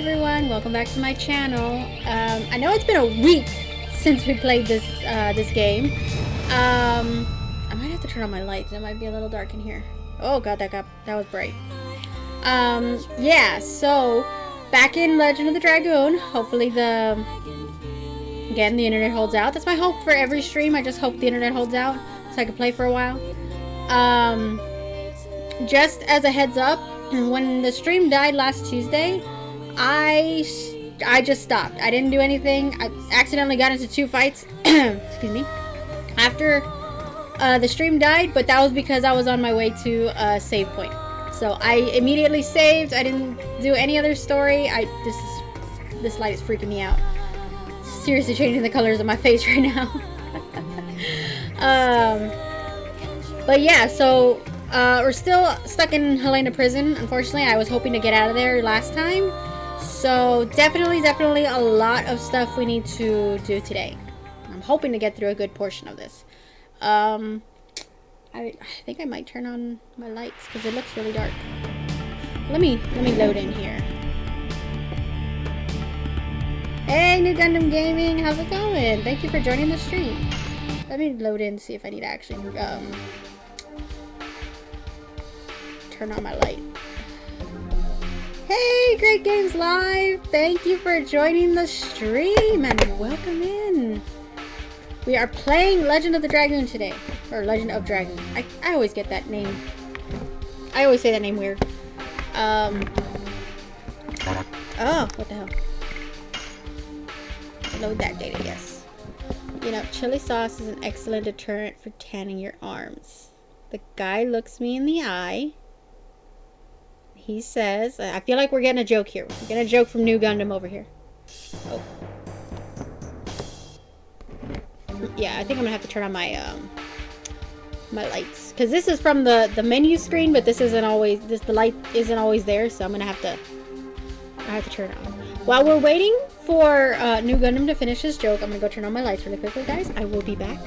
everyone, welcome back to my channel. I know it's been a week since we played this game. I might have to turn on my lights. It might be a little dark in here. Oh god, that was bright. Yeah, so back in Legend of the Dragoon. Hopefully the internet holds out. That's my hope for every stream. I just hope the internet holds out so I can play for a while. Just as a heads up, when the stream died last Tuesday, I just stopped. I didn't do anything. I accidentally got into 2 fights. Excuse me. After the stream died, but that was because I was on my way to a save point. So I immediately saved. I didn't do any other story. This light is freaking me out. Seriously changing the colors of my face right now. But yeah, so we're still stuck in Helena prison. Unfortunately, I was hoping to get out of there last time. So definitely a lot of stuff we need to do today. I'm hoping to get through a good portion of this. I think I might turn on my lights because it looks really dark. Let me load in here. Hey, New Gundam Gaming, how's it going? Thank you for joining the stream. Let me load in, see if I need to actually turn on my light. Hey, Great Games Live! Thank you for joining the stream and welcome in. We are playing Legend of the Dragoon today. Or Legend of Dragoon. I always get that name. I always say that name weird. Oh, what the hell? Load that data, yes. You know, chili sauce is an excellent deterrent for tanning your arms. The guy looks me in the eye. He says, I feel like we're getting a joke here. We're getting a joke from New Gundam over here. Oh. Yeah, I think I'm gonna have to turn on my my lights, because this is from the menu screen, but this isn't always, the light isn't always there, so I'm gonna have to turn it on. While we're waiting for New Gundam to finish his joke, I'm gonna go turn on my lights really quickly, guys. I will be back.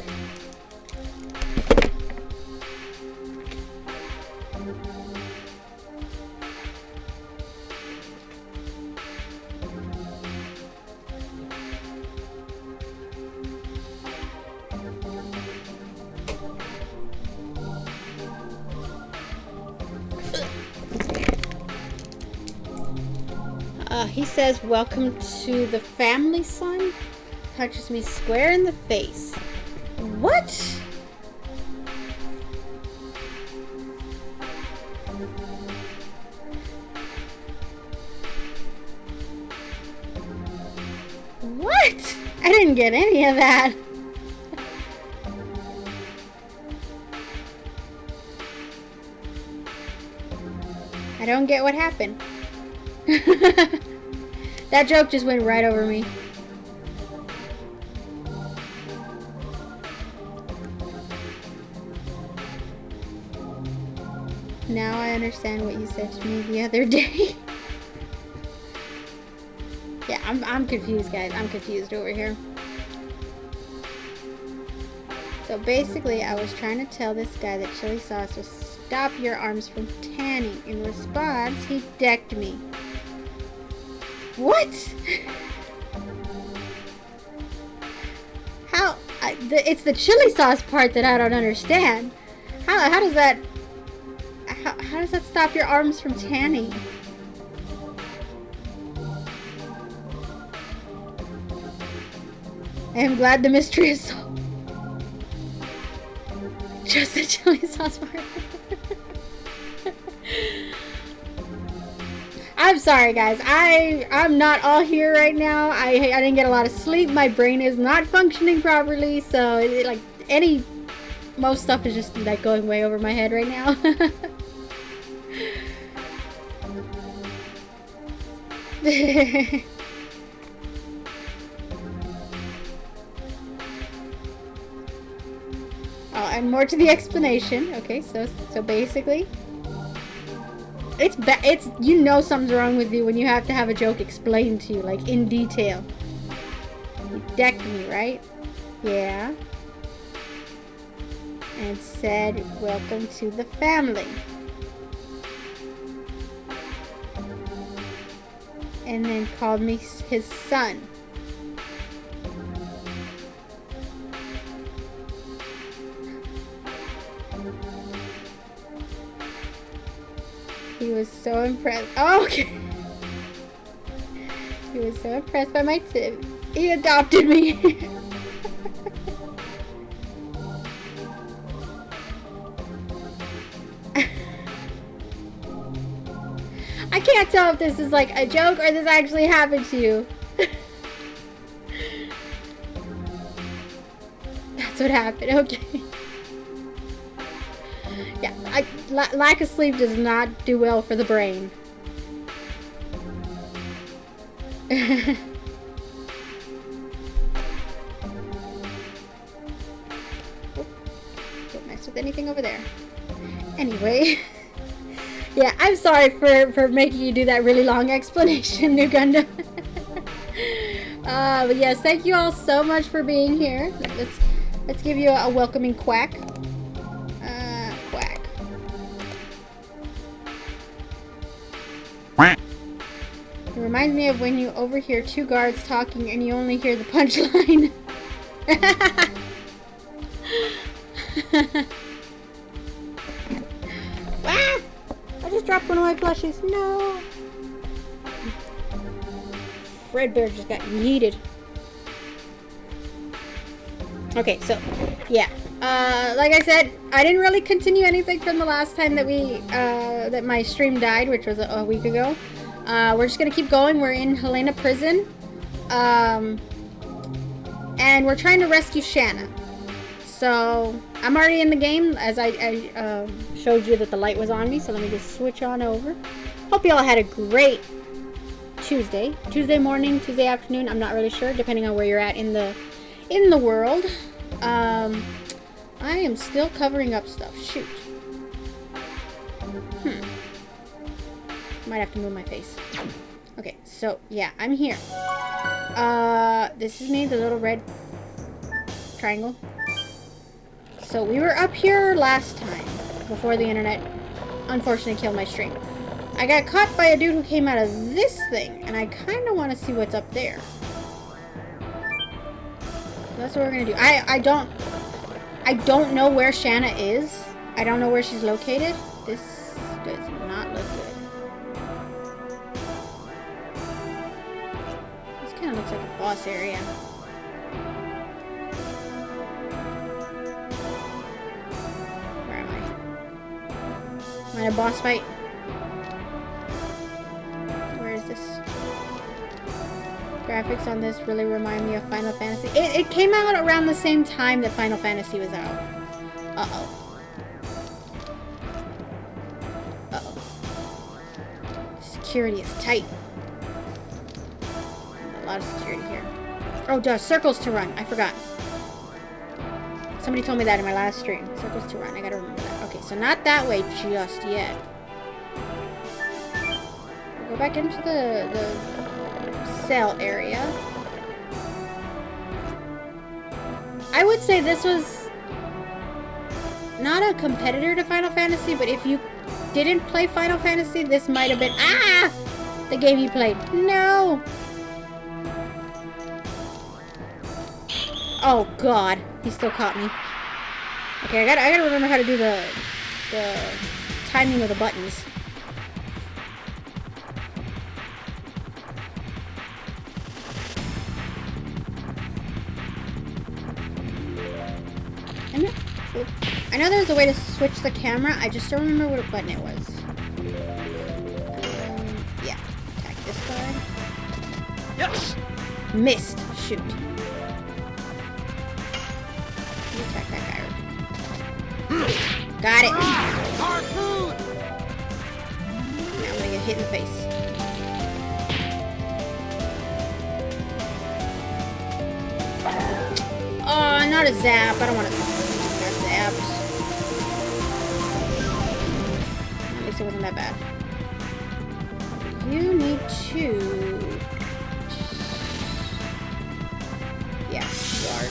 He says, welcome to the family, son. Touches me square in the face. What? What? I didn't get any of that. I don't get what happened. That joke just went right over me. Now I understand what you said to me the other day. Yeah, I'm confused, guys. I'm confused over here. So basically, I was trying to tell this guy that chili sauce will stop your arms from tanning. In response, he decked me. What? How? It's the chili sauce part that I don't understand. How does that? How does that stop your arms from tanning? I am glad the mystery is solved. Just the chili sauce part. I'm sorry, guys. I'm not all here right now. I didn't get a lot of sleep. My brain is not functioning properly, so most stuff is just like going way over my head right now. Oh, and more to the explanation. Okay, so basically, it's you know something's wrong with you when you have to have a joke explained to you, like in detail. You decked me, right? Yeah. And said, welcome to the family. and then called me his son. He was so impressed. Oh, okay. He was so impressed by my tip. He adopted me. I can't tell if this is like a joke or this actually happened to you. That's what happened. Okay. Yeah, lack of sleep does not do well for the brain. Don't mess with anything over there. Anyway. Yeah, I'm sorry for making you do that really long explanation, New Gundam. But yes, thank you all so much for being here. Let's give you a welcoming quack. Quack. It reminds me of when you overhear two guards talking and you only hear the punchline. Ah! I just dropped one of my plushies. No. Fredbear just got yeeted. Okay, so yeah. Like I said, I didn't really continue anything from the last time that that my stream died, which was a week ago. We're just gonna keep going. We're in Helena prison, and we're trying to rescue Shana. So I'm already in the game, as I showed you that the light was on me. So let me just switch on over. Hope you all had a great Tuesday morning, Tuesday afternoon. I'm not really sure, depending on where you're at in the world. I am still covering up stuff. Shoot. Might have to move my face. Okay, so yeah, I'm here. This is me, the little red triangle. So we were up here last time, before the internet unfortunately killed my stream. I got caught by a dude who came out of this thing, and I kind of want to see what's up there. That's what we're gonna do. I don't know where Shana is. I don't know where she's located. This does not look good. This kind of looks like a boss area. Where am I? Am I in a boss fight? Where is this? Graphics on this really remind me of Final Fantasy. It came out around the same time that Final Fantasy was out. Uh-oh. Uh-oh. Security is tight. A lot of security here. Oh, duh, circles to run. I forgot. Somebody told me that in my last stream. Circles to run. I gotta remember that. Okay, so not that way just yet. We'll go back into the cell area. I would say this was not a competitor to Final Fantasy, but if you didn't play Final Fantasy, this might have been the game you played. No. Oh god, he still caught me. Okay, I gotta remember how to do the timing of the buttons. I know there's a way to switch the camera. I just don't remember what button it was. Yeah. Attack this guy. Yes. Missed. Shoot. You attack that guy. Got it. Now I'm gonna get hit in the face. Oh, not a zap. I don't want to. At least it wasn't that bad. You need to... Yeah, guard.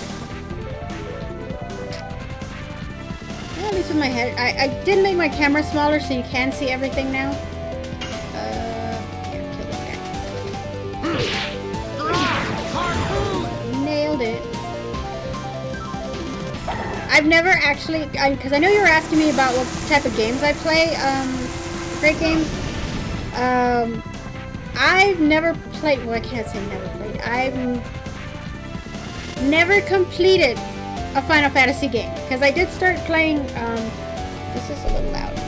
Well, at least with my head... I did make my camera smaller so you can see everything now. Here, kill this guy. I've never actually, because I know you were asking me about what type of games I play, great games. I've never played, well, I can't say never played. I've never completed a Final Fantasy game, because I did start playing, this is a little loud.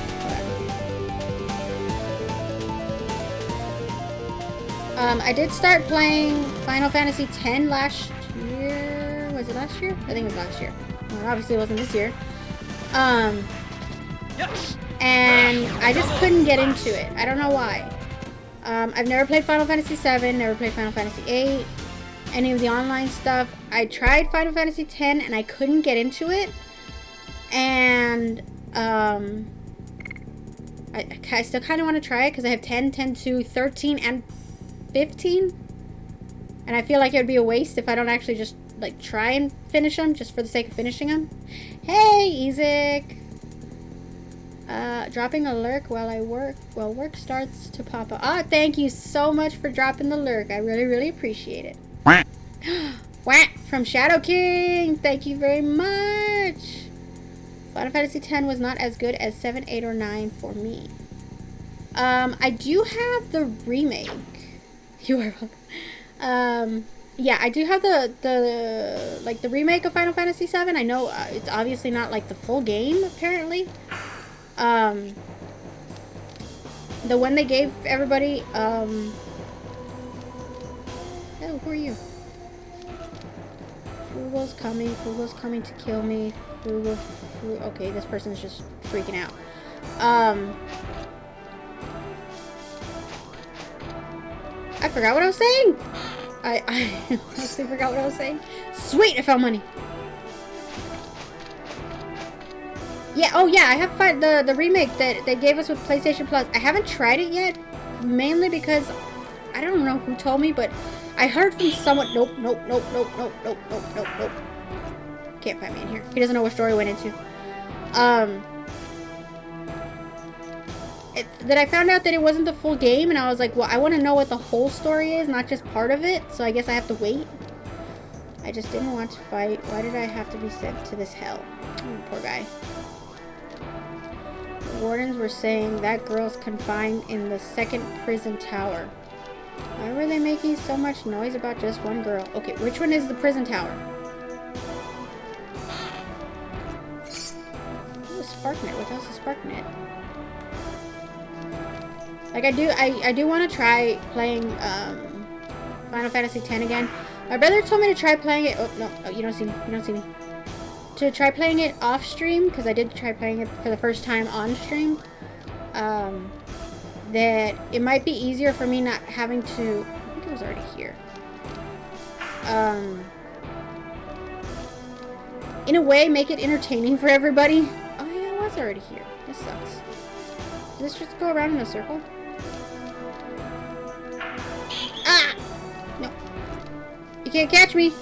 I did start playing Final Fantasy X last year. Was it last year? I think it was last year. Well, obviously it wasn't this year. And I just couldn't get into it. I don't know why. I've never played Final Fantasy VII, never played Final Fantasy VIII, any of the online stuff. I tried Final Fantasy X and I couldn't get into it. And I still kind of want to try it because I have 10, 10-2, 13, and 15. And I feel like it would be a waste if I don't actually just like try and finish them just for the sake of finishing them. Hey, Ezek. Dropping a lurk while work starts to pop up. Ah, thank you so much for dropping the lurk. I really, really appreciate it. Wah! From Shadow King. Thank you very much. Final Fantasy X was not as good as 7, 8, or 9 for me. I do have the remake. You are welcome. Yeah, I do have the remake of Final Fantasy VII. I know it's obviously not like the full game, apparently. The one they gave everybody, oh, who are you? Frugal's coming to kill me. Okay, this person's just freaking out. I forgot what I was saying. I honestly forgot what I was saying. Sweet, I found money. Yeah, oh yeah, I have the remake that they gave us with PlayStation Plus. I haven't tried it yet, mainly because I don't know who told me, but I heard from someone. Nope. Can't find me in here. He doesn't know what story went into. That I found out that it wasn't the full game, and I was like, well, I want to know what the whole story is, not just part of it, so I guess I have to wait. I just didn't want to fight. Why did I have to be sent to this hell? Oh, poor guy. The wardens were saying that girl's confined in the second prison tower. Why were they making so much noise about just one girl? Okay, which one is the prison tower? Oh, SparkNet. What else is SparkNet? Like, I do want to try playing Final Fantasy X again. My brother told me to try playing it. Oh no, you don't see me. You don't see me. To try playing it off stream, because I did try playing it for the first time on stream. That it might be easier for me not having to. I think it was already here. In a way, make it entertaining for everybody. Oh yeah, it was already here. This sucks. Does this just go around in a circle? Ah! No. You can't catch me.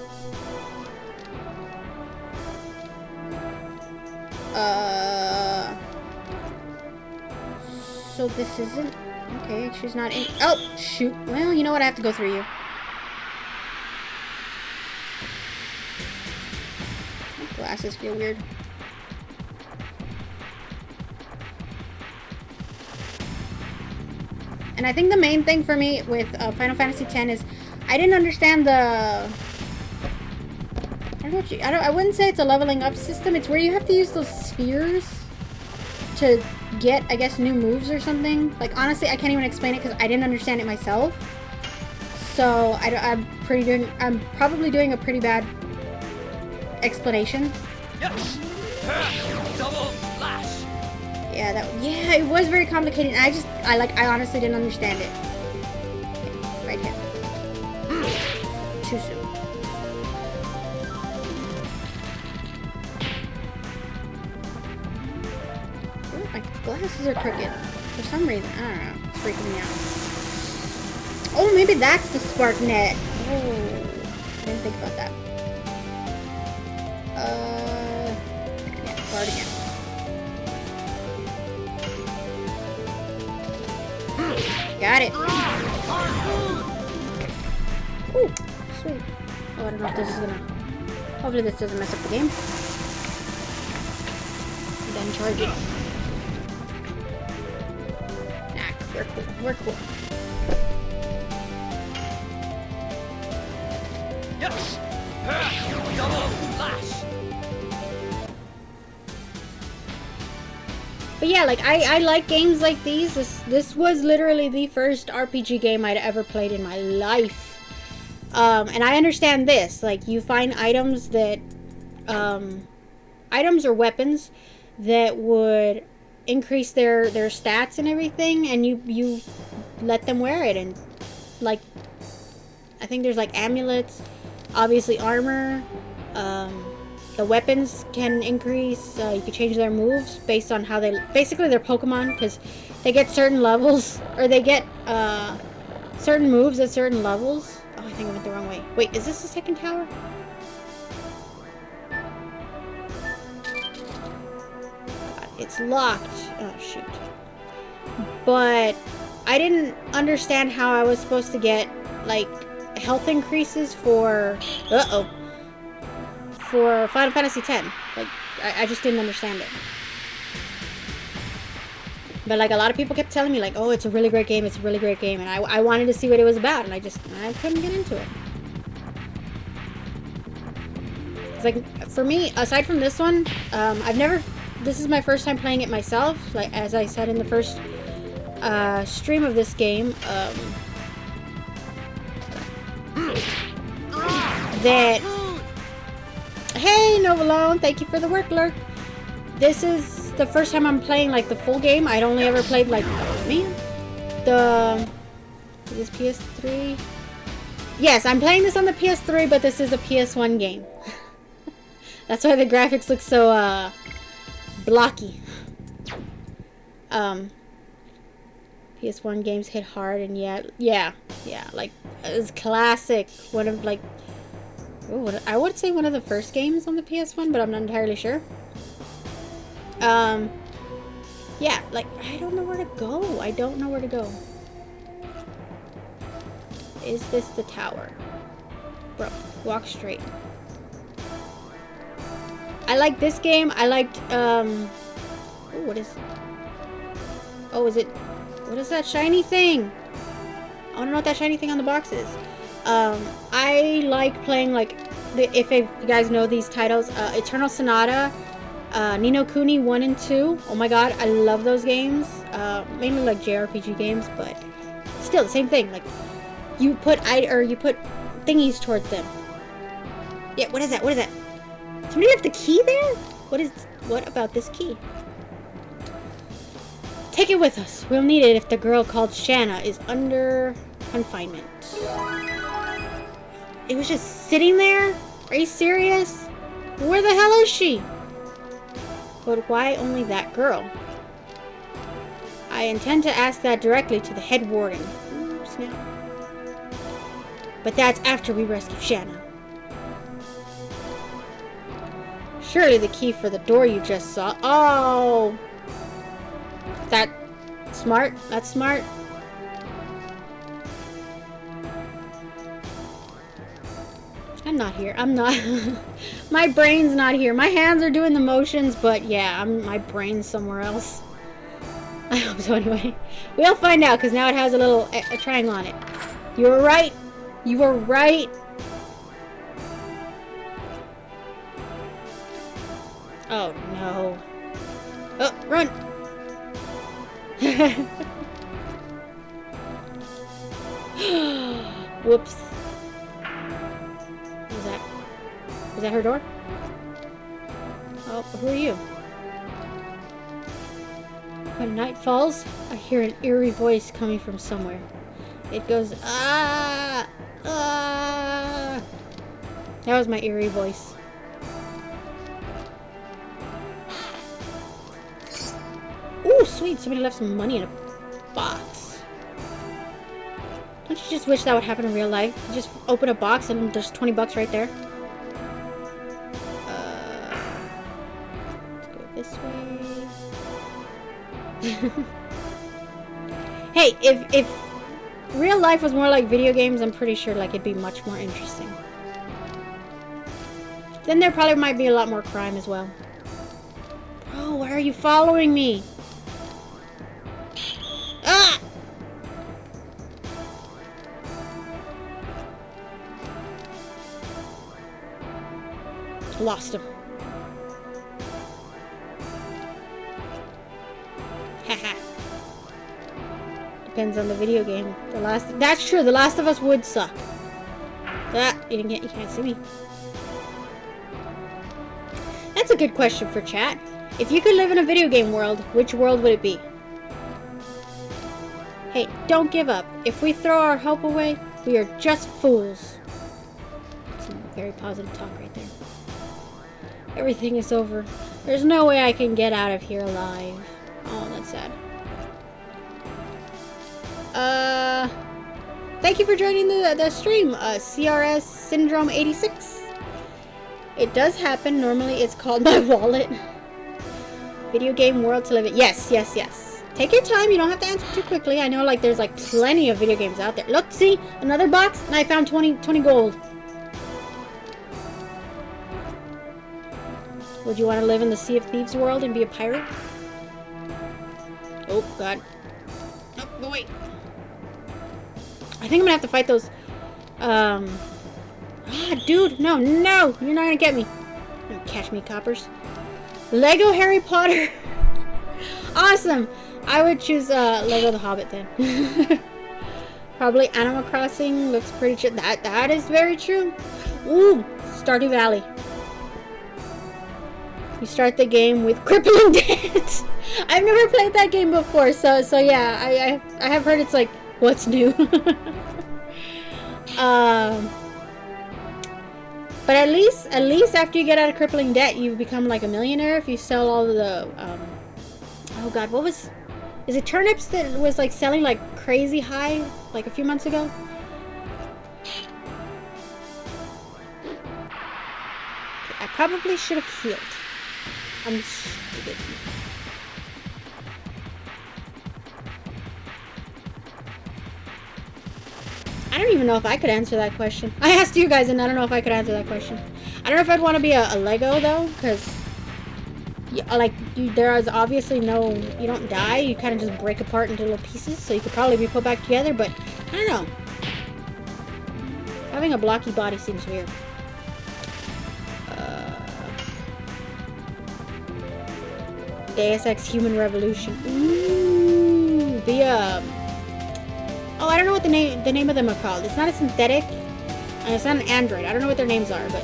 So this isn't... Okay, she's not in... Oh, shoot. Well, you know what? I have to go through you. My glasses feel weird. And I think the main thing for me with Final Fantasy X is I didn't understand the... I wouldn't say it's a leveling up system. It's where you have to use those spheres to get, I guess, new moves or something. Like, honestly, I can't even explain it because I didn't understand it myself. So I'm probably doing a pretty bad explanation. Yes. Double slash. Yeah, it was very complicated. And I honestly didn't understand it. Okay, right here. Too soon. Ooh, my glasses are crooked for some reason. I don't know. It's freaking me out. Oh, maybe that's the SparkNet. Oh, I didn't think about that. Yeah, start again. Got it. Ooh, sweet. Oh, I don't know if this is gonna... Hopefully this doesn't mess up the game. I'm charging. Nah, we're cool. We're cool. Yes! Double flash! But yeah, like I like games like these. This was literally the first RPG game I'd ever played in my life. And I understand this. Like, you find items that items or weapons that would increase their stats and everything, and you let them wear it. And like, I think there's like amulets, obviously armor. The weapons can increase. You can change their moves based on how they, basically their Pokemon, because they get certain levels, or they get certain moves at certain levels. Oh, I think I went the wrong way. Wait, is this the second tower? God, it's locked. Oh, shoot. But I didn't understand how I was supposed to get, like, health increases for... Uh-oh. For Final Fantasy X. Like, I just didn't understand it. But, like, a lot of people kept telling me, like, oh, it's a really great game, it's a really great game. And I wanted to see what it was about, and I couldn't get into it. It's like, for me, aside from this one, this is my first time playing it myself. Like, as I said in the first stream of this game, that... Hey, Novalone, thank you for the work, Lurk. This is the first time I'm playing, like, the full game. I'd only ever played, like, is this PS3? Yes, I'm playing this on the PS3, but this is a PS1 game. That's why the graphics look so, blocky. PS1 games hit hard, and yeah, like, it's classic. One of, like, I would say one of the first games on the PS1, but I'm not entirely sure. Yeah, like, I don't know where to go. I don't know where to go. Is this the tower? Bro, walk straight. I like this game. I liked, oh, what is... Oh, is it... What is that shiny thing? I want to know what that shiny thing on the box is. I like playing, like, if you guys know these titles, Eternal Sonata, Ni no Kuni 1 and 2. Oh my god, I love those games. Mainly like JRPG games, but still the same thing. Like, you put thingies towards them. Yeah, what is that? What is that? Somebody have the key there? What about this key? Take it with us. We'll need it if the girl called Shana is under confinement. It was just sitting there? Are you serious? Where the hell is she? But why only that girl? I intend to ask that directly to the head warden. Ooh, snap. But that's after we rescue Shana. Surely the key for the door you just saw. Oh! That's smart. That's smart. I'm not here. I'm not. My brain's not here. My hands are doing the motions, but yeah, my brain's somewhere else. I hope so anyway. We'll find out, because now it has a triangle on it. You were right. You were right. Oh, no. Oh, run. Whoops. Was that her door? Oh, who are you? When night falls, I hear an eerie voice coming from somewhere. It goes, ah, ah. That was my eerie voice. Ooh, sweet. Somebody left some money in a box. Don't you just wish that would happen in real life? You just open a box and there's 20 bucks right there. Let's go this way. Hey, if real life was more like video games, I'm pretty sure like it'd be much more interesting. Then there probably might be a lot more crime as well. Oh, why are you following me? Ah! Lost him. Haha. Depends on the video game. That's true. The Last of Us would suck. You can't see me. That's a good question for chat. If you could live in a video game world, which world would it be? Hey, don't give up. If we throw our hope away, we are just fools. Some very positive talk right there. Everything is over. There's no way I can get out of here alive. Oh, that's sad. Thank you for joining the stream, CRS Syndrome 86. It does happen. Normally it's called my wallet. Video game world to live in. Yes, yes, yes. Take your time. You don't have to answer too quickly. I know, like, there's, like, plenty of video games out there. Look, see? Another box, and I found 20 gold. Would you want to live in the Sea of Thieves world and be a pirate? Oh, God. Oh, boy. I think I'm gonna have to fight those, dude, no, you're not gonna get me. Don't catch me, coppers. Lego Harry Potter. Awesome. I would choose, Lego the Hobbit then. Probably Animal Crossing looks pretty true. That is very true. Ooh, Stardew Valley. You start the game with crippling debt. I've never played that game before, so yeah, I have heard it's like, what's new? But at least after you get out of crippling debt, you become like a millionaire if you sell all of the oh God, is it turnips that was like selling like crazy high like a few months ago? I probably should have healed. I'm stupid. I don't even know if I could answer that question. I asked you guys and I don't know if I could answer that question. I don't know if I'd want to be a Lego though, because there is obviously no, you don't die, you kind of just break apart into little pieces, so you could probably be put back together, but I don't know. Having a blocky body seems weird. Deus Ex Human Revolution. Ooh, oh, I don't know what the name of them are called. It's not a synthetic, and it's not an android. I don't know what their names are, but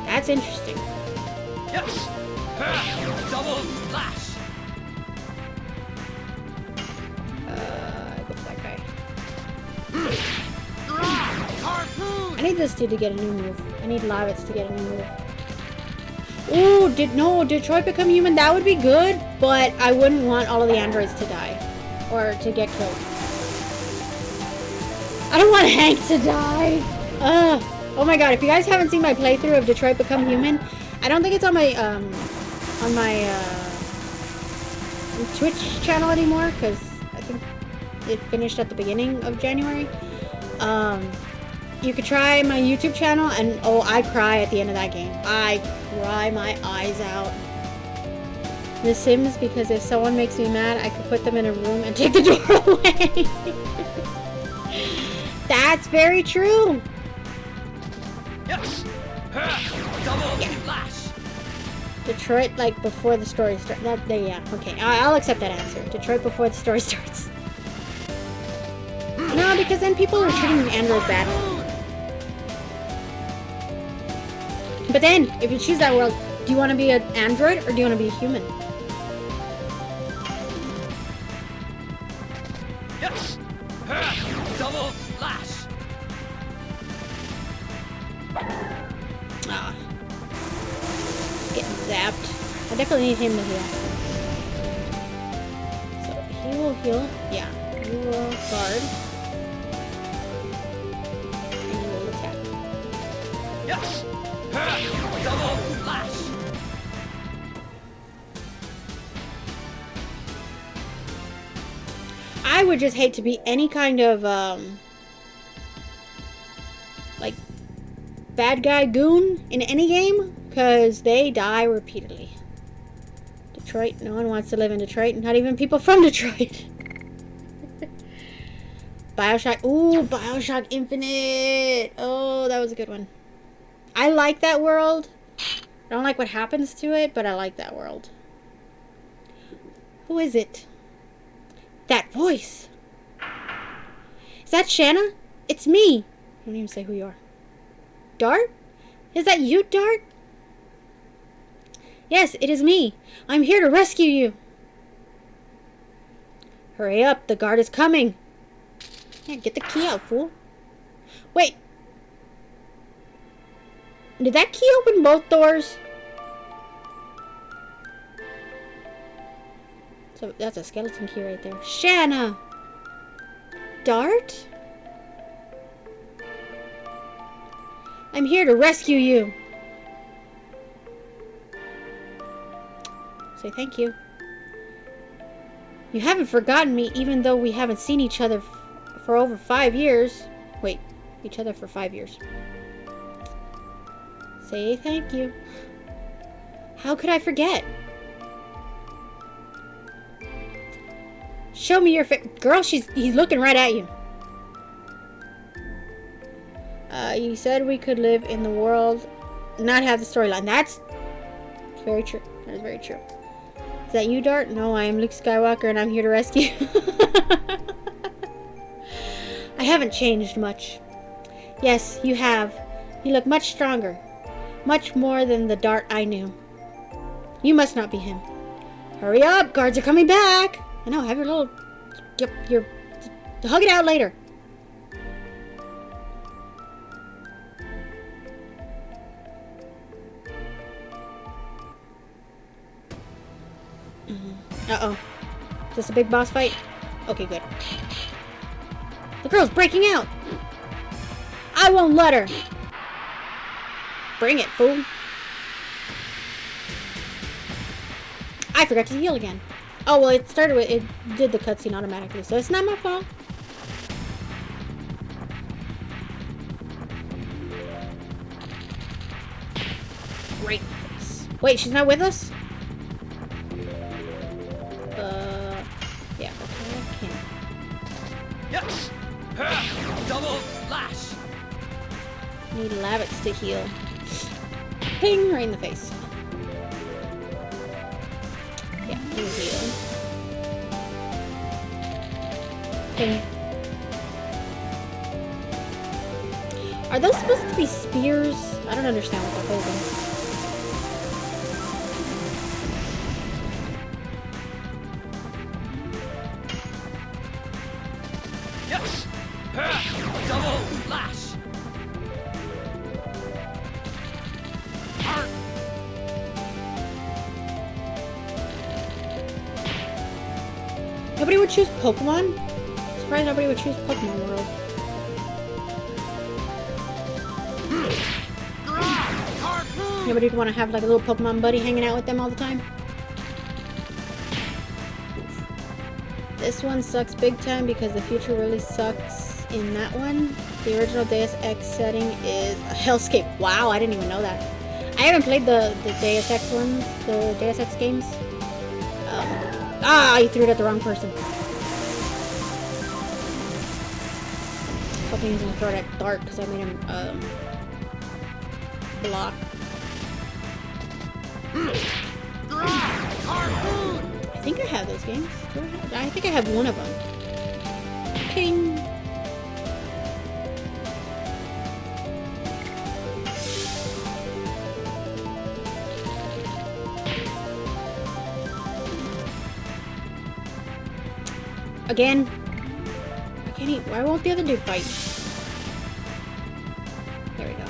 that's interesting. Yes. Double flash. I go for that guy. Harpoon. I need this dude to get a new move. I need Lavitz to get a new move. Ooh, Detroit Become Human? That would be good, but I wouldn't want all of the androids to die or to get killed. I don't want Hank to die. Oh my God! If you guys haven't seen my playthrough of Detroit Become Human, I don't think it's on my Twitch channel anymore because I think it finished at the beginning of January. You could try my YouTube channel, and oh, I cry at the end of that game. I cry my eyes out. The Sims, because if someone makes me mad, I could put them in a room and take the door away. That's very true. Yes. Double flash. Detroit, like before the story starts. Yeah. Okay, I'll accept that answer. Detroit before the story starts. No, because then people are treating androids badly. But then, if you choose that world, do you want to be an android or do you want to be a human? Yes. Double flash. Ah. Getting zapped. I definitely need him to heal. So, he will heal. Yeah. He will guard. And he will attack. Yes. Double flash. I would just hate to be any kind of, like, bad guy goon in any game, because they die repeatedly. Detroit. No one wants to live in Detroit. Not even people from Detroit. Bioshock. Ooh, Bioshock Infinite. Oh, that was a good one. I like that world. I don't like what happens to it, but I like that world. Who is it? That voice. Is that Shana? It's me. Don't even say who you are. Dart? Is that you, Dart? Yes, it is me. I'm here to rescue you. Hurry up, the guard is coming. Yeah, get the key out, fool. Wait. Did that key open both doors? So that's a skeleton key right there. Shana! Dart? I'm here to rescue you. Say thank you. You haven't forgotten me, even though we haven't seen each other for over 5 years. Wait, each other for 5 years. Say thank you. How could I forget? Show me your face. Girl, he's looking right at you. You said we could live in the world, not have the storyline. That's very true. That is very true. Is that you, Dart? No, I am Luke Skywalker and I'm here to rescue you. I haven't changed much. Yes, you have. You look much stronger. Much more than the Dart I knew. You must not be him. Hurry up! Guards are coming back! I know, have your little... Your hug it out later. Uh-oh. Is this a big boss fight? Okay, good. The girl's breaking out! I won't let her! Bring it, fool! I forgot to heal again. Oh, well, it started with... It did the cutscene automatically, so it's not my fault. Great. Wait, she's not with us? Yeah, okay, Yes! Double flash! Need Lavix to heal. Ping! Right in the face. Yeah, you heal. Ping. Are those supposed to be spears? I don't understand what they're holding. Yes! Double flash! Arc! Nobody would choose Pokemon? I'm surprised nobody would choose Pokemon World. Nobody would want to have like a little Pokemon buddy hanging out with them all the time. This one sucks big time because the future really sucks in that one. The original Deus Ex setting is a hellscape. Wow, I didn't even know that. I haven't played the Deus Ex ones, the Deus Ex games. You threw it at the wrong person. I hoping he's gonna throw it at Dart because I made him block. I think I have those games. I think I have one of them. Ping! Again? I can't eat. Why won't the other dude fight? There we go.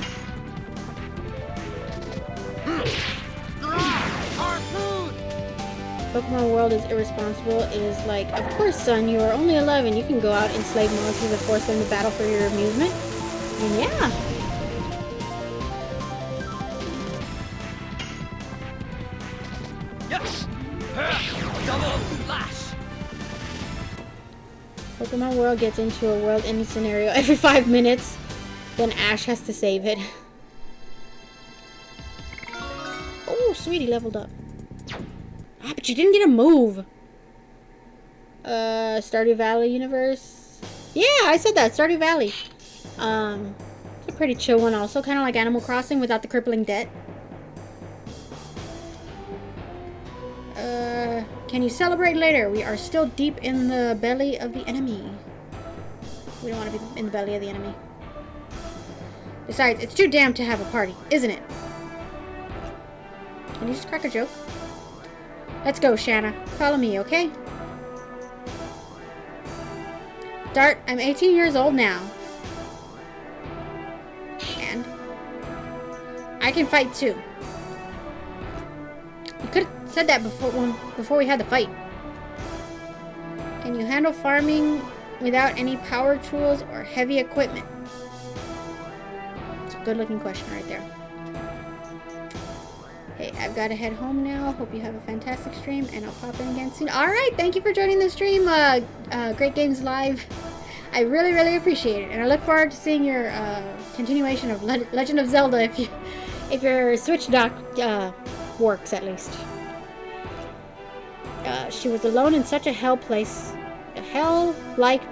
Pokemon World is irresponsible is like, of course, son, you are only 11. You can go out and slay monsters and force them to battle for your amusement. And yeah. Yes! Double flash! Pokemon World gets into a world-ending scenario every 5 minutes. Then Ash has to save it. Oh, sweetie leveled up. Ah, but you didn't get a move. Stardew Valley universe. Yeah, I said that. Stardew Valley. It's a pretty chill one also. Kind of like Animal Crossing without the crippling debt. Can you celebrate later? We are still deep in the belly of the enemy. We don't want to be in the belly of the enemy. Besides, it's too damn to have a party, isn't it? Can you just crack a joke? Let's go, Shana. Follow me, okay? Dart, I'm 18 years old now. And? I can fight too. You could have said that before we had the fight. Can you handle farming without any power tools or heavy equipment? It's a good looking question right there. Hey, I've got to head home now. Hope you have a fantastic stream, and I'll pop in again soon. Alright, thank you for joining the stream, Great Games Live. I really, really appreciate it, and I look forward to seeing your continuation of Legend of Zelda if your Switch dock works at least. She was alone in such a hell-like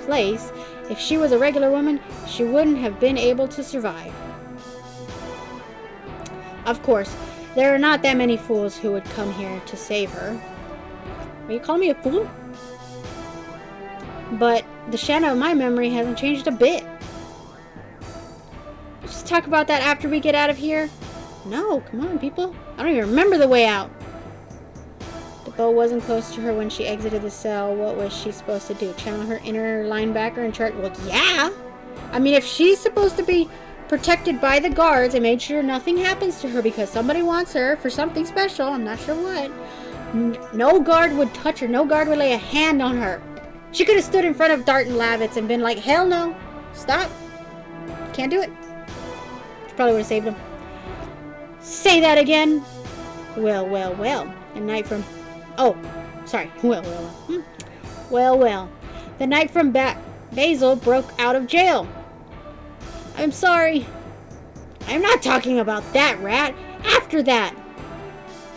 place. If she was a regular woman, she wouldn't have been able to survive. Of course, there are not that many fools who would come here to save her. Are you calling me a fool? But the Shana of my memory hasn't changed a bit. Let's just talk about that after we get out of here. No, come on, people. I don't even remember the way out. The bow wasn't close to her when she exited the cell. What was she supposed to do? Channel her inner linebacker and charge? Well, yeah. I mean, if she's supposed to be protected by the guards and made sure nothing happens to her because somebody wants her for something special, I'm not sure what, no guard would touch her. No guard would lay a hand on her. She could have stood in front of Dart and Lavitz and been like, hell no. Stop. Can't do it. She probably would have saved him. Say that again. Well, well, well. The night from... Oh, sorry. Well, well, well. Well, well. The night from Basil broke out of jail. I'm sorry. I'm not talking about that rat. After that.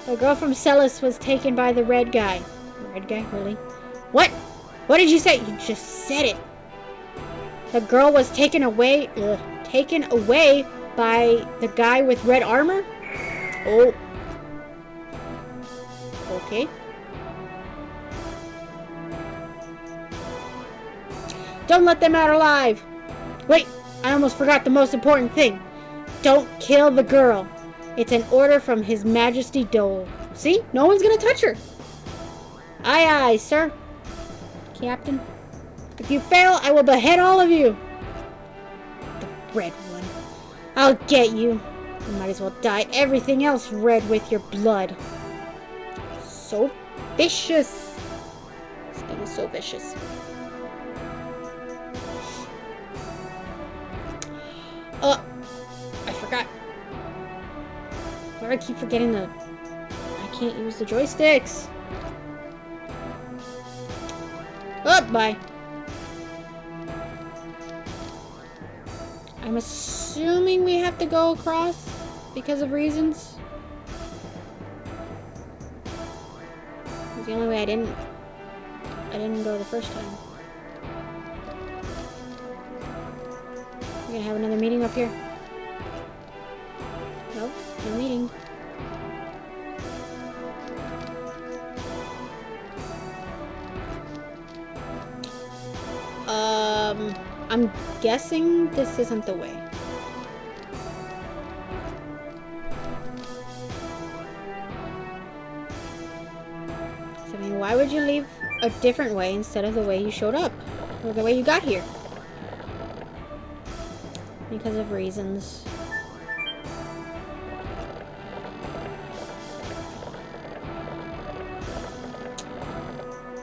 The girl from Celis was taken by the red guy. The red guy? Really? What? What did you say? You just said it. The girl was taken away by the guy with red armor? Oh. Okay. Don't let them out alive. Wait, I almost forgot the most important thing. Don't kill the girl. It's an order from His Majesty Dole. See? No one's gonna touch her. Aye, aye, sir. Captain. If you fail, I will behead all of you. The red one. I'll get you. You might as well dye everything else red with your blood. So vicious. This game is so vicious. I forgot. Why do I keep forgetting I can't use the joysticks. Oh, bye. I'm assuming we have to go across because of reasons. It's the only way I didn't go the first time. We're gonna have another meeting up here. Nope, no meeting. I'm guessing this isn't the way. So, I mean, why would you leave a different way instead of the way you showed up? Or the way you got here? Because of reasons.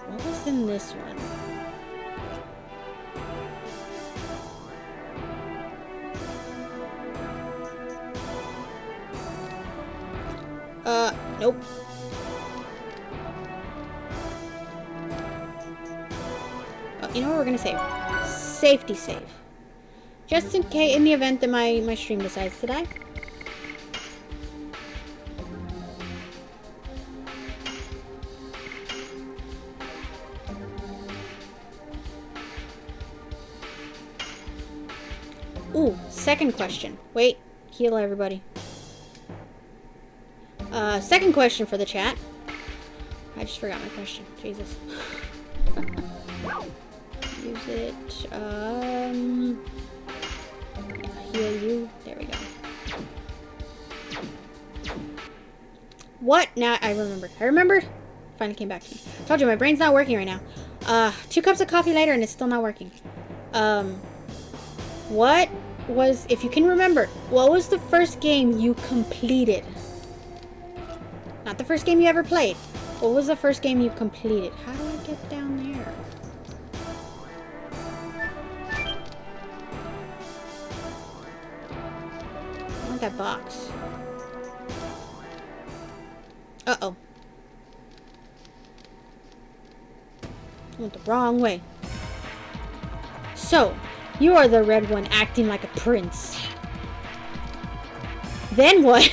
What was in this one? Nope. Oh, you know what we're gonna save? Safety save. Just in case, in the event that my stream decides to die. Ooh, second question. Wait, heal everybody. Second question for the chat. I just forgot my question. Jesus. Use it. Yeah, heal you. There we go. What? Now I remembered. I remembered. Finally came back to me. Told you my brain's not working right now. 2 cups of coffee later and it's still not working. What was, if you can remember, what was the first game you completed? Not the first game you ever played. What was the first game you completed? How do I get down there? I want that box. Uh-oh. I went the wrong way. So, you are the red one acting like a prince. Then what?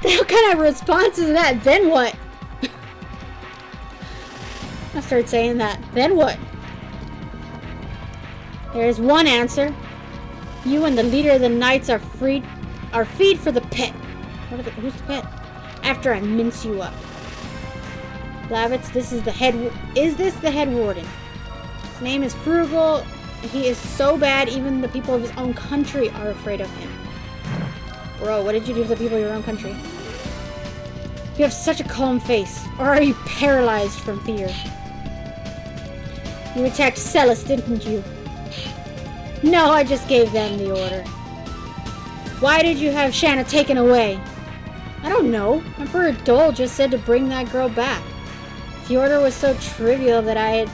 What kind of response is that? Then what? I started saying that. Then what? There's one answer. You and the leader of the knights are feed for the pet. Who's the pet? After I mince you up. Blavitz, this is the head. Is this the head warden? His name is Frugal. He is so bad, even the people of his own country are afraid of him. Bro, what did you do to the people of your own country? You have such a calm face. Or are you paralyzed from fear? You attacked Celis, didn't you? No, I just gave them the order. Why did you have Shana taken away? I don't know. Emperor Dole just said to bring that girl back. The order was so trivial that I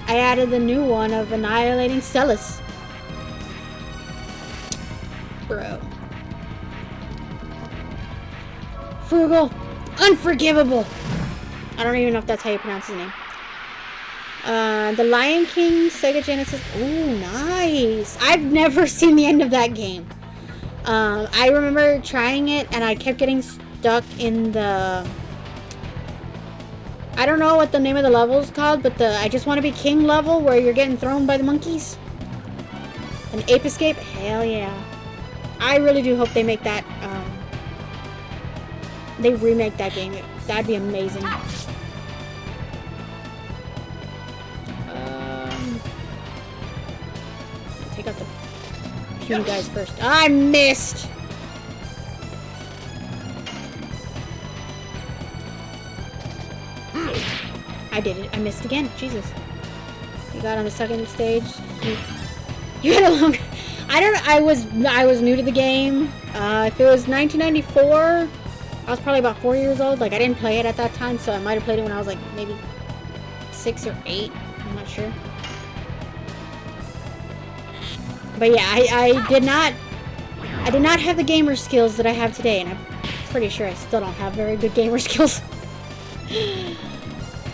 added the new one of annihilating Celis. Bro. Frugal. Unforgivable. I don't even know if that's how you pronounce his name. The Lion King Sega Genesis. Ooh, nice. I've never seen the end of that game. I remember trying it and I kept getting stuck in the... I don't know what the name of the level is called, but the I Just Want to Be King level where you're getting thrown by the monkeys. An ape escape? Hell yeah. I really do hope they make that, they remake that game. That'd be amazing. Take out the puny guys first. I missed! I did it. I missed again. Jesus. You got on the second stage. You had a long... I was new to the game. If it was 1994, I was probably about 4 years old. Like, I didn't play it at that time, so I might have played it when I was like maybe 6 or 8. I'm not sure. But yeah, I did not have the gamer skills that I have today, and I'm pretty sure I still don't have very good gamer skills.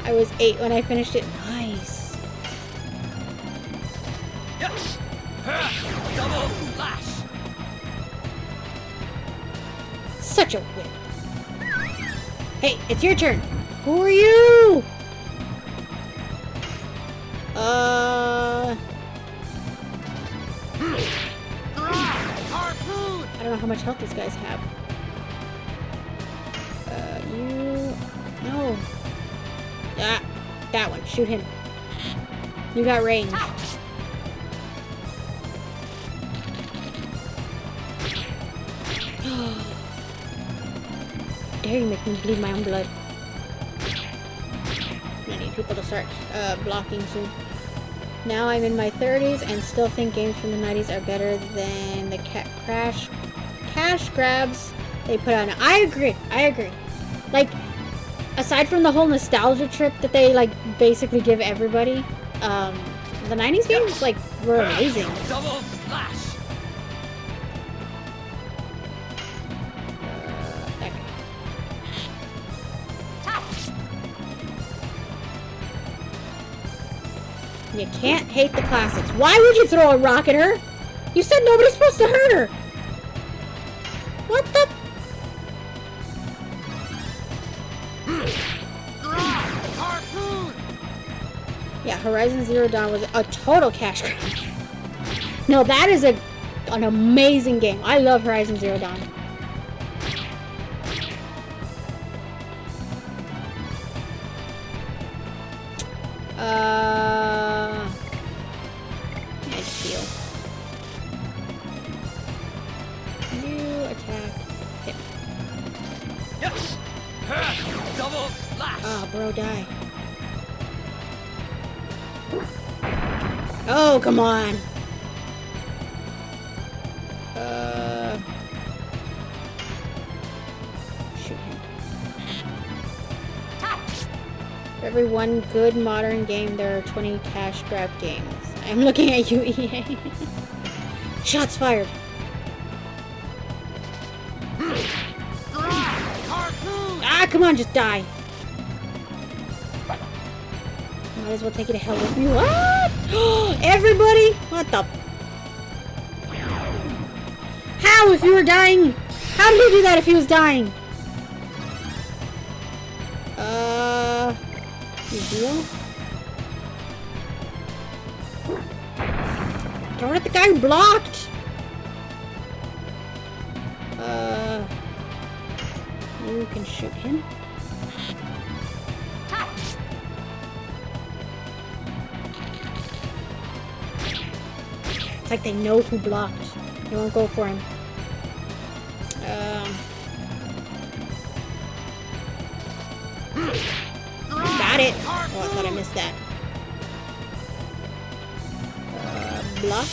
I was 8 when I finished it. Nice. Yes. Double flash. Such a whip. Hey, it's your turn. Who are you? Harpoon. I don't know how much health these guys have. No. Ah, that one. Shoot him. You got range. Dare you make me bleed my own blood. I need people to start blocking soon. Now I'm in my 30s and still think games from the 90s are better than the cash grabs they put on. I agree. Like, aside from the whole nostalgia trip that they like basically give everybody, the 90s games like were amazing. Double flash. That guy. You can't hate the classics. Why would you throw a rock at her? You said nobody's supposed to hurt her. What the? Harpoon. Yeah, Horizon Zero Dawn was a total cash grab. No, that is a an amazing game. I love Horizon Zero Dawn. Nice heal. You attack him. Yes. Double slash. Oh, bro, die. Oh, come on. Shoot him. For every one good modern game, there are 20 cash grab games. I'm looking at you, EA. Shots fired. Ah, come on, just die. Might as well take you to hell with me. What? Everybody? What the? How, if you were dying? How did he do that if he was dying? You deal? Darn it, the guy who blocked! You can shoot him. It's like they know who blocked. They won't go for him. Got it! Oh, I thought I missed that. Block.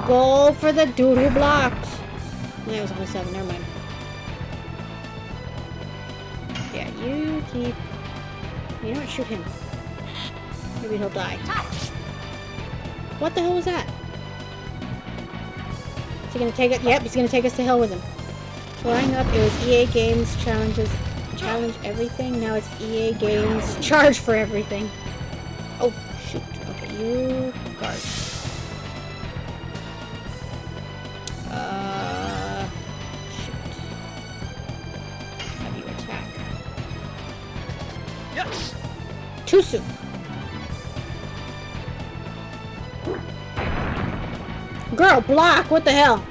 Go for the dude who blocked. That was only 7, never mind. Yeah, you keep... You know what? Shoot him. Maybe he'll die. What the hell was that? Is he gonna take it? Yep, he's gonna take us to hell with him. Growing up, it was EA Games challenge everything. Now it's EA Games charge for everything. Oh, shoot. Okay, you guard. Shoot. How do you attack? Yes. Too soon. Girl, block! What the hell?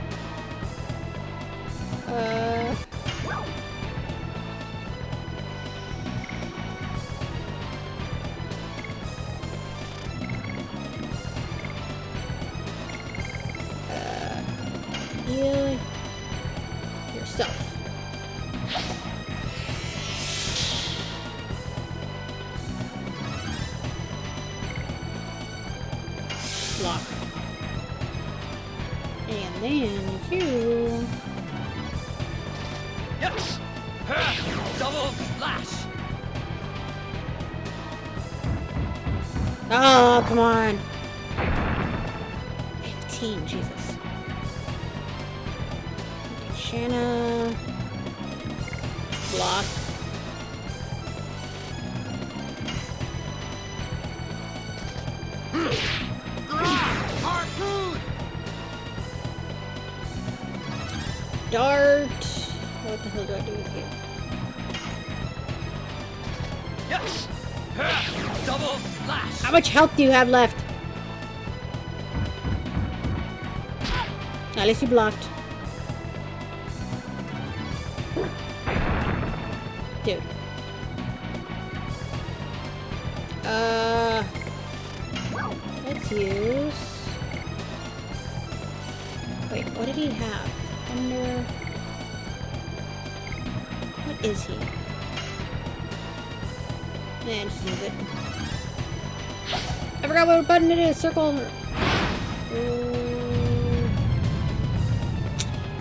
Heal yourself. Block. And then you... Yes. Double slash. Oh, come on. 15, Jesus. Okay, Shana. Block. Harpoon. Dart. What the hell do I do with you? Yes. Double slash. How much health do you have left? At least you blocked. Dude. Let's use... Wait, what did he have? Thunder... What is he? Nah, just use it. I forgot what button it is. Circle.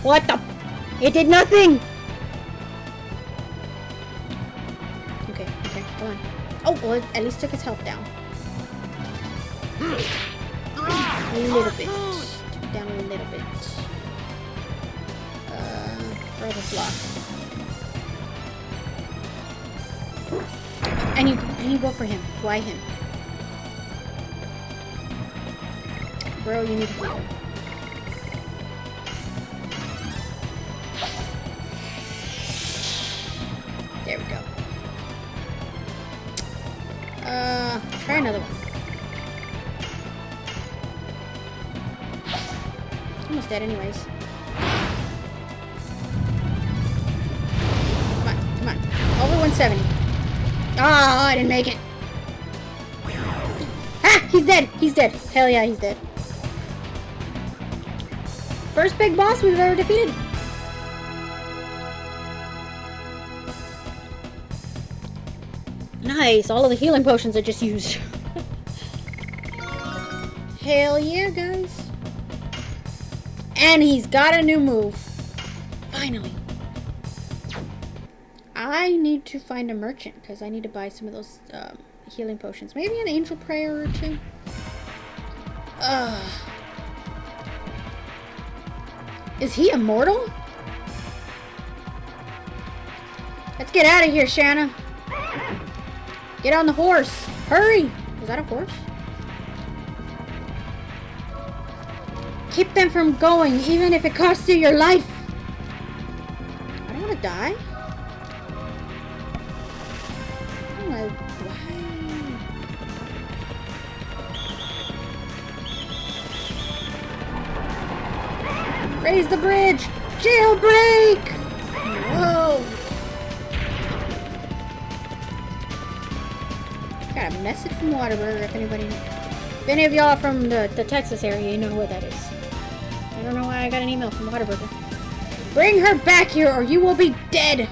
What the? It did nothing! Okay, go on. Oh, well, it at least took his health down. A little bit. Took it down a little bit. Throw the block. And you go for him. Why him? Bro, you need to heal. There we go. Try another one. Almost dead anyways. Come on, come on. Over 170. Oh, I didn't make it. Ah, he's dead. He's dead. Hell yeah, he's dead. First big boss we've ever defeated. Nice. All of the healing potions I just used. Hell yeah, guys. And he's got a new move. Finally. I need to find a merchant because I need to buy some of those healing potions. Maybe an angel prayer or two. Is he immortal? Let's get out of here, Shana. Get on the horse. Hurry. Was that a horse? Keep them from going, even if it costs you your life. I don't want to die. Oh, why? Raise the bridge. Jailbreak. Whoa. Got a message from Whataburger if anybody... If any of y'all from the Texas area, you know what that is. I don't know why I got an email from Whataburger. Bring her back here or you will be dead!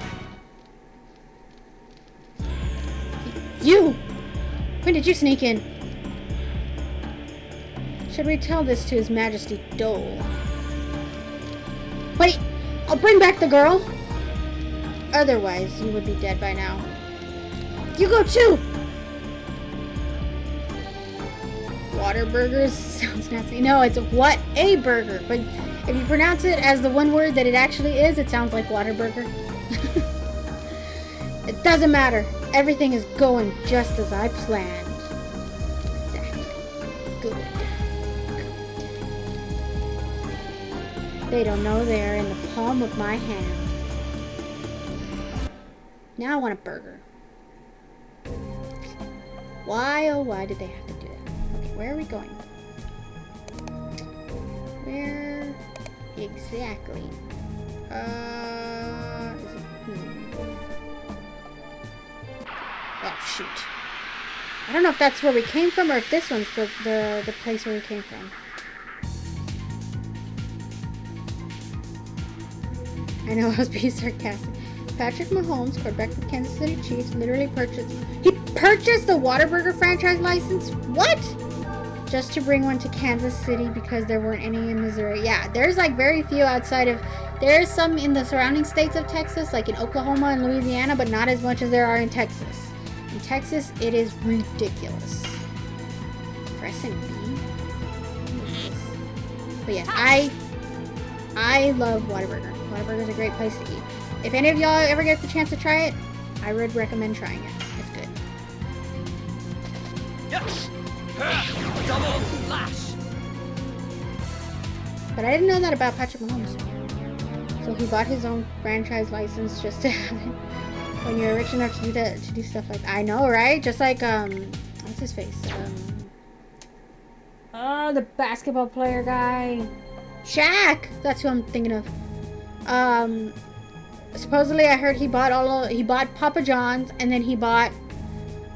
You! When did you sneak in? Should we tell this to His Majesty Dole? Wait! I'll bring back the girl! Otherwise, you would be dead by now. You go too! Waterburgers sounds nasty. No, it's what a burger. But if you pronounce it as the one word that it actually is, it sounds like Waterburger. It doesn't matter. Everything is going just as I planned. Exactly. Good. They don't know they're in the palm of my hand. Now I want a burger. Why, oh why did they have to do that? Okay, where are we going? Where exactly? Is it, Oh shoot. I don't know if that's where we came from or if this one's the place where we came from. I know I was being sarcastic. Patrick Mahomes, quarterback for Kansas City Chiefs, literally purchased the Whataburger franchise license? What? Just to bring one to Kansas City because there weren't any in Missouri. Yeah, there's like very few outside of... There's some in the surrounding states of Texas, like in Oklahoma and Louisiana, but not as much as there are in Texas. In Texas, it is ridiculous. Pressing B? What is this? But yes, I love Whataburger. Whataburger is a great place to eat. If any of y'all ever get the chance to try it, I would recommend trying it. It's good. Yes! Double flash! But I didn't know that about Patrick Mahomes. So he bought his own franchise license just to have it. When you're rich enough to do that, to do stuff like that. I know, right? Just like, what's his face? The basketball player guy. Shaq! That's who I'm thinking of. Supposedly I heard he bought Papa John's, and then he bought,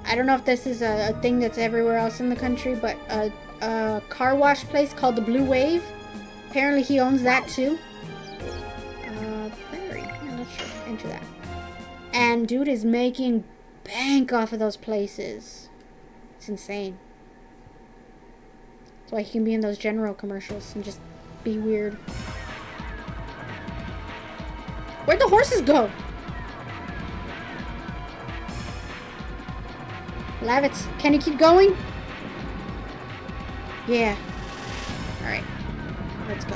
I don't know if this is a thing that's everywhere else in the country, but a car wash place called the Blue Wave. Apparently he owns that too. I'm not sure. Into that. And dude is making bank off of those places. It's insane. That's why he can be in those General commercials and just be weird. Where'd the horses go? Lavitz, can you keep going? Yeah. Alright. Let's go.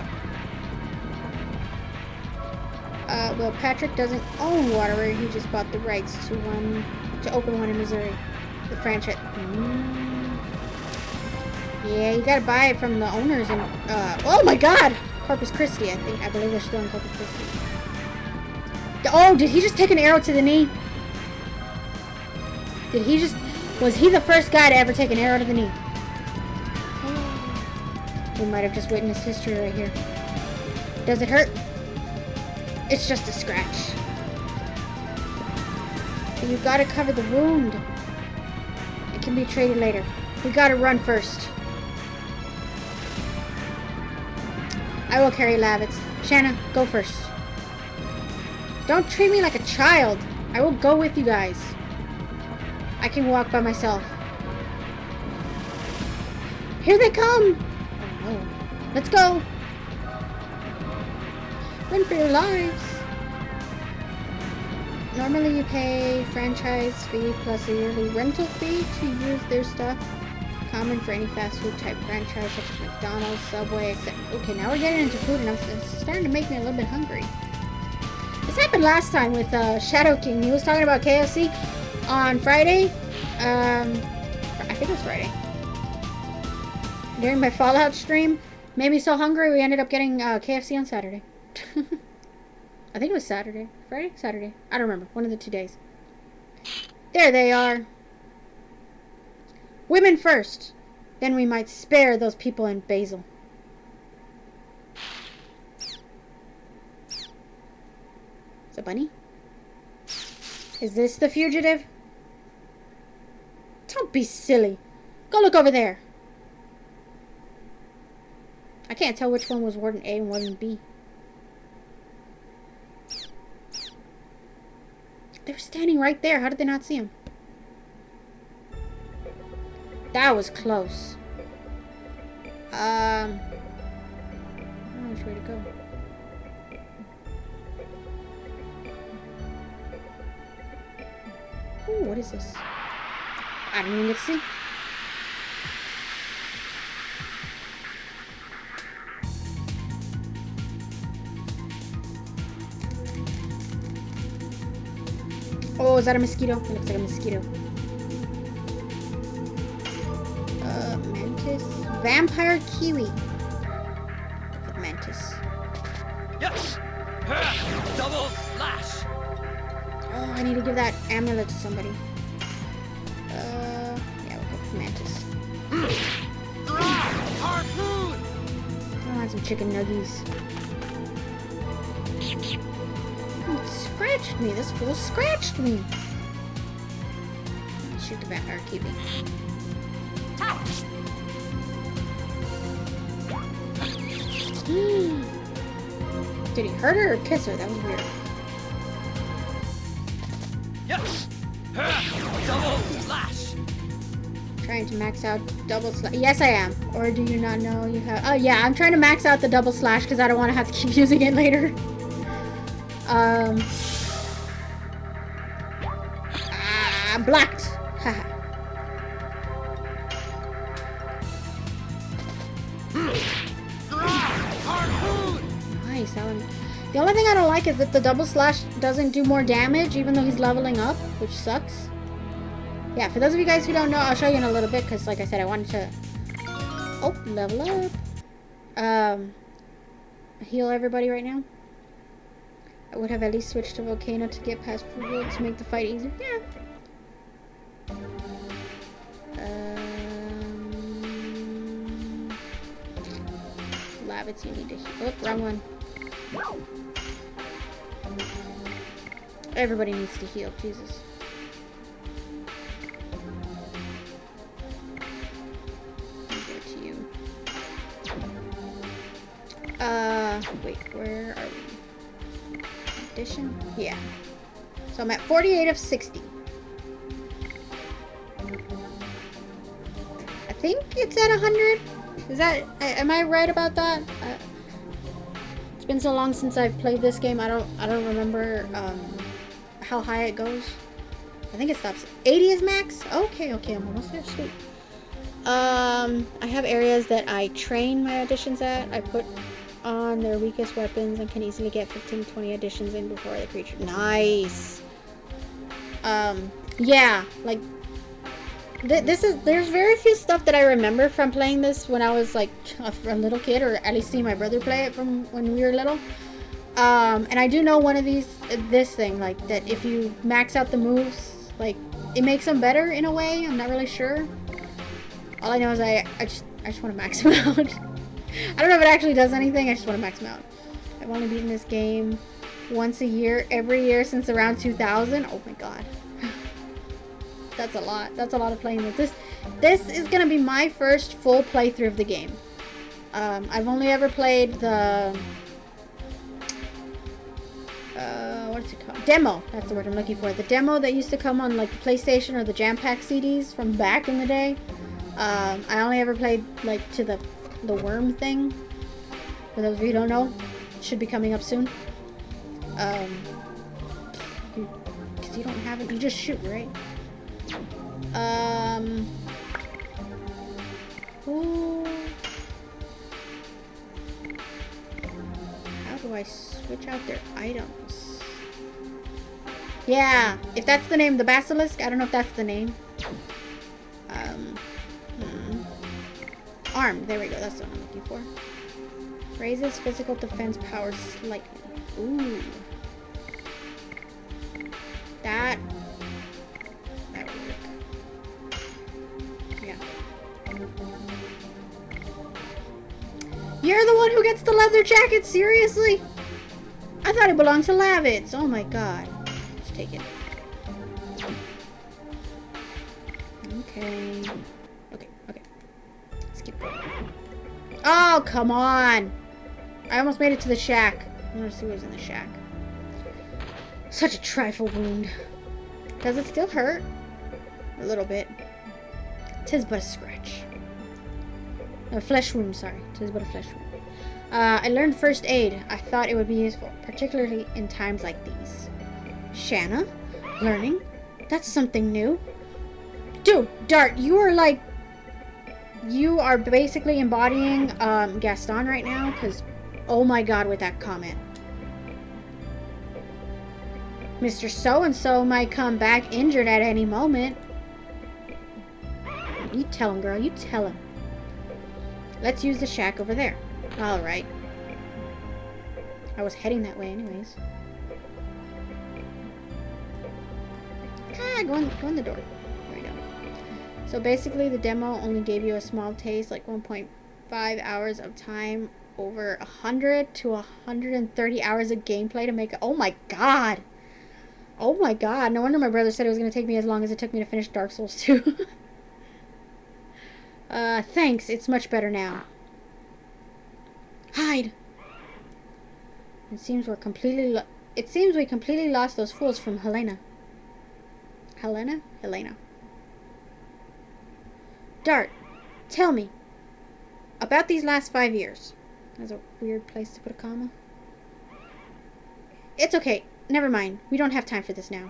Well, Patrick doesn't own Waterbury. He just bought the rights to open one in Missouri. The franchise. Yeah, you gotta buy it from the owners in, oh my god! Corpus Christi, I believe they're still in Corpus Christi. Oh, did he just take an arrow to the knee? Was he the first guy to ever take an arrow to the knee? We might have just witnessed history right here. Does it hurt? It's just a scratch. But you gotta cover the wound. It can be treated later. We gotta run first. I will carry Lavitz. Shana, go first. Don't treat me like a child. I will go with you guys. I can walk by myself. Here they come! Oh no. Let's go! Run for your lives! Normally you pay franchise fee plus a yearly rental fee to use their stuff. Common for any fast food type franchise such as McDonald's, Subway, etc. Okay, now we're getting into food and it's starting to make me a little bit hungry. This happened last time with Shadow King. He was talking about KFC on Friday. I think it was Friday. During my Fallout stream. Made me so hungry we ended up getting KFC on Saturday. I think it was Saturday. Friday? Saturday. I don't remember. One of the 2 days. There they are. Women first. Then we might spare those people in Basil. Is it Bunny? Is this the fugitive? Don't be silly. Go look over there. I can't tell which one was Warden A and Warden B. They were standing right there. How did they not see him? That was close. I don't know which way to go. Ooh, what is this? I don't even get to see. Oh, is that a mosquito? It looks like a mosquito. Mantis. Vampire kiwi. Mantis. Yes. Double slash. Oh, I need to give that amulet to somebody. Yeah, we'll go for Mantis. Harpoon. I want some chicken nuggies. It scratched me. This fool scratched me. Shoot the vampire kiwi. Did he hurt her or kiss her? That was weird. Yes. Double slash. Trying to max out double slash. Yes, I am. Or do you not know you have? Oh, yeah. I'm trying to max out the double slash because I don't want to have to keep using it later. I'm blocked. Haha. Nice. That one. The only thing I don't like is that the double slash doesn't do more damage even though he's leveling up, which sucks. Yeah, for those of you guys who don't know, I'll show you in a little bit because, like I said, I wanted to... Oh, level up. Heal everybody right now. I would have at least switched to Volcano to get past Food to make the fight easier. Yeah. Lavitz, you need to heal. Oh, wrong one. Everybody needs to heal. Jesus. Wait, where are we? Addition? Yeah. So I'm at 48 of 60. I think it's at 100. Is that, am I right about that? It's been so long since I've played this game. I don't remember how high it goes. I think it stops. 80 is max? Okay, I'm almost there. Sweet. I have areas that I train my additions at. I put on their weakest weapons and can easily get 15-20 additions in before the creature. Nice. Yeah, like there's very few stuff that I remember from playing this when I was like a little kid, or at least seeing my brother play it from when we were little. And I do know one of this thing, like that if you max out the moves, like it makes them better in a way. I'm not really sure. All I know is I just want to max them out. I don't know if it actually does anything. I just want to max them out. I've only beaten this game once a year, every year since around 2000. Oh my god. That's a lot. That's a lot of playing this. This is gonna be my first full playthrough of the game. I've only ever played the what's it called? Demo. That's the word I'm looking for. The demo that used to come on like the PlayStation or the Jam Pack CDs from back in the day. I only ever played like to the worm thing. For those of you who don't know, it should be coming up soon. Because you don't have it, you just shoot, right? Ooh. How do I switch out their items? Yeah, if that's the name, the basilisk. I don't know if that's the name. Arm. There we go. That's what I'm looking for. Raises physical defense power slightly. Ooh. That would work. Yeah. You're the one who gets the leather jacket? Seriously? I thought it belonged to Lavitz. Oh my god. Let's take it. Okay. Okay. Skip going. Oh, come on. I almost made it to the shack. I want to see what was in the shack. Such a trifle wound. Does it still hurt? A little bit. 'Tis but a scratch. A flesh wound, sorry. 'Tis but a flesh wound. I learned first aid. I thought it would be useful, particularly in times like these. Shana? Learning? That's something new. Dude, Dart, you are like... You are basically embodying Gaston right now, because... Oh my god, with that comment. Mr. So-and-so might come back injured at any moment. You tell him, girl. You tell him. Let's use the shack over there. Alright. I was heading that way anyways. Go in the door. There we go. So basically the demo only gave you a small taste, like 1.5 hours of time, over 100 to 130 hours of gameplay to make it. Oh my god! Oh my god, no wonder my brother said it was going to take me as long as it took me to finish Dark Souls 2. Thanks, it's much better now. Hide! It seems we completely lost those fools from Helena. Helena? Dart, tell me about these last 5 years. That's a weird place to put a comma. It's okay. Never mind. We don't have time for this now.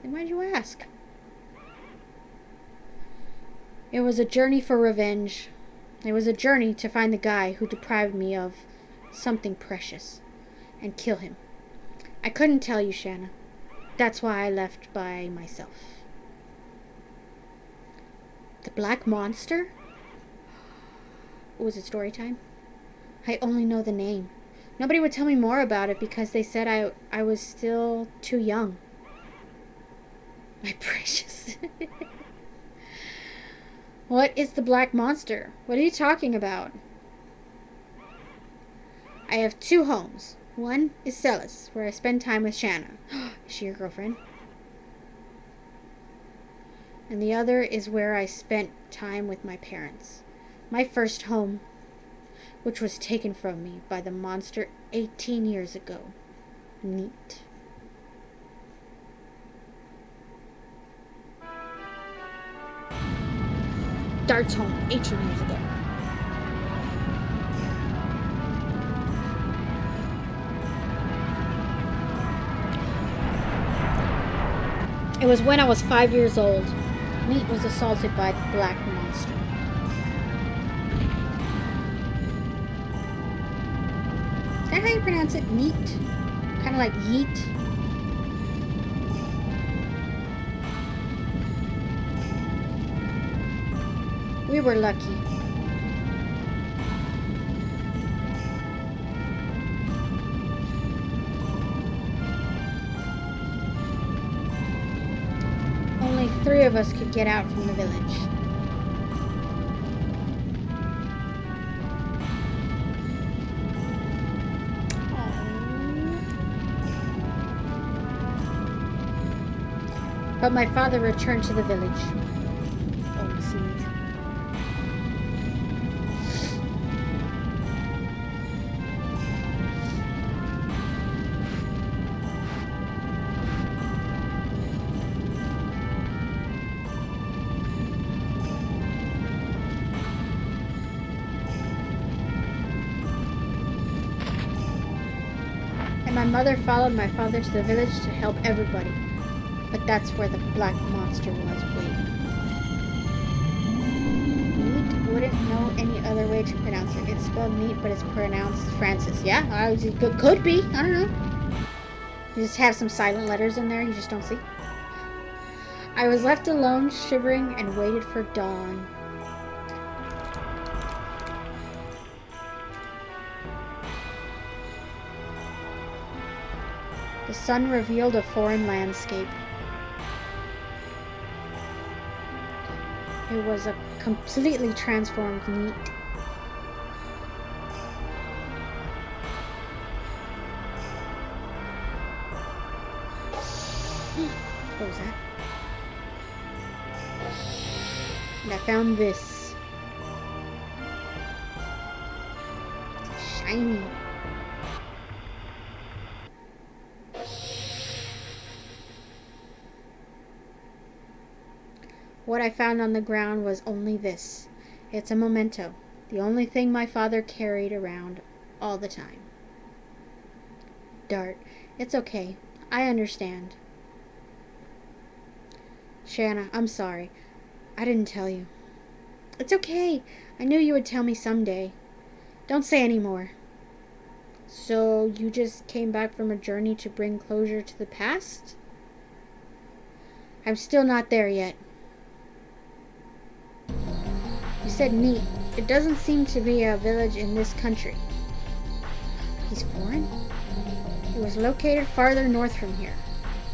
Then why'd you ask? It was a journey for revenge. It was a journey to find the guy who deprived me of something precious and kill him. I couldn't tell you, Shana. That's why I left by myself. The Black Monster? Was it story time? I only know the name. Nobody would tell me more about it because they said I was still too young. My precious. What is the Black Monster? What are you talking about? I have 2 homes. One is Celis, where I spend time with Shana. Is she your girlfriend? And the other is where I spent time with my parents. My first home, which was taken from me by the monster 18 years ago. Neat. Dart's home, 18 years ago. It was when I was 5 years old. Neat was assaulted by the Black Monster. Is that how you pronounce it? Neat? Kind of like yeet? We were lucky. Only 3 of us could get out from the village. But my father returned to the village. Oh, see. My mother followed my father to the village to help everybody. But that's where the black monster was waiting. Neat wouldn't know any other way to pronounce it. It's spelled neat, but it's pronounced Francis. Yeah, it could be. I don't know. You just have some silent letters in there you just don't see. I was left alone, shivering, and waited for dawn. The sun revealed a foreign landscape. It was a completely transformed Neat. What was that? And I found this. It's shiny. What I found on the ground was only this. It's a memento. The only thing my father carried around all the time. Dart, it's okay. I understand. Shana, I'm sorry. I didn't tell you. It's okay. I knew you would tell me someday. Don't say any more. So, you just came back from a journey to bring closure to the past? I'm still not there yet. You said Neat. It doesn't seem to be a village in this country. He's foreign? It was located farther north from here.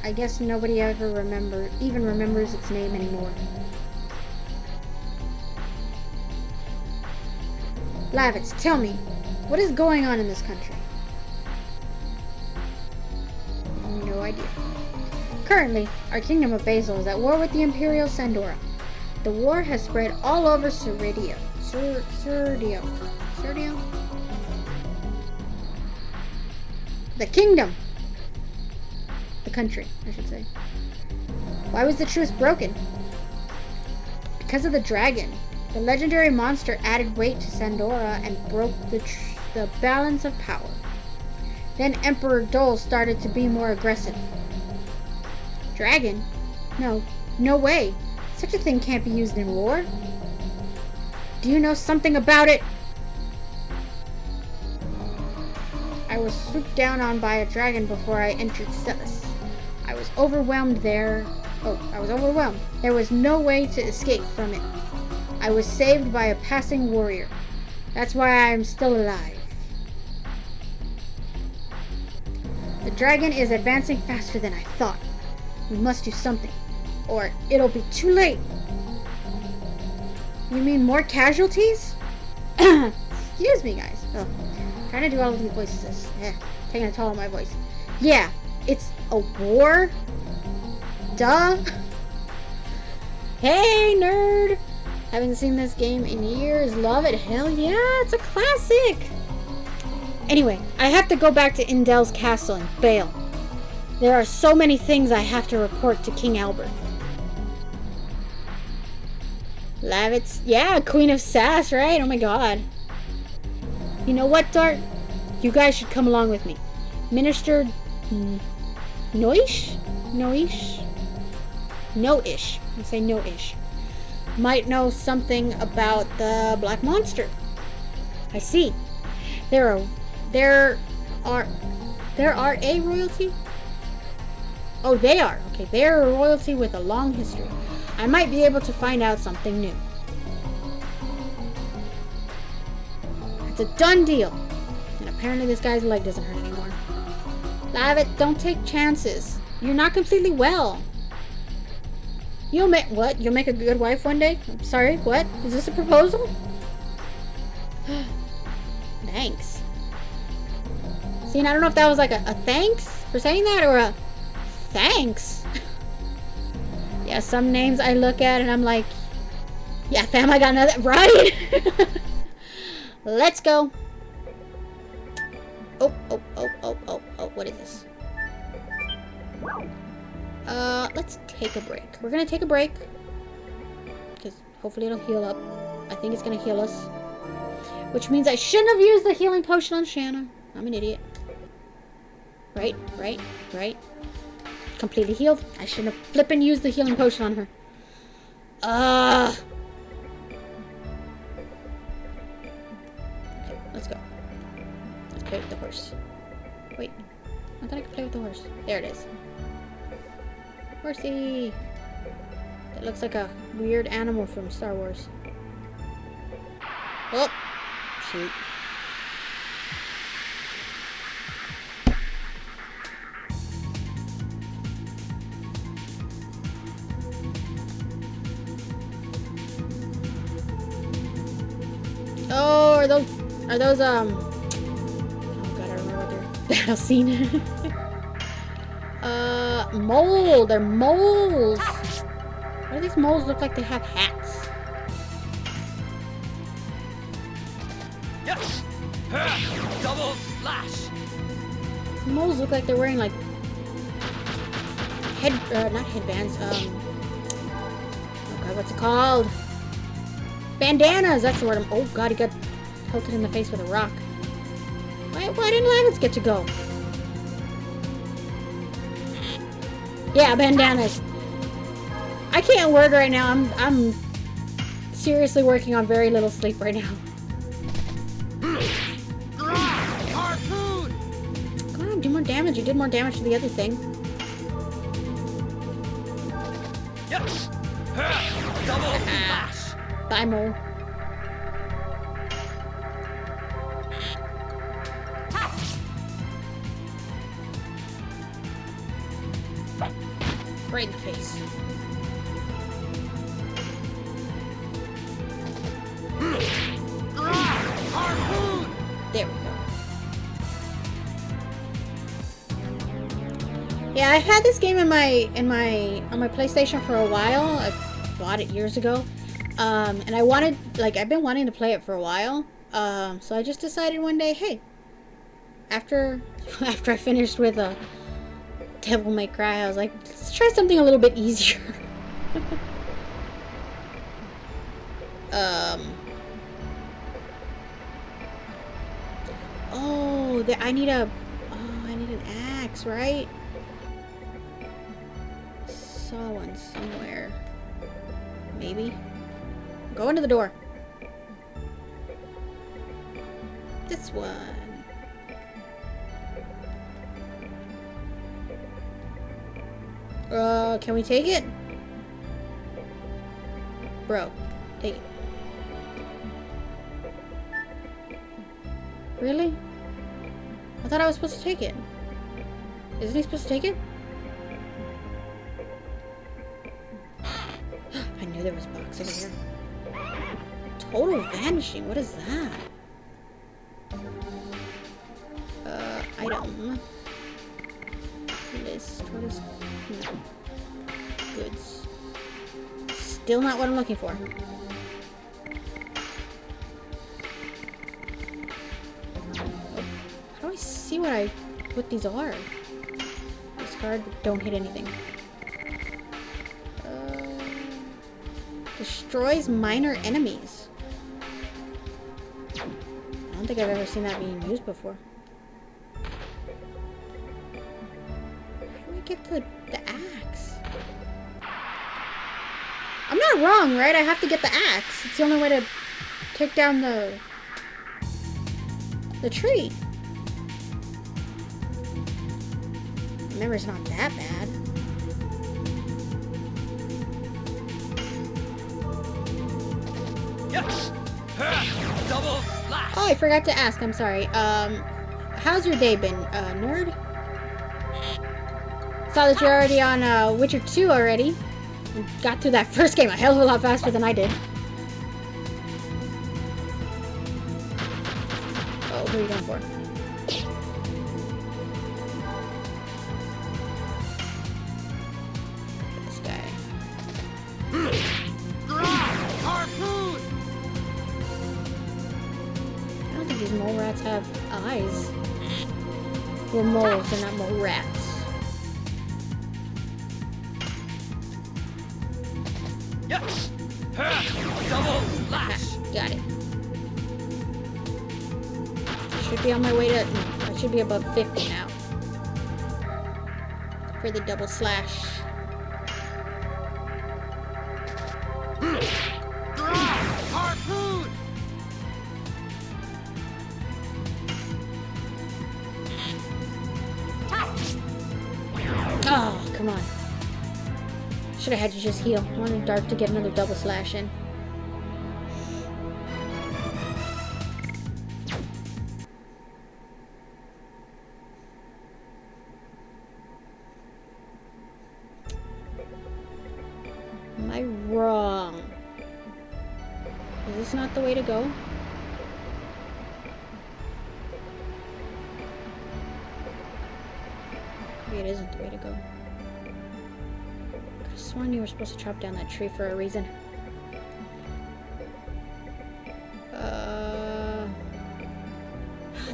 I guess nobody ever even remembers its name anymore. Lavitz, tell me, what is going on in this country? No idea. Currently, our kingdom of Basil is at war with the Imperial Sandora. The war has spread all over Serdio. The kingdom! The country, I should say. Why was the truce broken? Because of the dragon. The legendary monster added weight to Sandora and broke the balance of power. Then Emperor Dole started to be more aggressive. Dragon? No way. Such a thing can't be used in war. Do you know something about it? I was swooped down on by a dragon before I entered Celis. I was overwhelmed there. I was overwhelmed. There was no way to escape from it. I was saved by a passing warrior. That's why I am still alive. The dragon is advancing faster than I thought. We must do something, or it'll be too late. You mean more casualties? Excuse me, guys. Oh, trying to do all of these voices. Taking a toll on my voice. Yeah, it's a war? Duh. Hey, nerd. Haven't seen this game in years. Love it. Hell yeah, it's a classic. Anyway, I have to go back to Indel's castle in Bale. There are so many things I have to report to King Albert. Lavitz, yeah, Queen of Sass, right? Oh my god. You know what, Dart? You guys should come along with me. Minister Noish? No-ish. I say no-ish. Might know something about the Black Monster. I see. There are a royalty? Oh, they are. Okay, they're a royalty with a long history. I might be able to find out something new. It's a done deal. And apparently this guy's leg doesn't hurt anymore. Lavit, don't take chances. You're not completely well. You'll make a good wife one day? I'm sorry, what? Is this a proposal? Thanks. See, and I don't know if that was like a thanks for saying that or a thanks. Yeah, some names I look at and I'm like, yeah, fam, I got another. Right? Let's go. Oh, what is this? Let's take a break. We're gonna take a break. Because hopefully it'll heal up. I think it's gonna heal us. Which means I shouldn't have used the healing potion on Shana. I'm an idiot. Right. Completely healed. I shouldn't have flippin' used the healing potion on her. Okay, let's go. Let's play with the horse. Wait. I thought I could play with the horse. There it is. Horsey! That looks like a weird animal from Star Wars. Oh! Shoot. Oh, are those, oh god, I remember what they're battle scene. Mole, they're moles. Why do these moles look like they have hats? Yes. Double slash. Moles look like they're wearing like not headbands, oh god, what's it called? Bandanas, that's the word. Oh god, he got pelted in the face with a rock. Why didn't Lavitz get to go? Yeah, bandanas. I can't word right now. I'm seriously working on very little sleep right now. Harpoon. Come on, do more damage. You did more damage to the other thing. Yes. Double slash. Bye, mole. Right in the face. Harpoon. There we go. Yeah, I've had this game on my PlayStation for a while. I bought it years ago. And I've been wanting to play it for a while. So I just decided one day, hey, after I finished with Devil May Cry, I was like, let's try something a little bit easier. Oh, I need an axe, right? Saw one somewhere. Maybe. Go into the door. This one. Can we take it? Bro, take it. Really? I thought I was supposed to take it. Isn't he supposed to take it? I knew there was a box over here. Total vanishing. What is that? Item. List. What is... No. Goods. Still not what I'm looking for. How do I see what these are? Discard, don't hit anything. Destroys minor enemies. I don't think I've ever seen that being used before. How do I get the axe? I'm not wrong, right? I have to get the axe. It's the only way to take down the tree. Remember, it's not that bad. Yes. Double slash. Oh, I forgot to ask. I'm sorry. How's your day been, nerd? Saw that you're already on Witcher 2 already. You got through that first game a hell of a lot faster than I did. Oh, who are you going for? This guy. guys. We're moles, they're not mole rats. Yes. Double slash. Got it. Should be on my way to... I should be above 50 now. For the double slash. Harpoon. Oh, come on. Should have had to just heal. I wanted Dark to get another double slash in. Am I wrong? Is this not the way to go? Maybe it isn't the way to go. I could have sworn you were supposed to chop down that tree for a reason.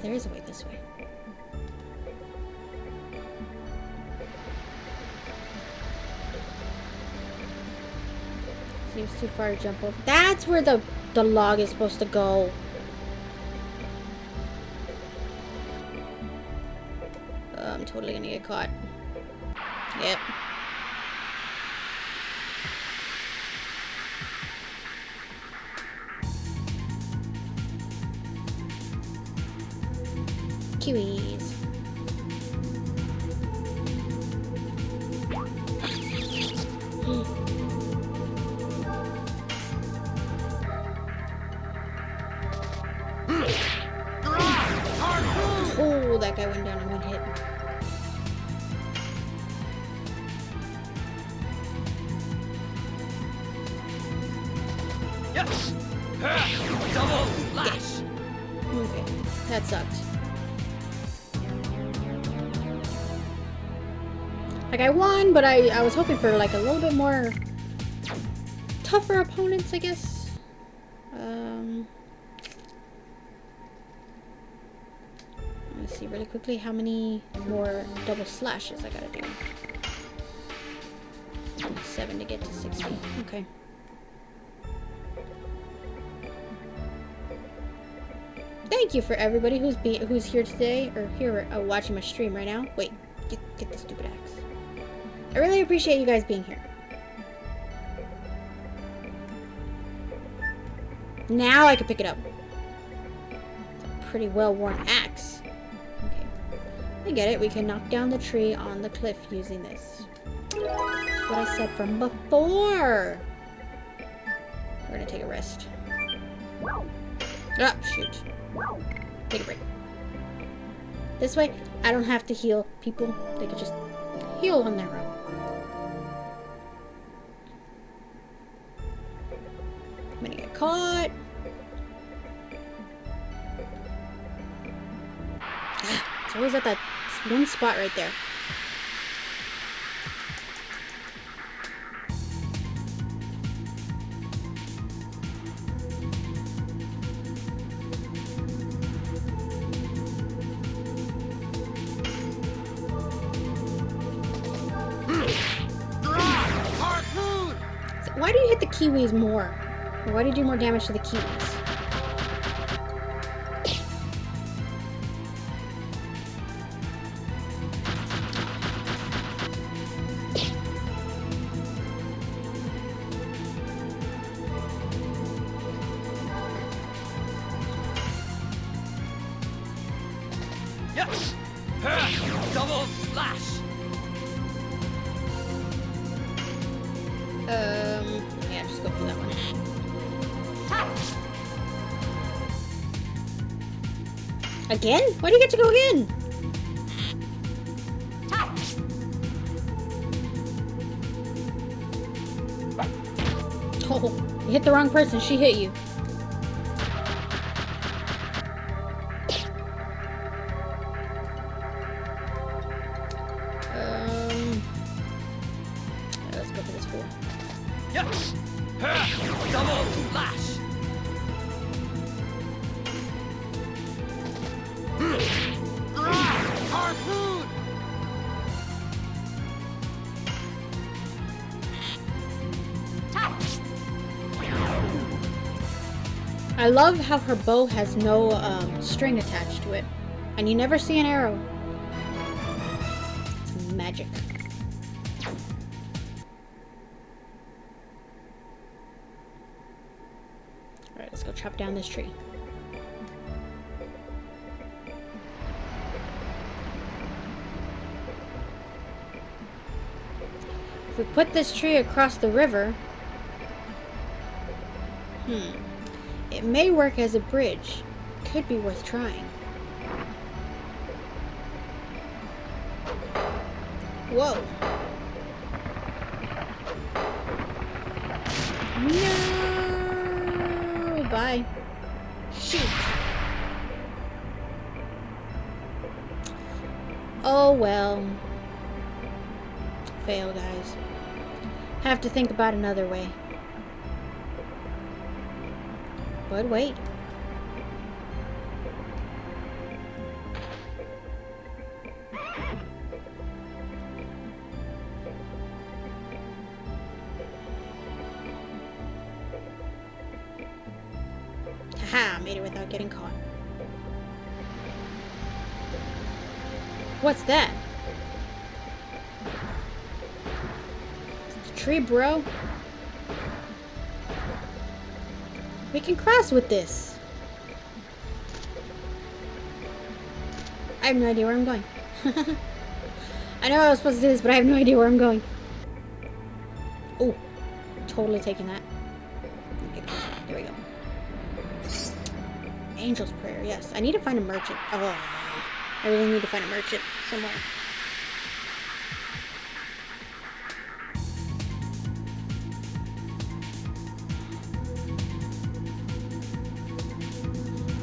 There is a way this way. Seems too far to jump over. That's where the log is supposed to go. I'm totally gonna get caught. Yep. Kiwis. Oh, that guy went down in one hit. Yes. Double slash. Okay, that sucked. Like, I won, but I was hoping for, like, a little bit more tougher opponents, I guess. Let's see really quickly how many more double slashes I gotta do. 7 to get to 60. Okay. Thank you for everybody who's here today, or here watching my stream right now. Wait, get the stupid axe. I really appreciate you guys being here. Now I can pick it up. It's a pretty well-worn axe. Okay. I get it. We can knock down the tree on the cliff using this. That's what I said from before. We're gonna take a rest. Ah, shoot. Take a break. This way, I don't have to heal people. They can just heal on their own. I'm gonna get caught. It's always at that one spot right there. Why do you hit the kiwis more? Or why do you do more damage to the kiwis? Yes. Double slash. Yeah, just go for that one. Again? Why do you get to go again? Oh, you hit the wrong person. She hit you. Let's go for this fool. Yes. Double slash. I love how her bow has no string attached to it. And you never see an arrow. It's magic. Alright, let's go chop down this tree. If we put this tree across the river... It may work as a bridge. Could be worth trying. Whoa. No. Bye. Shoot. Oh well. Fail, guys. Have to think about another way. But wait. Haha, made it without getting caught. What's that? It's a tree, bro. We can cross with this. I have no idea where I'm going. I know I was supposed to do this, but I have no idea where I'm going. Oh, totally taking that. Okay, there we go. Angel's Prayer, yes. I need to find a merchant. Oh, I really need to find a merchant somewhere.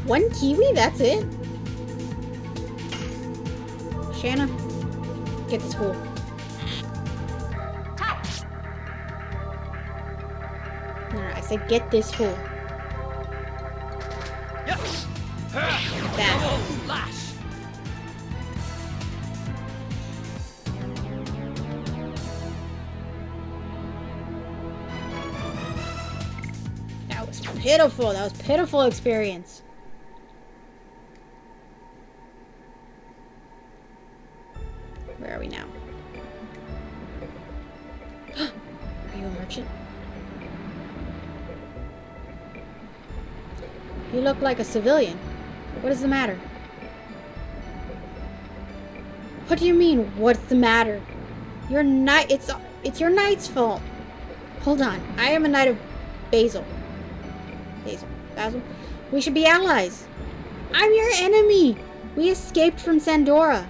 One kiwi? That's it? Shana, get this fool. No, I said get this fool. Yes. That. Double lash. That was pitiful. That was pitiful experience. Where are we now? Are you a merchant? You look like a civilian. What is the matter? What do you mean, what's the matter? Your knight, it's your knight's fault. Hold on, I am a knight of Basil. Basil? We should be allies. I'm your enemy. We escaped from Sandora.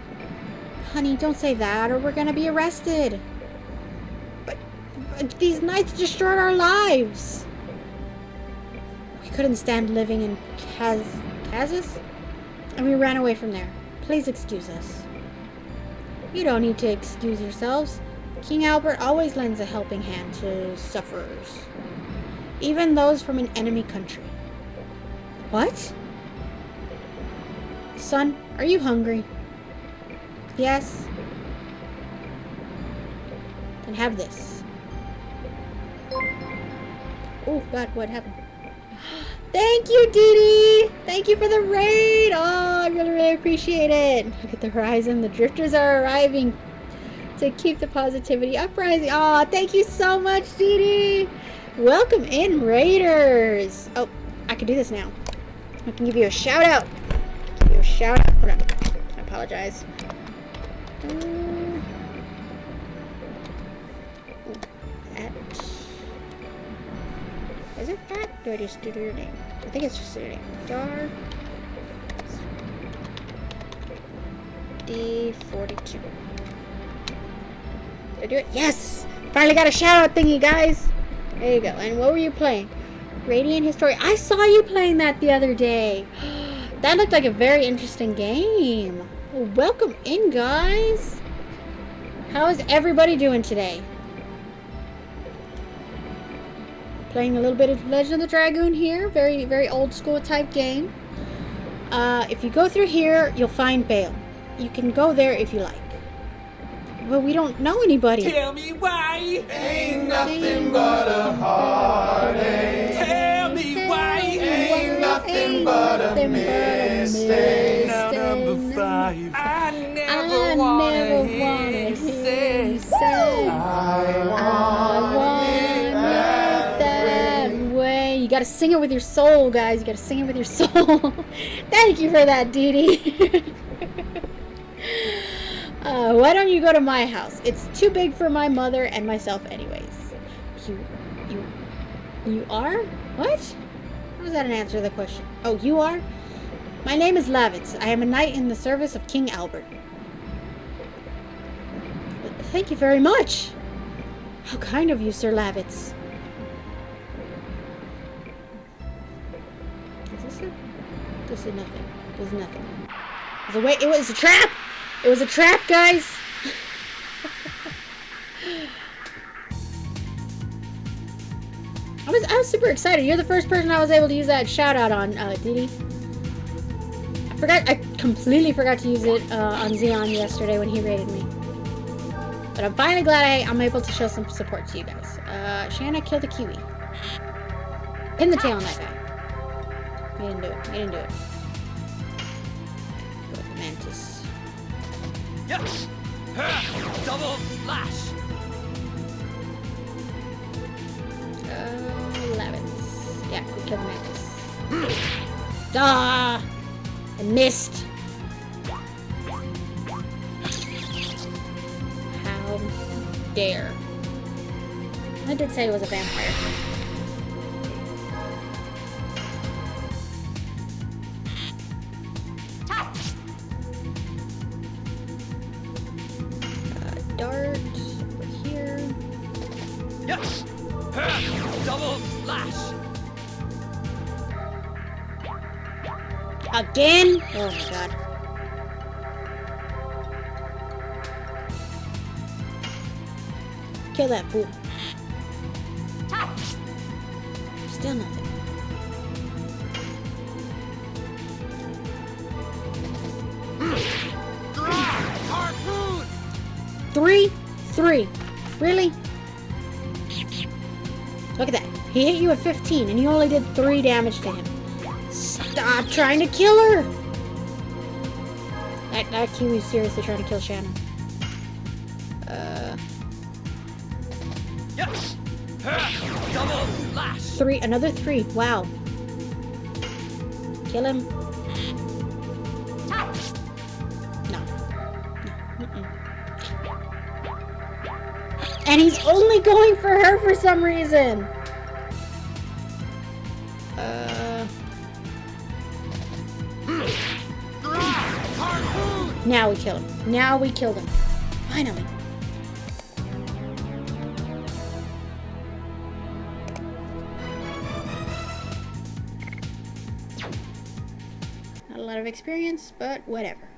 Honey, don't say that or we're gonna be arrested. But these knights destroyed our lives. We couldn't stand living in Kazis, and we ran away from there. Please excuse us. You don't need to excuse yourselves. King Albert always lends a helping hand to sufferers, even those from an enemy country. What? Son, are you hungry? Yes. Then have this. Oh God, what happened? Thank you, Dee Dee! Thank you for the raid! Oh, I really, really appreciate it. Look at the horizon. The drifters are arriving to keep the positivity uprising. Oh, thank you so much, Dee Dee! Welcome in, raiders! Oh, I can do this now. I can give you a shout out. Give you a shout out. Hold on. I apologize. Is it that? Do I just do your name? I think it's just your name. Dar D42. Did I do it? Yes! Finally got a shout out thingy, guys! There you go. And what were you playing? Radiant History. I saw you playing that the other day. That looked like a very interesting game. Well, welcome in, guys. How is everybody doing today? Playing a little bit of Legend of the Dragoon here. Very, very old school type game. If you go through here, you'll find Bale. You can go there if you like. Well, we don't know anybody. Tell me why. Ain't nothing but a heartache. Tell me why. Ain't nothing but a mistake. Now number 5. I never wanna hear you say I wanna make that way. You gotta sing it with your soul, guys. You gotta sing it with your soul. Thank you for that, Dee Dee. Why don't you go to my house? It's too big for my mother and myself anyways. You are? What? How was that an answer to the question? Oh, you are? My name is Lavitz. I am a knight in the service of King Albert. Thank you very much. How kind of you, Sir Lavitz. Is this it? This is nothing. This is nothing. It was a trap! It was a trap, guys! I was super excited. You're the first person I was able to use that shout out on, Dee Dee. I completely forgot to use it on Xeon yesterday when he raided me. But I'm finally glad I'm able to show some support to you guys. Shana killed a Kiwi. Pin the tail on that guy. He didn't do it. He didn't do it. Go with the Mantis. Yep. Double lash. Lavitz. Yeah, we killed the Mantis. Ah! I missed. How dare. I did say it was a vampire. Dart over here. Yes. Double lash. Again? Oh my god. Kill that fool. Still nothing. Harpoon. 3. Really? Look at that. He hit you at 15 and you only did 3 damage to him. Stop trying to kill her! That Kiwi's seriously trying to kill Shana. Yes. Double lash. 3. Another 3. Wow. Kill him. No. Mm-mm. And he's only going for her for some reason. Now we kill him. Now we killed him. Finally. Not a lot of experience, but whatever.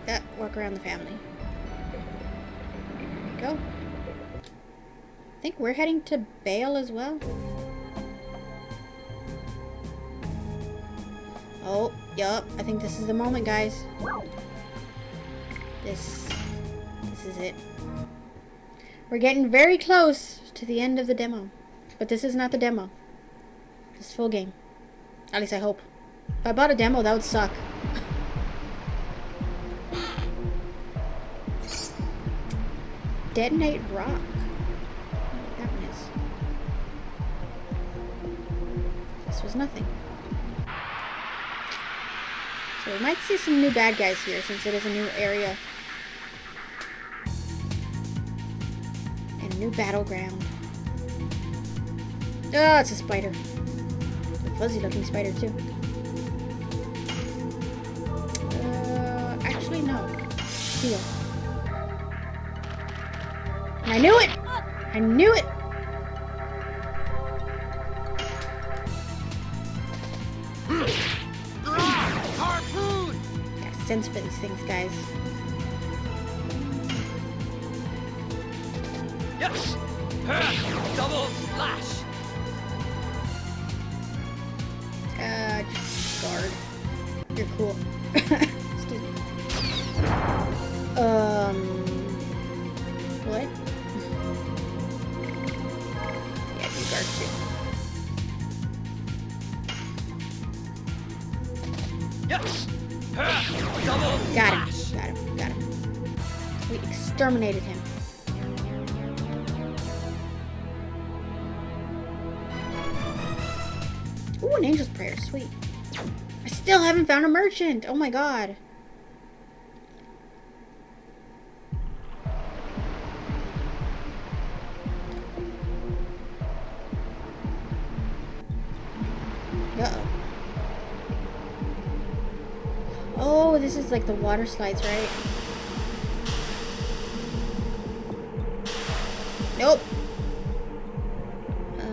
That work around the family. Go. I think we're heading to Bale as well. Oh, yup. I think this is the moment, guys. This is it. We're getting very close to the end of the demo. But this is not the demo. This is full game. At least I hope. If I bought a demo, that would suck. Detonate rock. I don't know what that one is. This was nothing. So we might see some new bad guys here since it is a new area. And a new battleground. Oh, it's a spider. A fuzzy looking spider too. Actually no. Heal. I knew it! I knew it! Harpoon. Got a sense for these things, guys. Yes. Double lash. Just guard. You're cool. Excuse me. What? Yes. Double Got him. slash. Got him. Got him. We exterminated him. Ooh, an angel's prayer. Sweet. I still haven't found a merchant. Oh my god. Uh-oh. Oh, this is like the water slides, right? Nope. How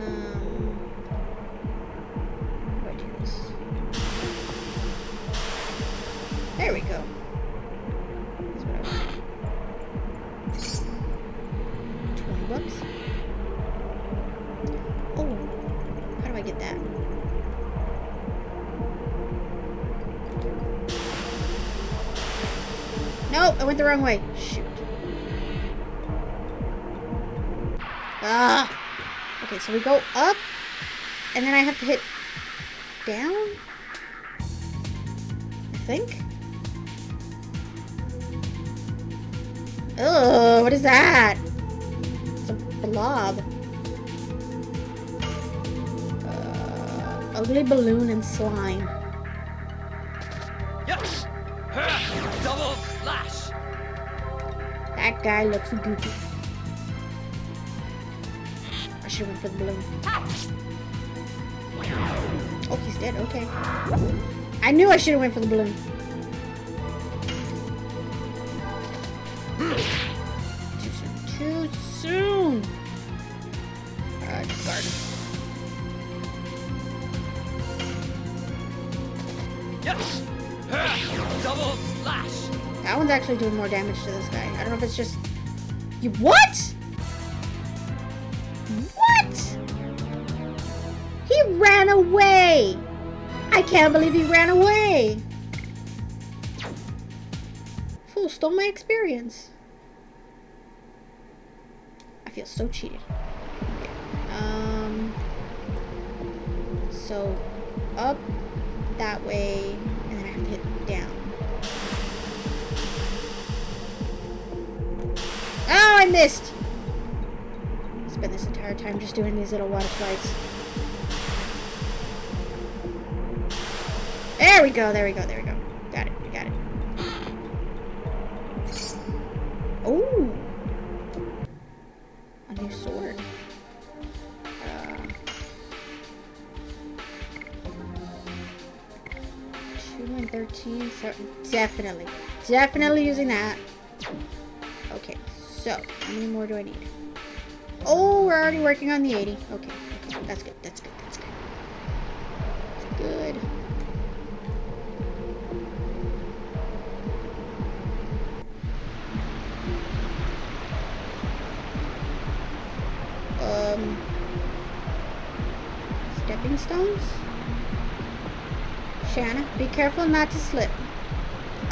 do I do this? There we go. That's what I want. $20. Oh, how do I get that? Nope, I went the wrong way. Shoot. Ah! Okay, so we go up, and then I have to hit down? I think? Ugh, what is that? It's a blob. Ugly balloon and slime. Yes. Double slash. That guy looks goofy. I should have went for the balloon. Oh, he's dead. Okay. I knew I should have went for the balloon. Too soon. Too soon. Discard. Yes. Double slash. That one's actually doing more damage to this guy. I don't know if it's just... You... What? What? He ran away! I can't believe he ran away! Fool stole my experience. I feel so cheated. Okay. So, up that way, and then I have to hit down. Oh, I missed! Spent this entire time just doing these little water slides. There we go, there we go, there we go. Got it, got it. Oh! A new sword. 2 and 13, so definitely using that. Okay, so how many more do I need? Oh, we're already working on the 80. Okay, okay, that's good, that's good, that's good. That's good. Stepping stones? Shana, be careful not to slip.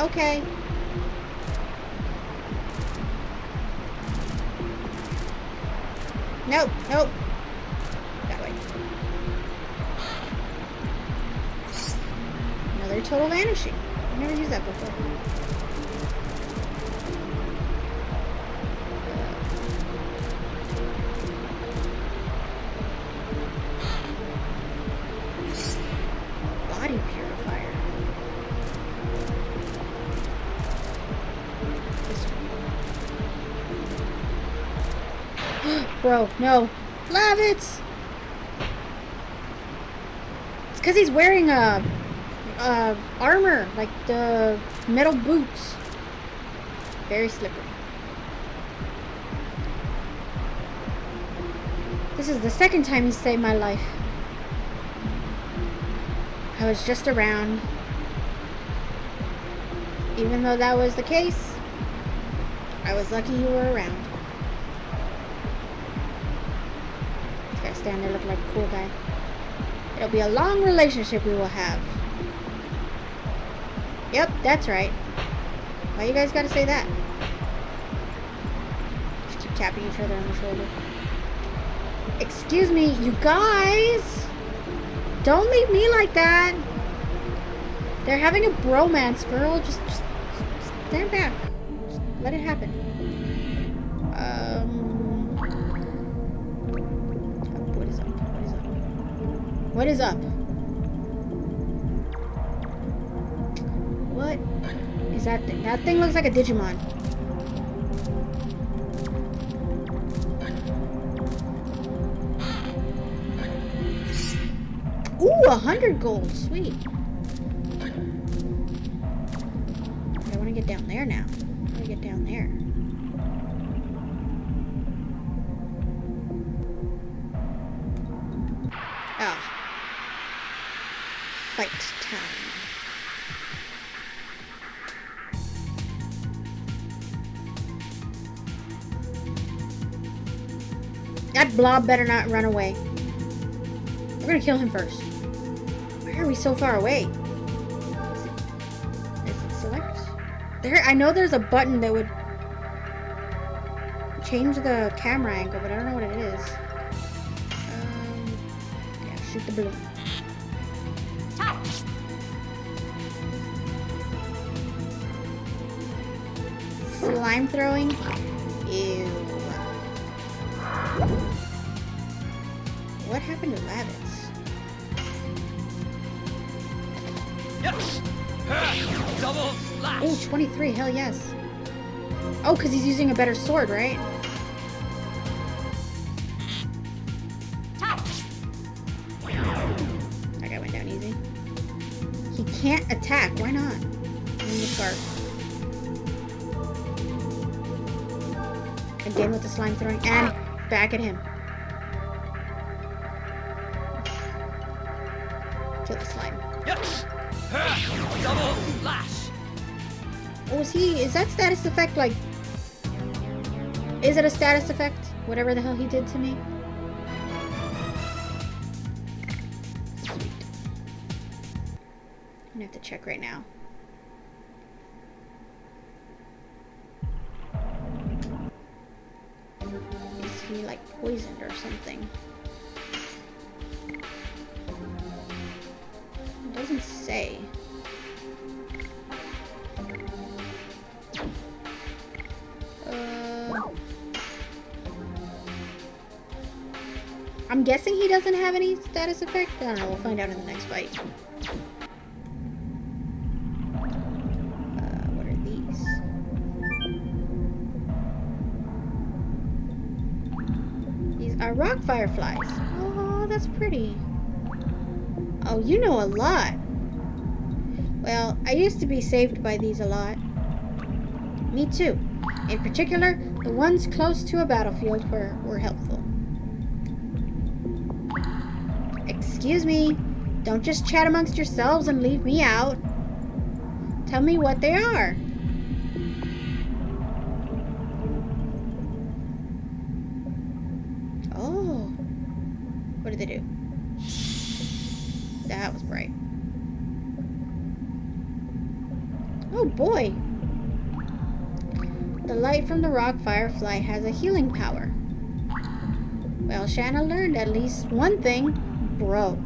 Okay. Nope, nope. That way. Another total vanishing. I've never used that before. Body purifier. This one. Bro, no. Love it! It's because he's wearing armor, like the metal boots. Very slippery. This is the second time he saved my life. I was just around. Even though that was the case, I was lucky you were around. This guy stand there looking like a cool guy. It'll be a long relationship we will have. Yep, that's right. Why you guys gotta say that? Just keep tapping each other on the shoulder. Excuse me, you guys! Don't leave me like that! They're having a bromance, girl. Just stand back. Just let it happen. What is up? What is up? What is that thing? That thing looks like a Digimon. Ooh, 100 gold. Sweet. I want to get down there now. I want to get down there. Oh. Fight time. That blob better not run away. We're gonna kill him first. Why are we so far away? Is it select? There, I know there's a button that would change the camera angle, but I don't know what it is. Yeah, shoot the balloon. Slime throwing? Ew. What happened to rabbits? Yes! Double slash! Oh, 23, hell yes. Oh, because he's using a better sword, right? That guy went down easy. He can't attack, why not? the scarf. Again with the slime throwing, and back at him. Kill the slime. Yes. Double lash. Oh, is that status effect like... Is it a status effect? Whatever the hell he did to me? Sweet. I'm gonna have to check right now. Is he like poisoned or something? It doesn't say. I'm guessing he doesn't have any status effect. I don't know. We'll find out in the next fight. What are these? These are rock fireflies. Oh, that's pretty. Oh, you know a lot. Well, I used to be saved by these a lot. Me too. In particular, the ones close to a battlefield were helpful. Excuse me. Don't just chat amongst yourselves and leave me out. Tell me what they are. Oh. What did they do? That was bright. Oh boy. The light from the rock firefly has a healing power. Well, Shana learned at least one thing. Bro.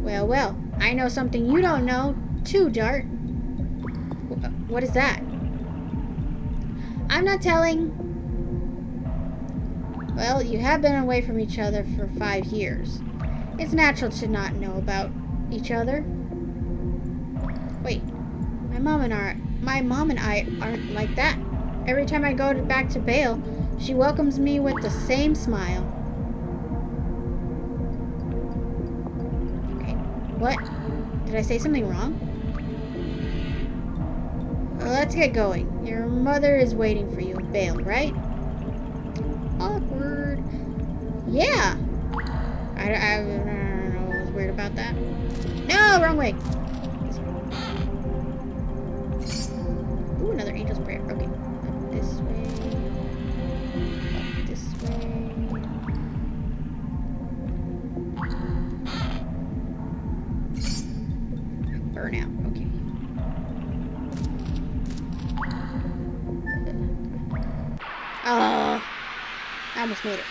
Well, I know something you don't know, too, Dart. What is that? I'm not telling. Well, you have been away from each other for 5 years. It's natural to not know about each other. Wait, my mom and I aren't like that. Every time I go back to Bale, she welcomes me with the same smile. What? Did I say something wrong? Well, let's get going. Your mother is waiting for you in Bale, right? Awkward. Yeah. I don't know what was weird about that. No, wrong way. Ooh, another angel's prayer. Okay. Up this way. Up this way. Burnout. Okay. Oh, I almost made it.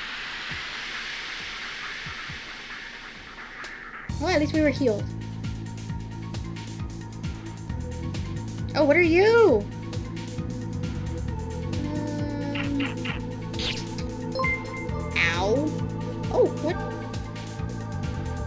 Well, at least we were healed. Oh, what are you? Ow. Oh, what?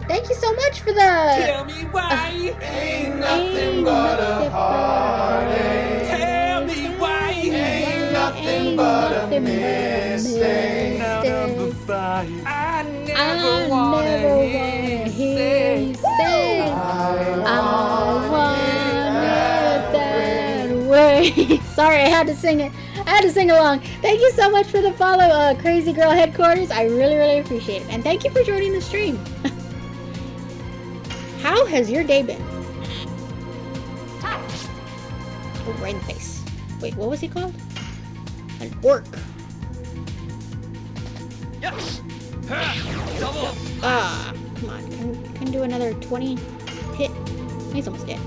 Thank you so much for the... Tell me why. Ain't nothing but a heartache. Tell me why. Ain't nothing but a mistake. Now number 5. I never wanna hear you say I want it that way. Sorry, I had to sing it. I had to sing along. Thank you so much for the follow, Crazy Girl Headquarters. I really, really appreciate it. And thank you for joining the stream. How has your day been? Oh, right in the face. Wait, what was he called? An orc. Yes. Double. Ah, come on. Can do another 20 hit. He's almost dead.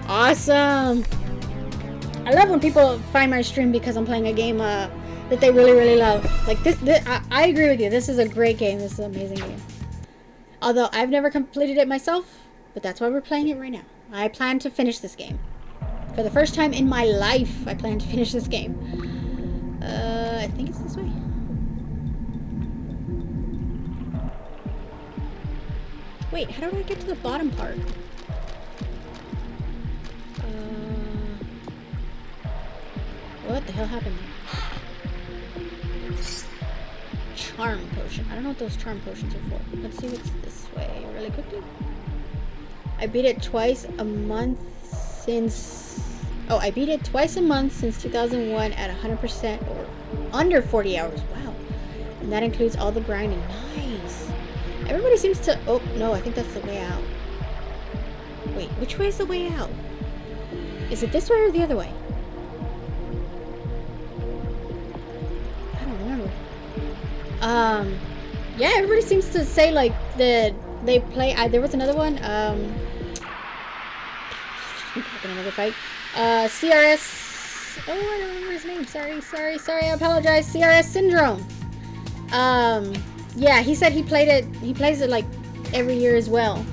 Awesome. I love when people find my stream because I'm playing a game that they really, really love. Like this I agree with you. This is a great game. This is an amazing game. Although I've never completed it myself, but that's why we're playing it right now. I plan to finish this game. For the first time in my life, I plan to finish this game. I think it's this way. Wait, how do I get to the bottom part? What the hell happened there? Charm potion. I don't know what those charm potions are for. Let's see what's this way really quickly. I beat it twice a month since... Oh, I beat it twice a month since 2001 at 100% or under 40 hours. Wow. And that includes all the grinding. Nice. Everybody seems to... Oh, no, I think that's the way out. Wait, which way is the way out? Is it this way or the other way? I don't remember. Yeah, everybody seems to say, like, that they play... there was another one, another fight. CRS... Oh, I don't remember his name. Sorry, I apologize. CRS Syndrome. Yeah, he said he plays it, like, every year as well.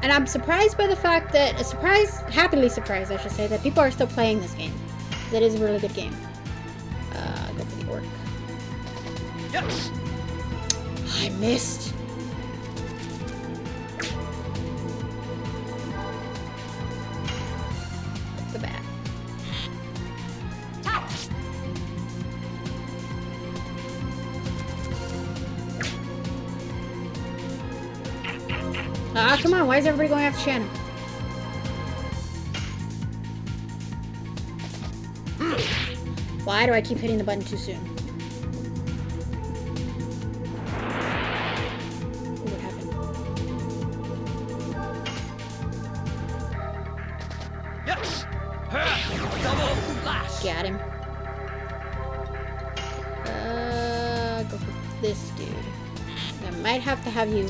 And I'm surprised by the fact that, happily surprised, I should say, that people are still playing this game. That is a really good game. Go for the orc. Yes. I missed. The bat. Ah, come on, why is everybody going after Shana? Why do I keep hitting the button too soon? Ooh, what happened? Yes. Double flash. Got him. Go for this dude. I might have to have you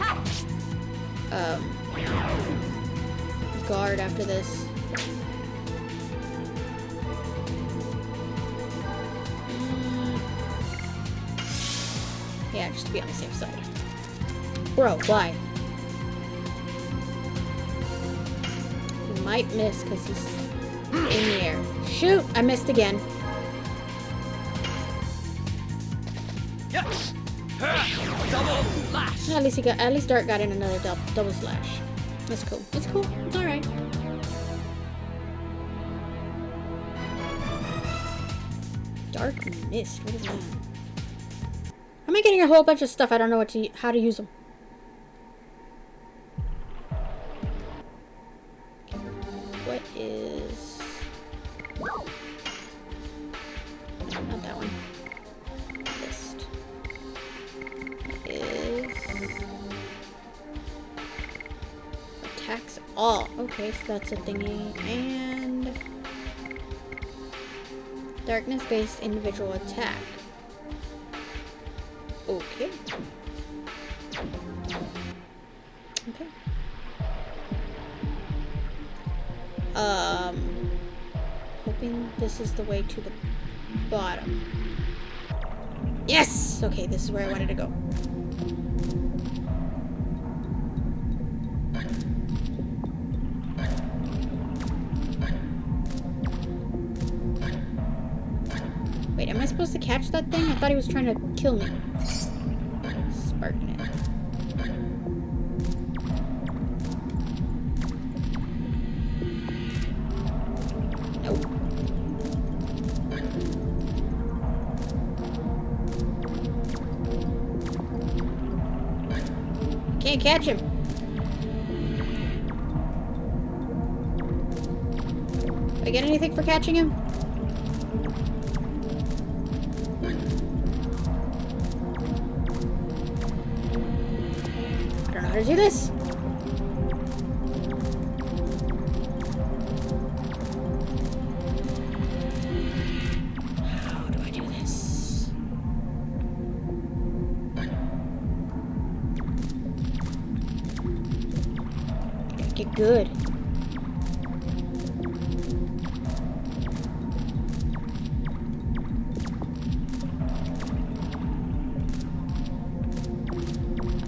guard after this. Yeah, just to be on the safe side. Bro, why? He might miss because he's in the air. Shoot! I missed again. Yes. Double flash. At least Dart got in another double slash. That's cool. It's cool. It's alright. Dark Mist. What is that? Am I getting a whole bunch of stuff? I don't know how to use them. What is... Not that one. List. Is... Attacks all. Okay, so that's a thingy. And... Darkness-based individual attack. Okay. Okay. Hoping this is the way to the bottom. Yes! Okay, this is where I wanted to go. Wait, am I supposed to catch that thing? I thought he was trying to kill me. Sparking it. Nope. Can't catch him. Did I get anything for catching him? I don't know how to do this. How do I do this? Gotta get good.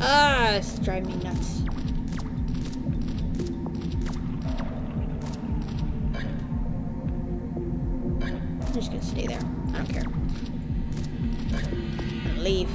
Ah, this is driving me nuts. I'm just gonna stay there. I don't care. I'm gonna leave.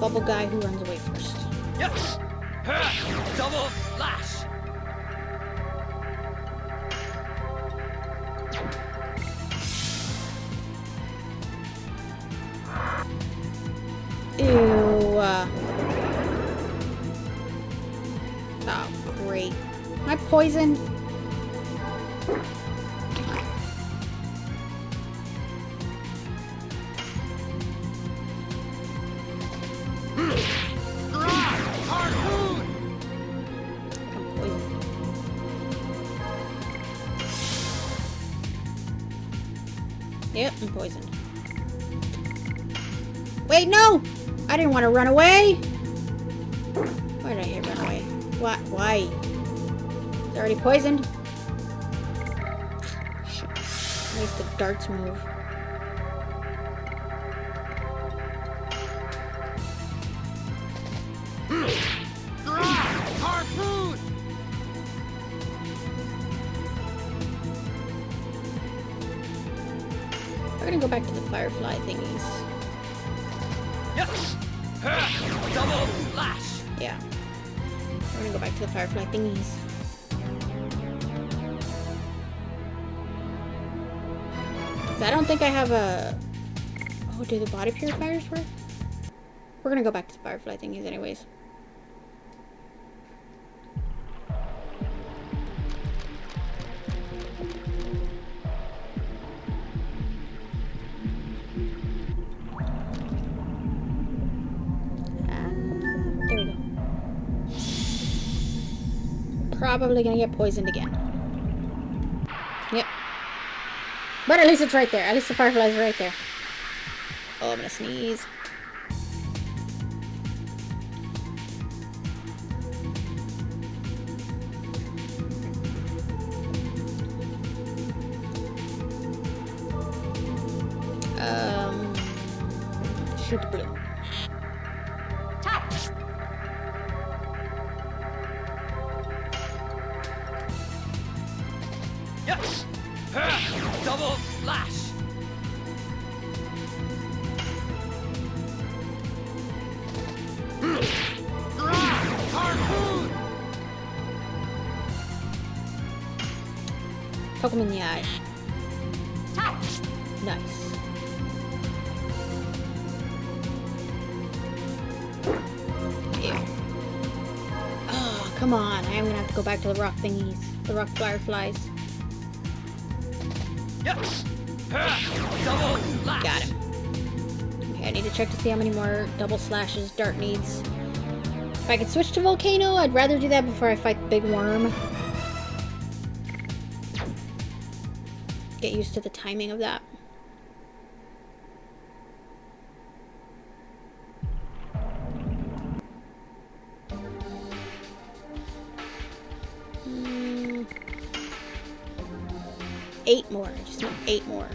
Bubble guy who runs away first. Yes! Double flash! Ew. Oh, great. Am I poisoned? Harpoon! I'm poisoned. Yep, I'm poisoned. Wait, no! I didn't want to run away! Why did I hit run away? What? Why? It's already poisoned. Shit. Nice the darts move. Harpoon! We're gonna go back to the firefly thingies. Yes! Double flash! Yeah. We're gonna go back to the firefly thingies. So I don't think I have a... Oh, do the body purifiers work? We're gonna go back to the firefly thingies anyways. There we go. Probably gonna get poisoned again. Yep. But at least it's right there. At least the firefly's right there. Oh, I'm gonna sneeze. Shoot the balloon. Yes! Double flash! Harpoon! Poke him in the eye. Nice. Ew. Oh, come on. I am gonna have to go back to the rock thingies. The rock fireflies. Yes! Double lash. Got him. Okay, I need to check to see how many more double slashes Dart needs. If I could switch to Volcano, I'd rather do that before I fight the big worm. Get used to the timing of that. Eight more. I just need 8 more.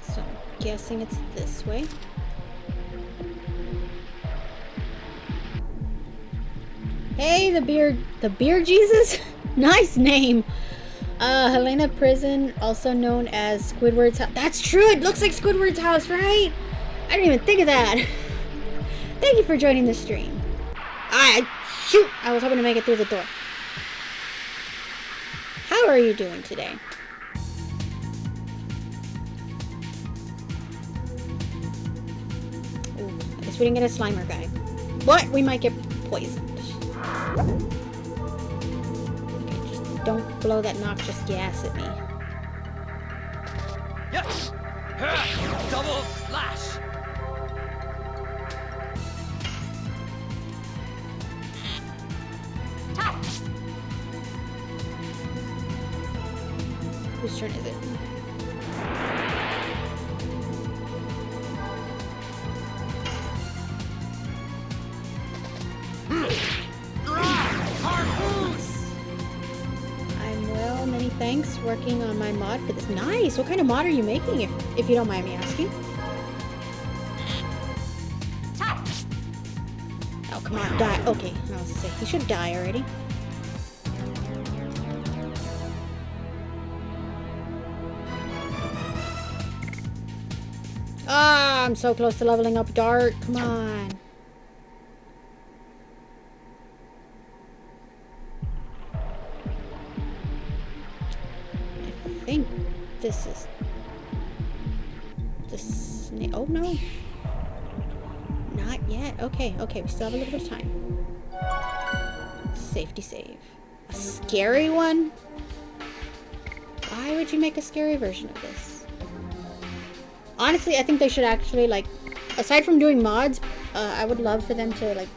So I'm guessing it's this way. Hey, the beer Jesus? Nice name. Helena Prison, also known as Squidward's house. That's true, it looks like Squidward's house, right? I didn't even think of that. Thank you for joining the stream. Shoot! I was hoping to make it through the door. How are you doing today? Ooh, I guess we didn't get a Slimer guy. But we might get poisoned. Okay, just don't blow that noxious gas at me. Yes. Double lash. Whose turn is it? I'm well, many thanks. Working on my mod for this. Nice! What kind of mod are you making, if you don't mind me asking? Oh, come on, die. Okay, I was gonna say, he should die already. Ah, I'm so close to leveling up Dart. Come on. I think this is the snake. Oh no. Not yet. Okay, okay, we still have a little bit of time. Safety save. A scary one? Why would you make a scary version of this? Honestly, I think they should actually, like, aside from doing mods, I would love for them to, like,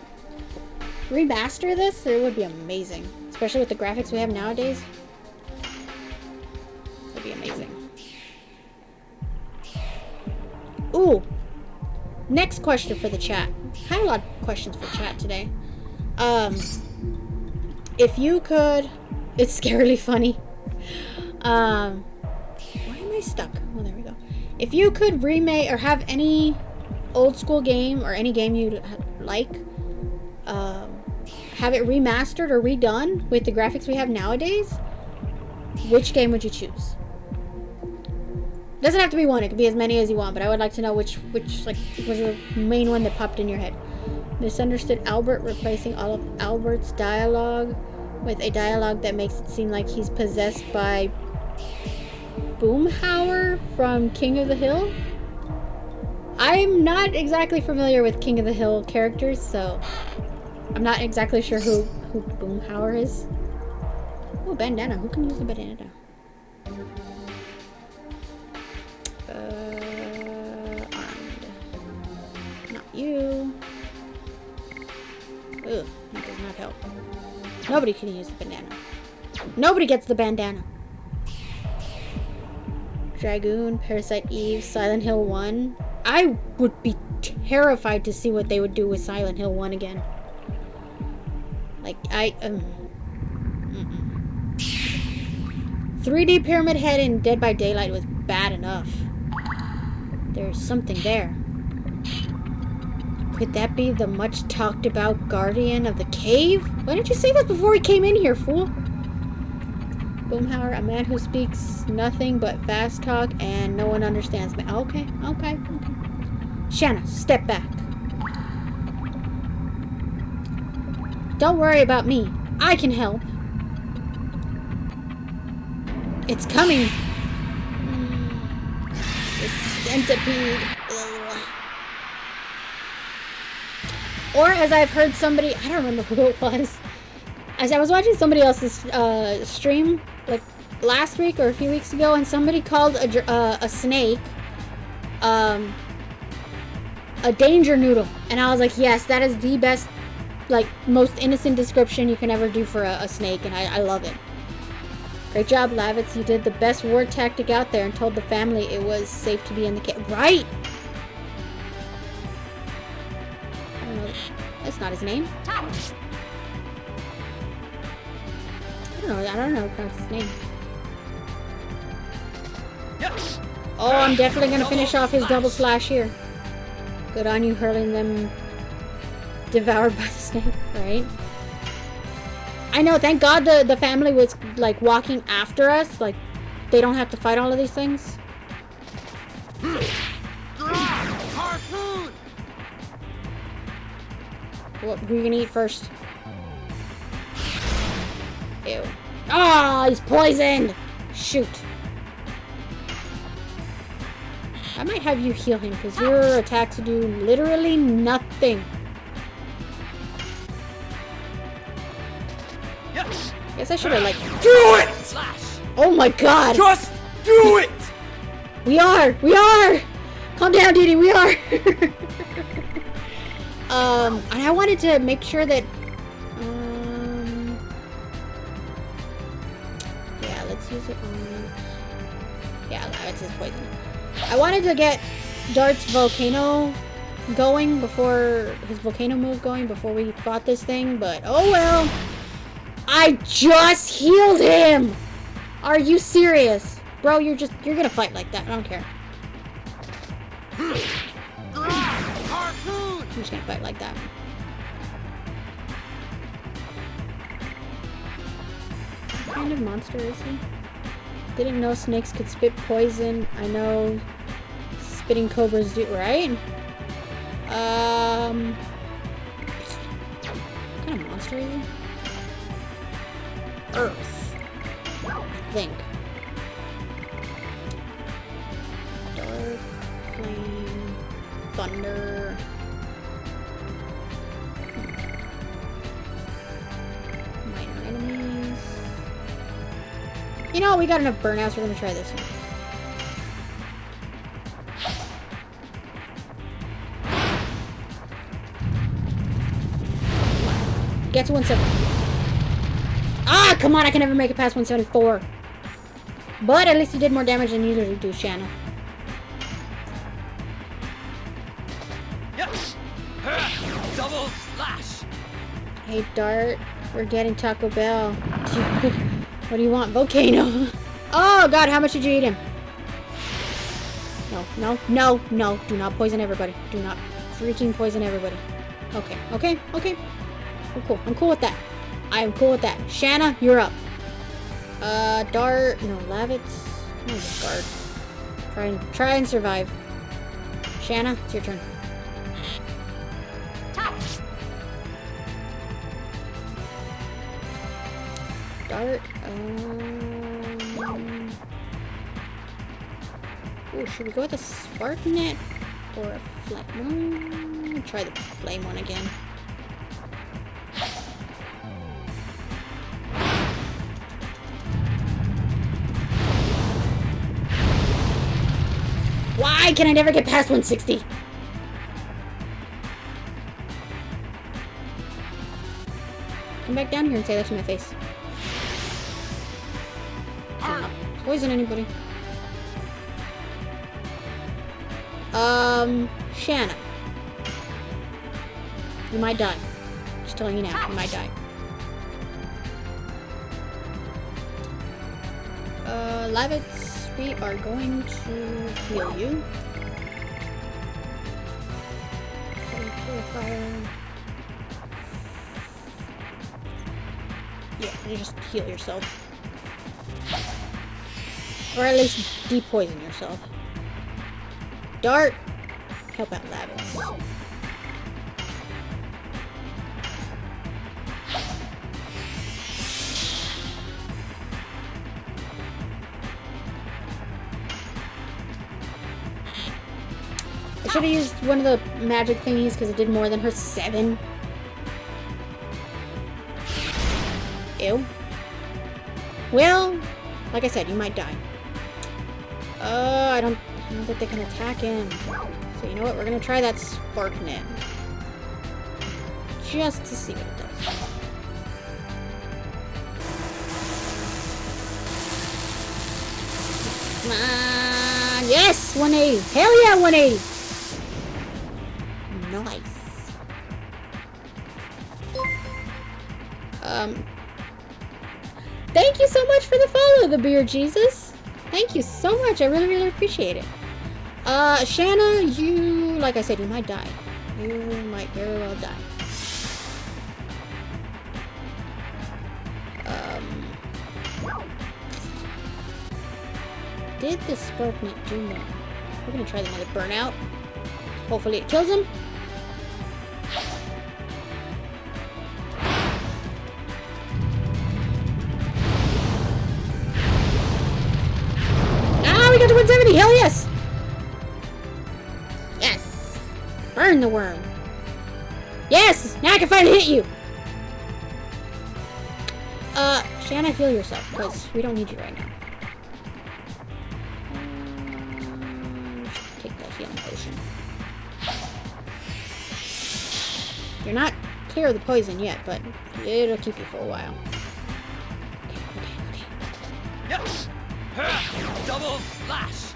remaster this. It would be amazing. Especially with the graphics we have nowadays. It would be amazing. Ooh! Next question for the chat. I had a lot of questions for chat today. If you could... It's scarily funny. Why am I stuck? Oh, there we go. If you could remake or have any old school game or any game you like, have it remastered or redone with the graphics we have nowadays, which game would you choose? Doesn't have to be one, it could be as many as you want, but I would like to know which like was the main one that popped in your head. Misunderstood Albert, replacing all of Albert's dialogue with a dialogue that makes it seem like he's possessed by Boomhauer from King of the Hill? I'm not exactly familiar with King of the Hill characters, so I'm not exactly sure who Boomhauer is. Oh, bandana. Who can use the bandana? Armed. Not you. Ugh, that does not help. Nobody can use the bandana. Nobody gets the bandana. Dragoon, Parasite Eve, Silent Hill 1. I would be terrified to see what they would do with Silent Hill 1 again. Like, 3D Pyramid Head in Dead by Daylight was bad enough. There's something there. Could that be the much talked about guardian of the cave? Why didn't you say that before we came in here, fool? Boomhauer, a man who speaks nothing but fast talk and no one understands me. Okay. Shana, step back. Don't worry about me. I can help. It's coming. The centipede. Ugh. Or as I've heard somebody, I don't remember who it was. As I was watching somebody else's stream, like last week or a few weeks ago, and somebody called a snake a danger noodle. And I was like, yes, that is the best, like, most innocent description you can ever do for a snake, and I love it. Great job, Lavitz. You did the best war tactic out there and told the family it was safe to be in the cave. Right! I don't know. That's not his name. I don't know how to pronounce his name. Oh, I'm definitely gonna finish off his double slash here. Good on you, hurling them devoured by the snake, right? I know, thank God the family was, like, walking after us. Like, they don't have to fight all of these things. Harpoon! What, who are you gonna eat first? Ew. Ah, he's poisoned! Shoot. I might have you heal him, because your attacks do literally nothing. Guess I should have, like... Do it! Oh my god! Just do it! We are! Calm down, Didi, we are! And I wanted to make sure that... yeah, let's use it on... yeah, that's his poison. I wanted to get Dart's volcano going before... his volcano move going before we fought this thing, but oh well! I just healed him! Are you serious? Bro, you're gonna fight like that. I don't care. I'm just gonna fight like that. What kind of monster is he? Didn't know snakes could spit poison. I know spitting cobras do, right? What kind of monster is he? Earth, I think. Dark, flame, thunder. Minor enemies. You know, we got enough burnouts. We're gonna try this one. Get to 170. Ah, come on, I can never make it past 174. But at least he did more damage than you usually do, Shana. Double slash. Hey, Dart, we're getting Taco Bell. What do you want? Volcano. Oh, God, how much did you eat him? No. Do not poison everybody. Do not freaking poison everybody. Okay. I'm cool with that. I am cool with that. Shana, you're up. Dart. No, Lavitz. Oh, Dart. Try and survive. Shana, it's your turn. Dart. Ooh, should we go with a Spartanet or a flame? Try the flame one again. Why can I never get past 160? Come back down here and say that to my face. Do not poison anybody. Shana. You might die. Just telling you now, you might die. Lavitz, we are going to heal you. Purifier. Yeah, you just heal yourself. Or at least de-poison yourself. Dart! Help out Lavitz. should have used one of the magic thingies because it did more than her 7. Ew. Well, like I said, you might die. I don't think they can attack him. So you know what? We're gonna try that spark net. Just to see what it does. Come on! Yes! 180! Hell yeah, 180! Nice. Thank you so much for the follow, the Beer Jesus. Thank you so much. I really, really appreciate it. Shana, you, like I said, you might die. You might very well die. Did the spark net do more? We're gonna try another burnout. Hopefully it kills him. Ah, we got to 170. Hell yes! Yes! Burn the worm. Yes! Now I can finally hit you! Shana, heal yourself, because we don't need you right now. Take that healing potion. You're not clear of the poison yet, but it'll keep you for a while. Okay. Yes. Double slash.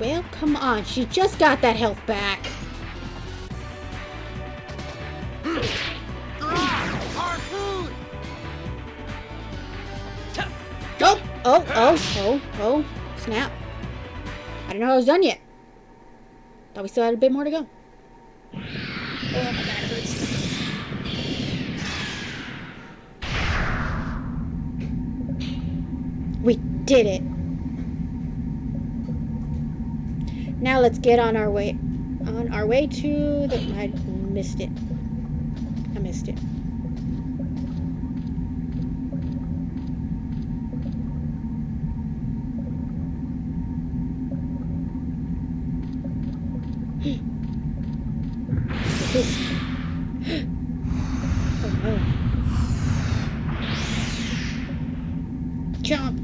Well, come on. She just got that health back. Harpoon. Oh, snap. I didn't know I was done yet. Thought we still had a bit more to go. Oh, my back hurts. We did it. Now let's get on our way. On our way to the... I missed it. I missed it. Oh no. Jump!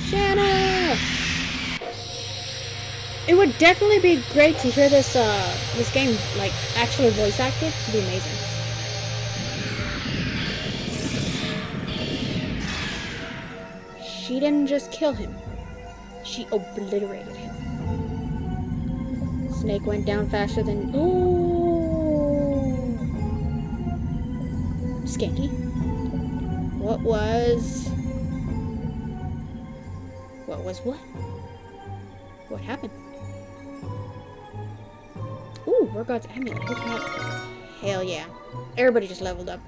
Shana! It would definitely be great to hear this this game like actually voice acted. It'd be amazing. She didn't just kill him. She obliterated him. Snake went down faster than... Ooh! Skanky. What was what? What happened? Ooh, War God's Amulet. Look at that. Hell yeah. Everybody just leveled up.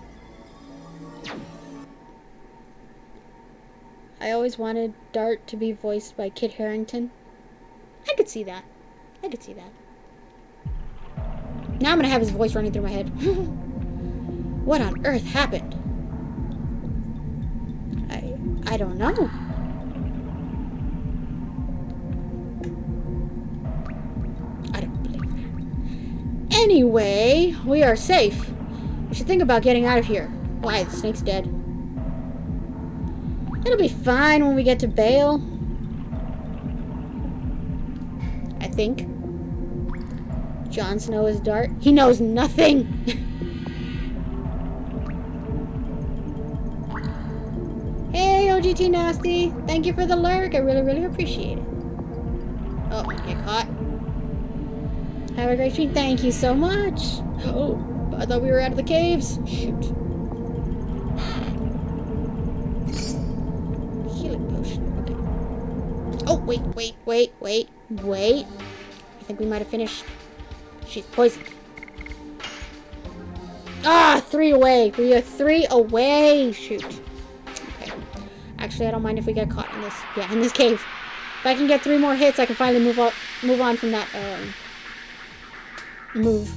I always wanted Dart to be voiced by Kit Harington. I could see that. I could see that. Now I'm gonna have his voice running through my head. What on earth happened? I don't know. I don't believe that. Anyway, we are safe. We should think about getting out of here. Why, the snake's dead. It'll be fine when we get to Bale. I think. Jon Snow is Dart. He knows nothing! Hey, OGT Nasty! Thank you for the lurk. I really, really appreciate it. Oh, get caught. Have a great stream. Thank you so much. Oh, I thought we were out of the caves. Shoot. Healing potion. Okay. Oh, wait. I think we might have finished. She's poisoned. Ah, 3 away. We are 3 away. Shoot. Okay. Actually, I don't mind if we get caught in this. Yeah, in this cave. If I can get 3 more hits, I can finally move on from that move.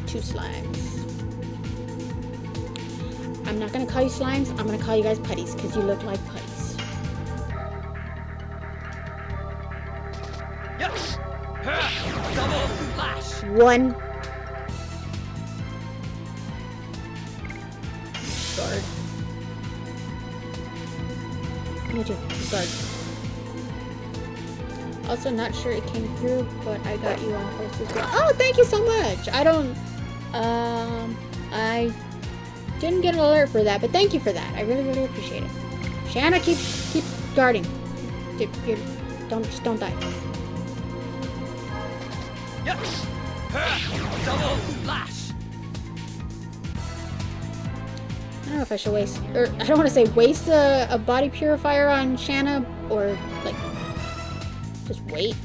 2 slimes. I'm not gonna call you slimes. I'm gonna call you guys putties because you look like putties. Yes. Double flash. One. Guard. Me too. Guard. Also, not sure it came through, but I got you on post as well. Oh, thank you so much. I didn't get an alert for that, but thank you for that. I really, really appreciate it. Shana, keep guarding. Don't die. Yes. Double flash. I don't know if I should waste, or I don't want to say waste a body purifier on Shana, or like just wait.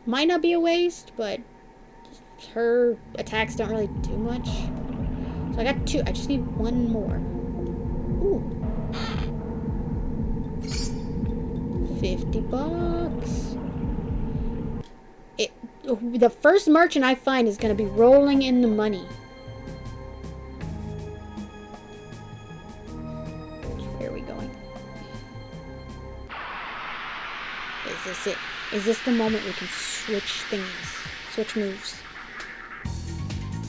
Might not be a waste, but her attacks don't really do much. So I got 2. I just need 1 more. Ooh. $50. The first merchant I find is going to be rolling in the money. Where are we going? Is this it? Is this the moment we can switch things? Switch moves?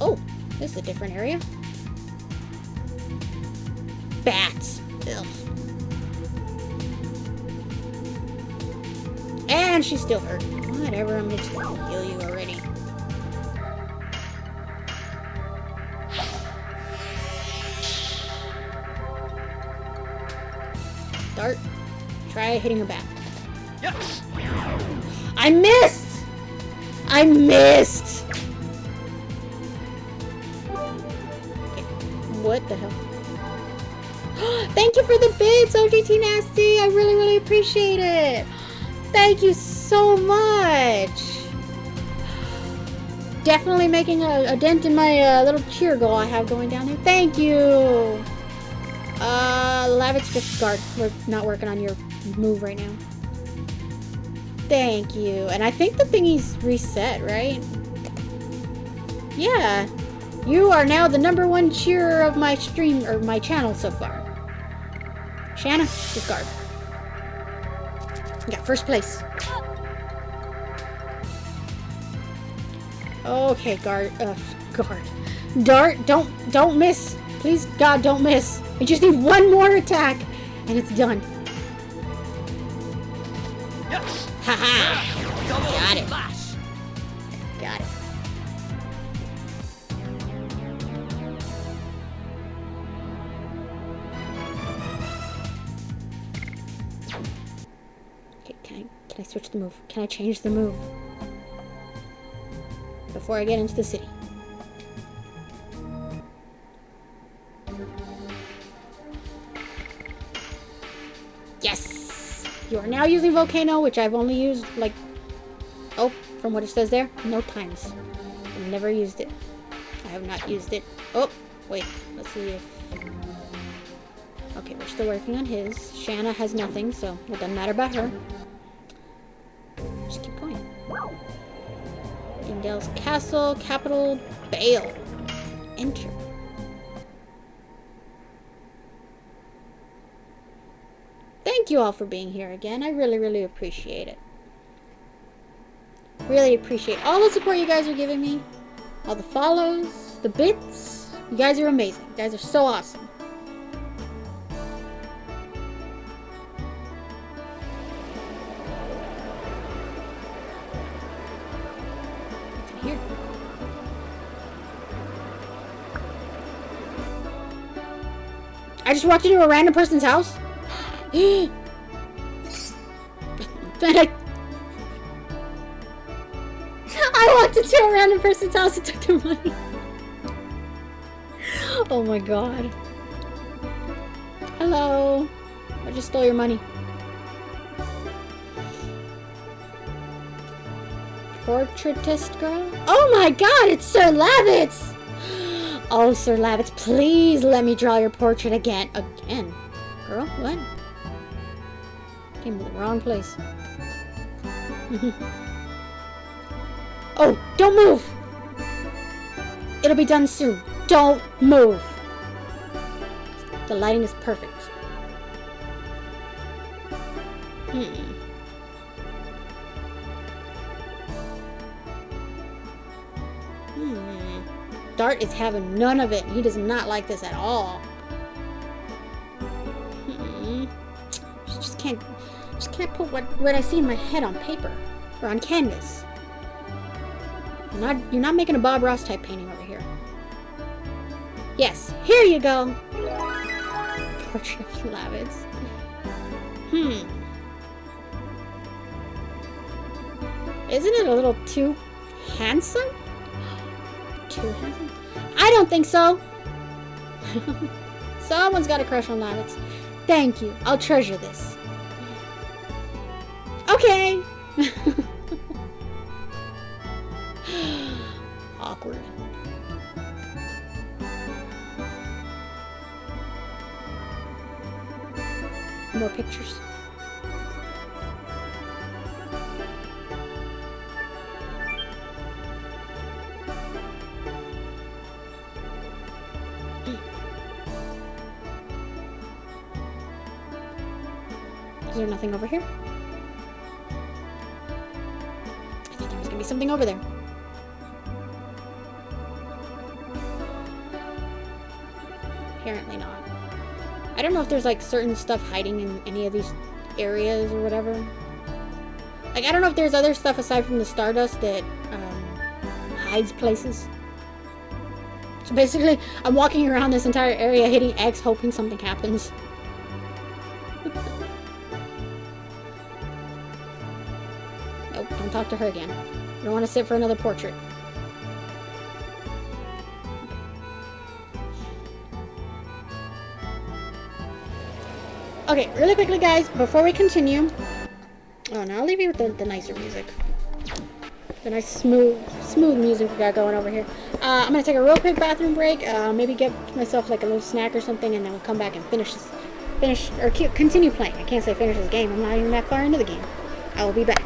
Oh, this is a different area. Bats. Ugh. And she's still hurt. Whatever, I'm gonna just heal you already. Dart. Try hitting her back. Yes. I missed! I missed! Okay. What the hell? Thank you for the bits, OGT Nasty! I really, really appreciate it! Thank you so much! Definitely making a dent in my little cheer goal I have going down there. Thank you! Lavitz, just guard. We're not working on your move right now. Thank you. And I think the thingy's reset, right? Yeah. You are now the #1 cheerer of my stream, or my channel so far. Shana, just guard. You got first place. Okay, guard. Dart, don't miss. Please, God, don't miss. I just need 1 more attack, and it's done. Yes. Haha. Double Got it. flash. Got it. Okay, can I switch the move? Can I change the move? Before I get into the city. Yes! You are now using Volcano, which I've only used, like... Oh, from what it says there, no times. I've never used it. I have not used it. Oh, wait. Let's see if... Okay, we're still working on his. Shana has nothing, so it doesn't matter about her. Just keep going. Indale's Castle, Capital, Bale. Enter. Thank you all for being here again. I really, really appreciate it. Really appreciate all the support you guys are giving me. All the follows, the bits. You guys are amazing. You guys are so awesome. Here. I just walked into a random person's house. Then I walked into a random person's house and took their money. Oh my god. Hello. I just stole your money. Portraitist girl? Oh my god, it's Sir Lavitz! Oh, Sir Lavitz, please let me draw your portrait again. Again? Girl, what? Came to the wrong place. Oh, don't move! It'll be done soon. don't move. The lighting is perfect. Dart is having none of it. He does not like this at all. Just can't put what I see in my head on paper or on canvas. You're not making a Bob Ross type painting over here. Yes, here you go. Portrait of Lavitz. Isn't it a little too handsome? Too handsome? I don't think so. Someone's got a crush on Lavitz. Thank you. I'll treasure this. Okay. Awkward. More pictures. Is there nothing over here? I thought there was gonna be something over there. Apparently not. I don't know if there's like certain stuff hiding in any of these areas or whatever. Like, I don't know if there's other stuff aside from the Stardust that hides places. So basically, I'm walking around this entire area hitting X hoping something happens. Nope, don't talk to her again. I don't want to sit for another portrait. Okay, really quickly guys, before we continue... Oh, now I'll leave you with the nicer music. The nice smooth music we got going over here. I'm going to take a real quick bathroom break. Maybe get myself like a little snack or something, and then we'll come back and continue playing. I can't say finish this game. I'm not even that far into the game. I will be back.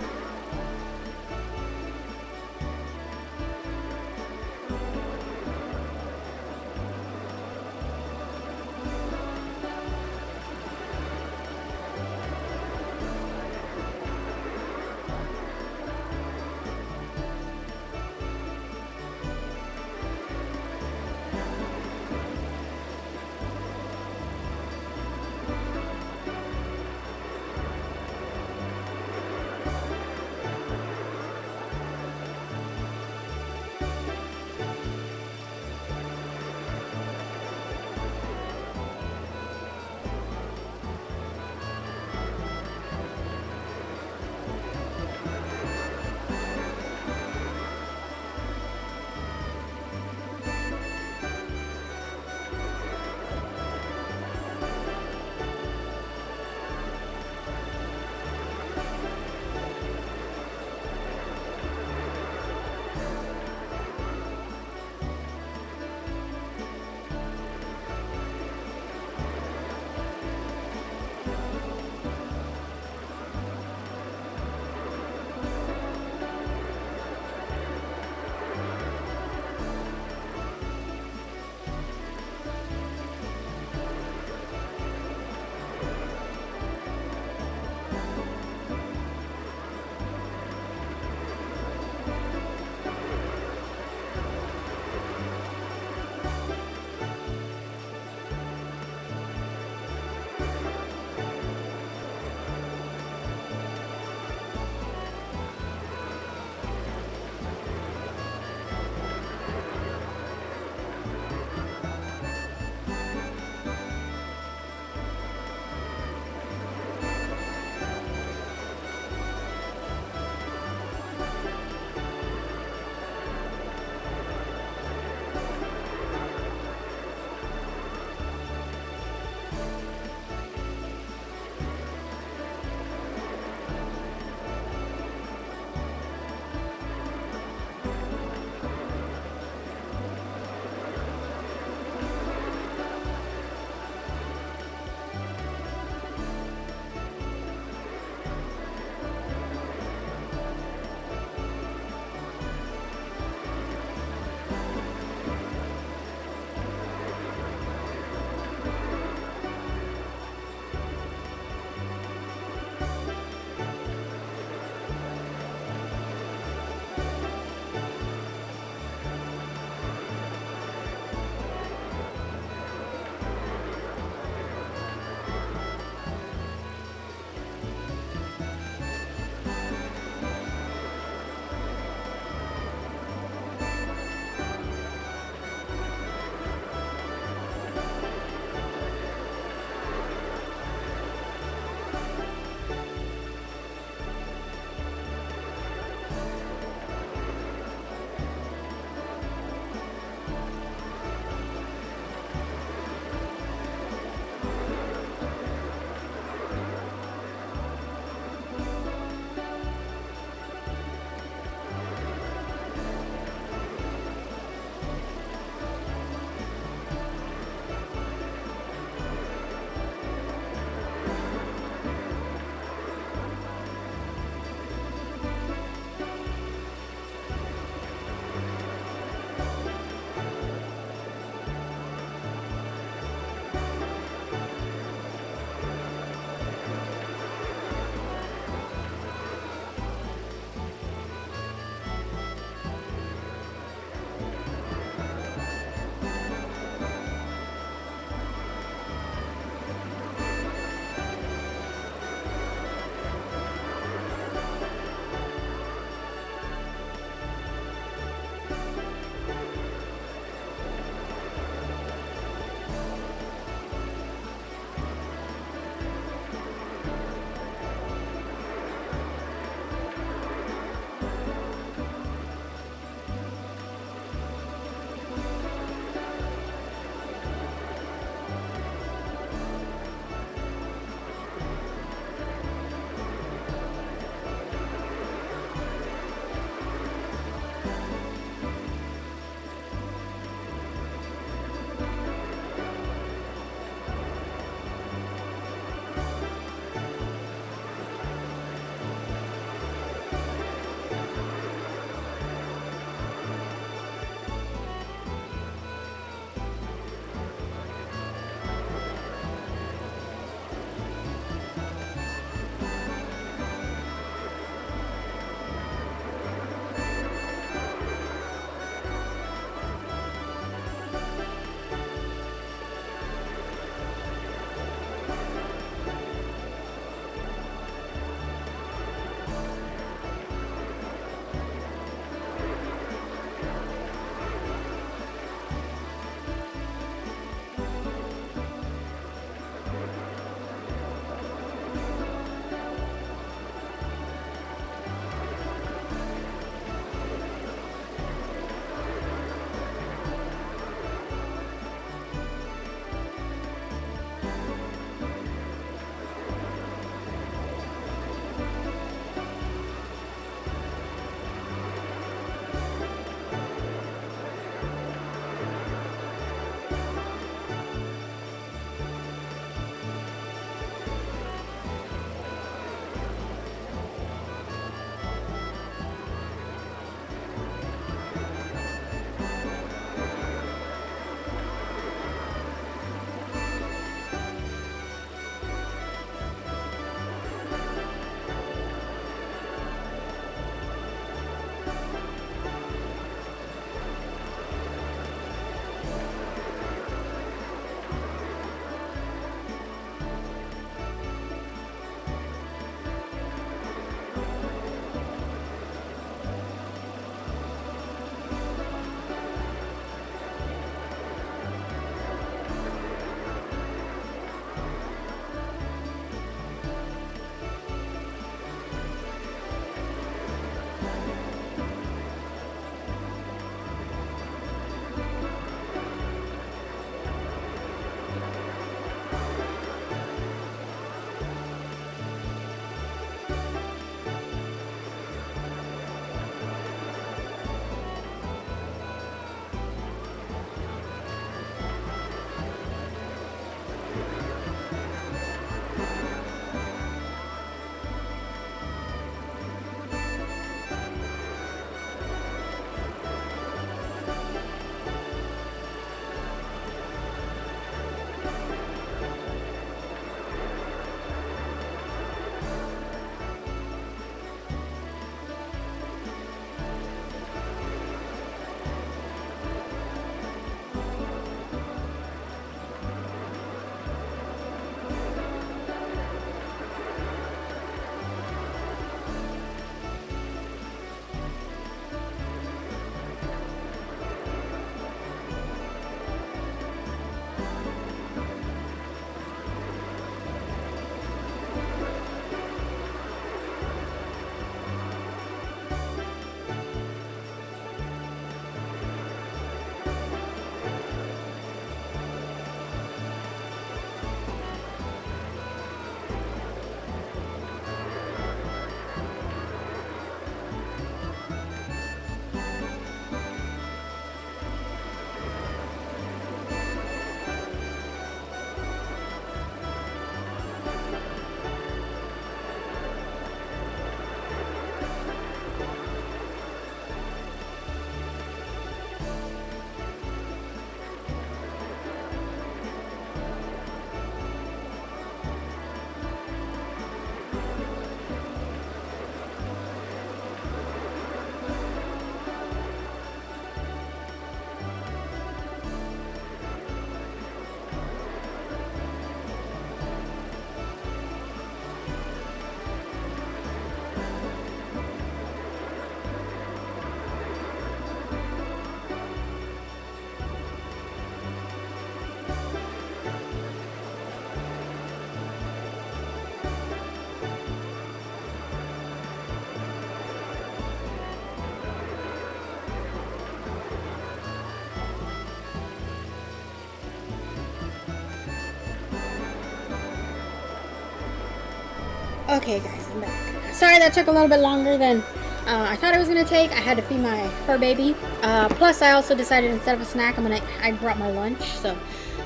Okay, guys, I'm back. Sorry that took a little bit longer than I thought it was gonna take. I had to feed my fur baby. Plus, I also decided instead of a snack, I brought my lunch, so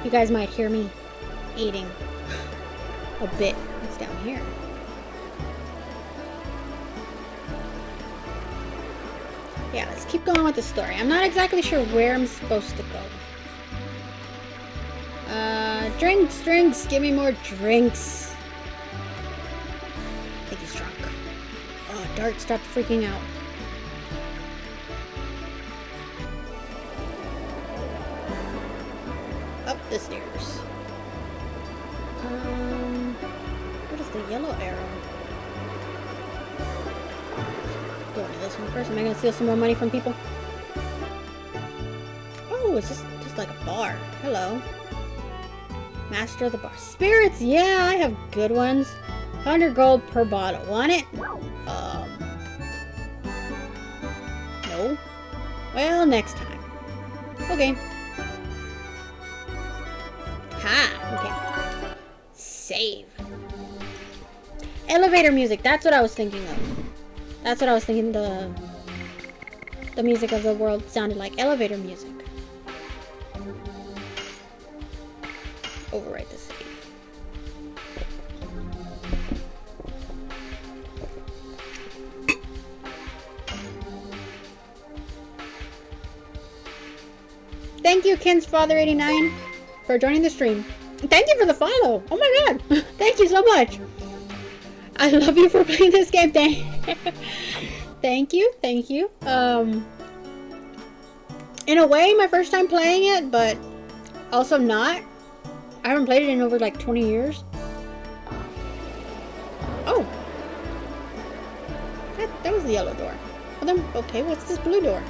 you guys might hear me eating a bit. What's down here? Yeah, let's keep going with the story. I'm not exactly sure where I'm supposed to go. Drinks, give me more drinks. I think he's drunk. Oh, Dart, stop freaking out. Up the stairs. What is the yellow arrow? Go into this one first. Am I gonna steal some more money from people? Oh, it's just like a bar. Hello. Master of the bar. Spirits, yeah, I have good ones. 100 gold per bottle. Want it? No. Well, next time. Okay. Ha! Okay. Save. Elevator music. That's what I was thinking of. That's what I was thinking the music of the world sounded like. Elevator music. Overwrite the save. Thank you, Kinsfather89, for joining the stream. Thank you for the follow. Oh my god. Thank you so much. I love you for playing this game. Thank you. Thank you. In a way, my first time playing it, but also not. I haven't played it in over like 20 years. Oh. That was the yellow door. Well then, okay, what's this blue door?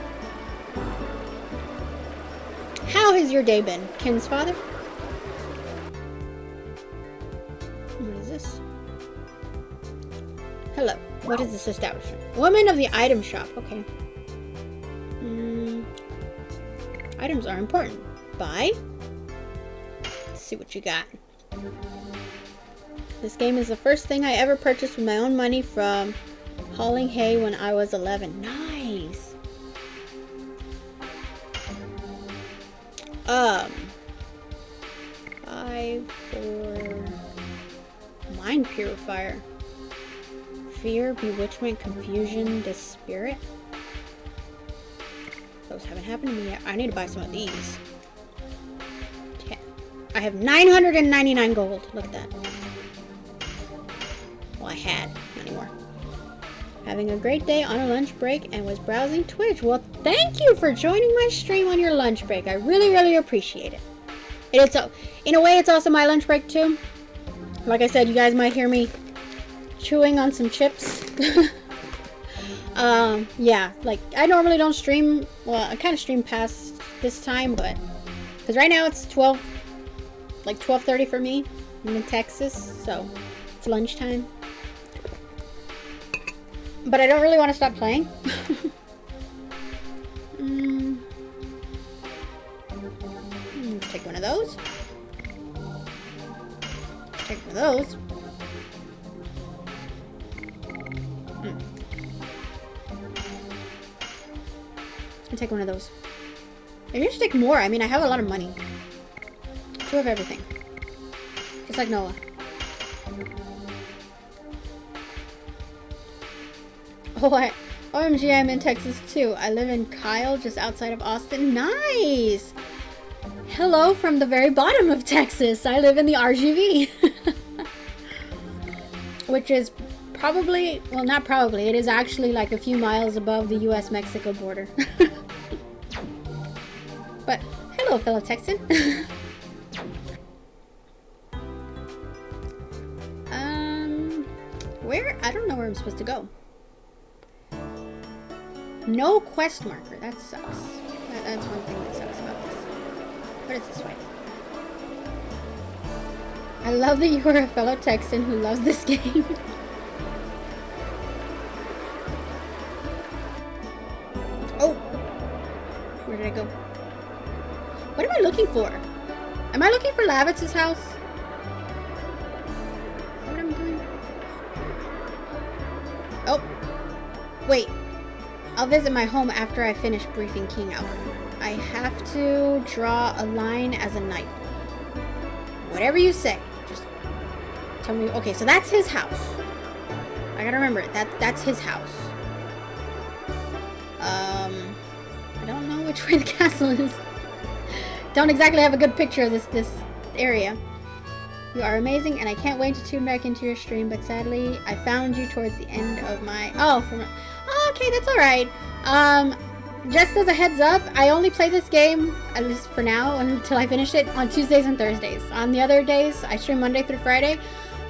How has your day been, Ken's father? What is this? Hello. What is this establishment? Woman of the item shop. Okay. Items are important. Buy. Let's see what you got. This game is the first thing I ever purchased with my own money from hauling hay when I was 11. Nice. 5 for mind purifier. Fear, bewitchment, confusion, spirit. Those haven't happened to me yet. I need to buy some of these. I have 999 gold. Look at that. Well, I had. Not anymore. Having a great day on a lunch break and was browsing Twitch. Well, thank you for joining my stream on your lunch break. I really, really appreciate it. It's in a way, it's also my lunch break too. Like I said, you guys might hear me chewing on some chips. Yeah, like I normally don't stream. Well, I kind of stream past this time, but because right now it's 12:30 for me. I'm in Texas, so it's lunchtime. But I don't really want to stop playing. Let's take one of those. Let's take one of those. I'll take one of those. Maybe I should take more. I mean, I have a lot of money. 2 of everything. Just like Noah. Oh, OMG, I'm in Texas too. I live in Kyle, just outside of Austin. Nice! Hello from the very bottom of Texas. I live in the RGV. Which is probably, well, not probably, it is actually like a few miles above the US-Mexico border. But, hello, fellow Texan. Where? I don't know where I'm supposed to go. No quest marker. That sucks. That's one thing that sucks about this. What is this way? I love that you are a fellow Texan who loves this game. Oh! Where did I go? What am I looking for? Am I looking for Lavitz's house? Is that what I'm doing? Oh. Wait. I'll visit my home after I finish briefing King Albert. I have to draw a line as a knight. Whatever you say. Just tell me. Okay, so that's his house. I gotta remember it. That's his house. I don't know which way the castle is. Don't exactly have a good picture of this area. You are amazing, and I can't wait to tune back into your stream, but sadly, I found you towards the end of my... Oh, okay, that's alright. Just as a heads up, I only play this game, at least for now, until I finish it, on Tuesdays and Thursdays. On the other days, I stream Monday through Friday.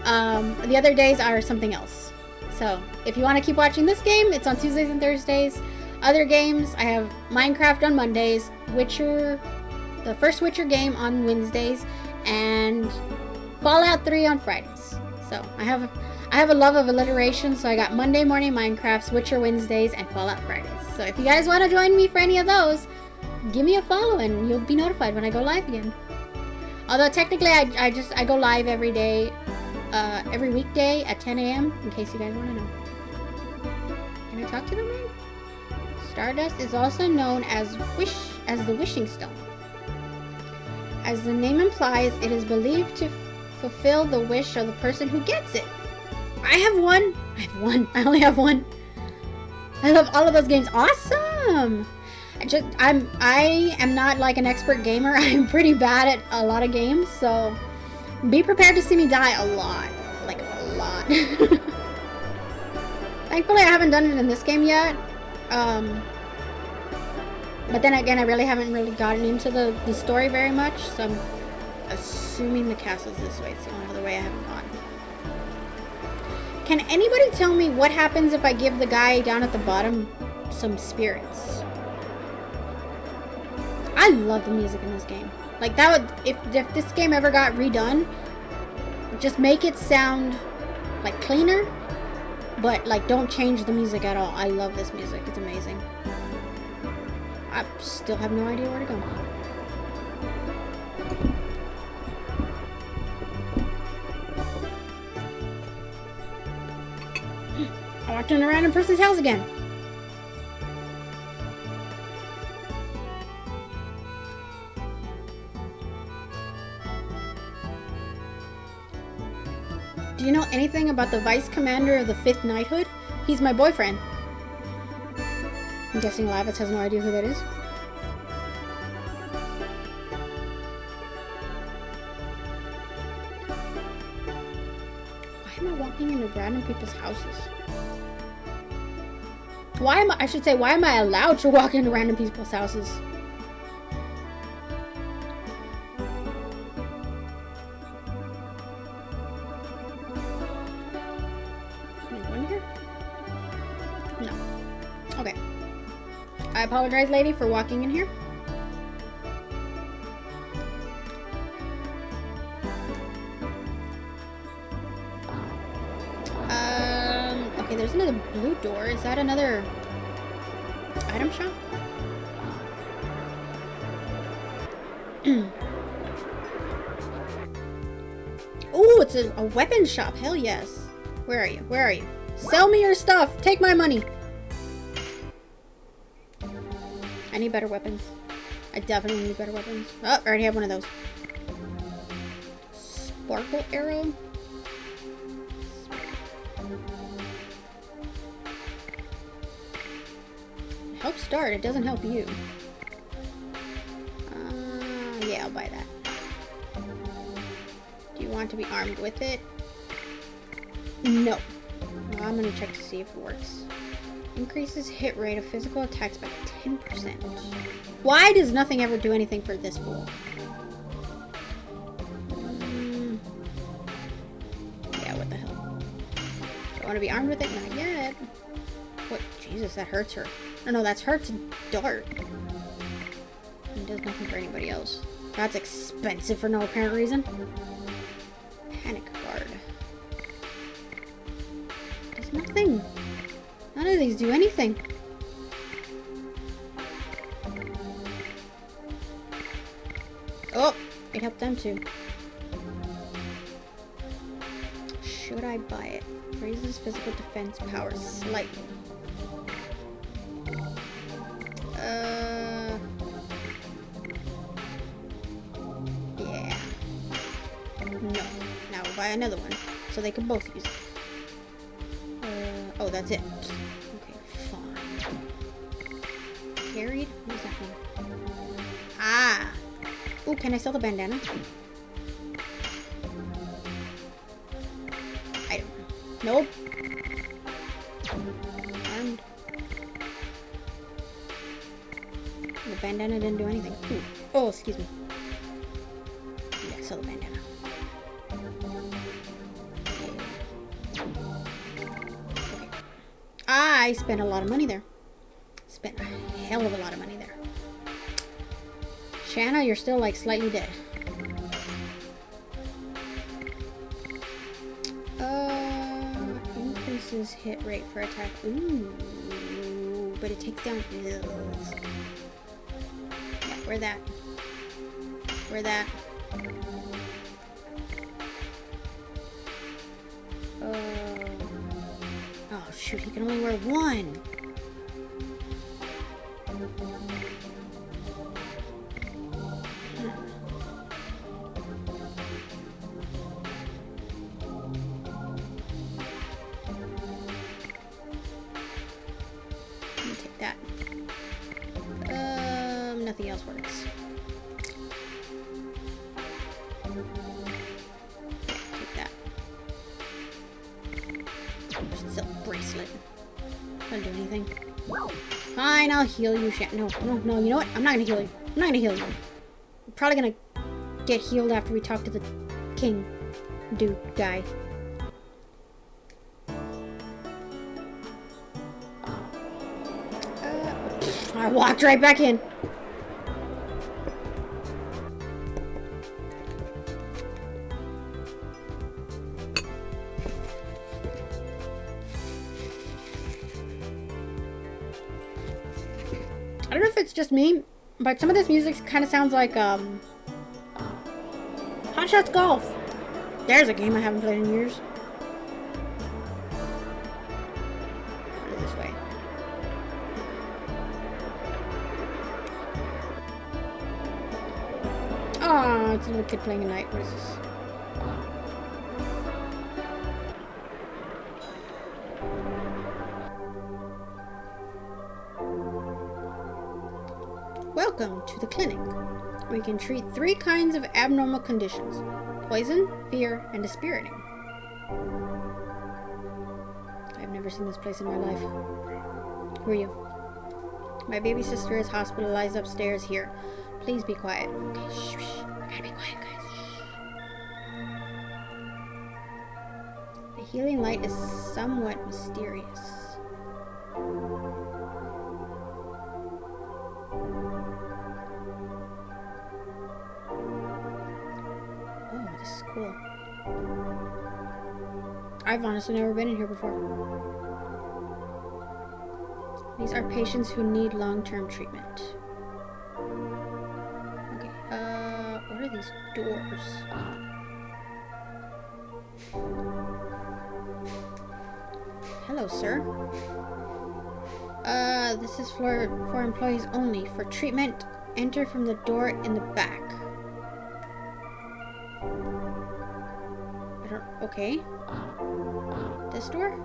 The other days are something else. So, if you want to keep watching this game, it's on Tuesdays and Thursdays. Other games, I have Minecraft on Mondays, the first Witcher game on Wednesdays, and Fallout 3 on Fridays. So I have a love of alliteration, so I got Monday morning Minecrafts, Witcher Wednesdays, and Fallout Fridays. So if you guys want to join me for any of those, give me a follow and you'll be notified when I go live again. Although technically I go live every day, every weekday at 10 a.m. in case you guys want to know. Can I talk to them now? Stardust is also known as the Wishing Stone. As the name implies, it is believed to fulfill the wish of the person who gets it. I have one. I only have one. I love all of those games. Awesome. I am not like an expert gamer. I am pretty bad at a lot of games, so be prepared to see me die a lot. Like a lot. Thankfully, I haven't done it in this game yet. But then again, I really haven't gotten into the story very much, so I'm assuming the castle's this way. It's the only other way I haven't gone. Can anybody tell me what happens if I give the guy down at the bottom some spirits? I love the music in this game. Like, that would, if this game ever got redone, just make it sound like cleaner, but like don't change the music at all. I love this music. It's amazing. I still have no idea where to go. I walked in a random person's house again. Do you know anything about the vice commander of the 5th Knighthood? He's my boyfriend. I'm guessing Lavitz has no idea who that is. Why am I walking into random people's houses? Why am I allowed to walk into random people's houses? Can I go in here? No. Okay. I apologize, lady, for walking in here. Okay, there's another blue door. Is that another item shop? Oh, it's a weapon shop. Hell yes. Where are you? Where are you? Sell me your stuff. Take my money. I need better weapons. I definitely need better weapons. Oh, I already have one of those. Sparkle arrow. It helps start. It doesn't help you. Yeah, I'll buy that. Do you want to be armed with it? No. Well, I'm gonna check to see if it works. Increases hit rate of physical attacks by 10%. Why does nothing ever do anything for this fool? Yeah, what the hell? Do I want to be armed with it? Not yet. What? Jesus, that hurts her. No, that's her to dart. It does nothing for anybody else. That's expensive for no apparent reason. Panic guard. Does nothing. None of these do anything. Oh, it helped them too. Should would I buy it? Raises physical defense power slightly. Yeah. No. Now we'll buy another one. So they can both use it. Oh, that's it. Okay, fine. Carried? What does that mean? Ah! Ooh, can I sell the bandana? Item. Nope. Armed. The bandana didn't do anything. Ooh. Oh, excuse me. Yeah, sell the bandana. Okay. I spent a lot of money there. Spent a hell of a lot of money there. Shana, you're still like slightly dead. Increases hit rate for attack. Ooh, but it takes down ills. Yeah, where that? Where that? Oh shoot, he can only wear one. Nothing else works. Take that. Still bracelet. Doesn't do anything. Fine, I'll heal you, No, you know what? I'm not gonna heal you. I'm not gonna heal you. I'm probably gonna get healed after we talk to the king dude guy. I walked right back in. I don't know if it's just me, but some of this music kind of sounds like Hot Shots Golf. There's a game I haven't played in years. This way. Oh, it's a little kid playing a night. What is this? Welcome to the clinic. We can treat 3 kinds of abnormal conditions: poison, fear, and dispiriting. I've never seen this place in my life. Who are you? My baby sister is hospitalized upstairs here. Please be quiet. Okay, shh, shh. We gotta be quiet, guys. Shh. The healing light is somewhat mysterious. Oh, this is cool. I've honestly never been in here before. These are patients who need long-term treatment. Okay, what are these doors? Hello, sir. This is for employees only. For treatment, enter from the door in the back. Okay. This door?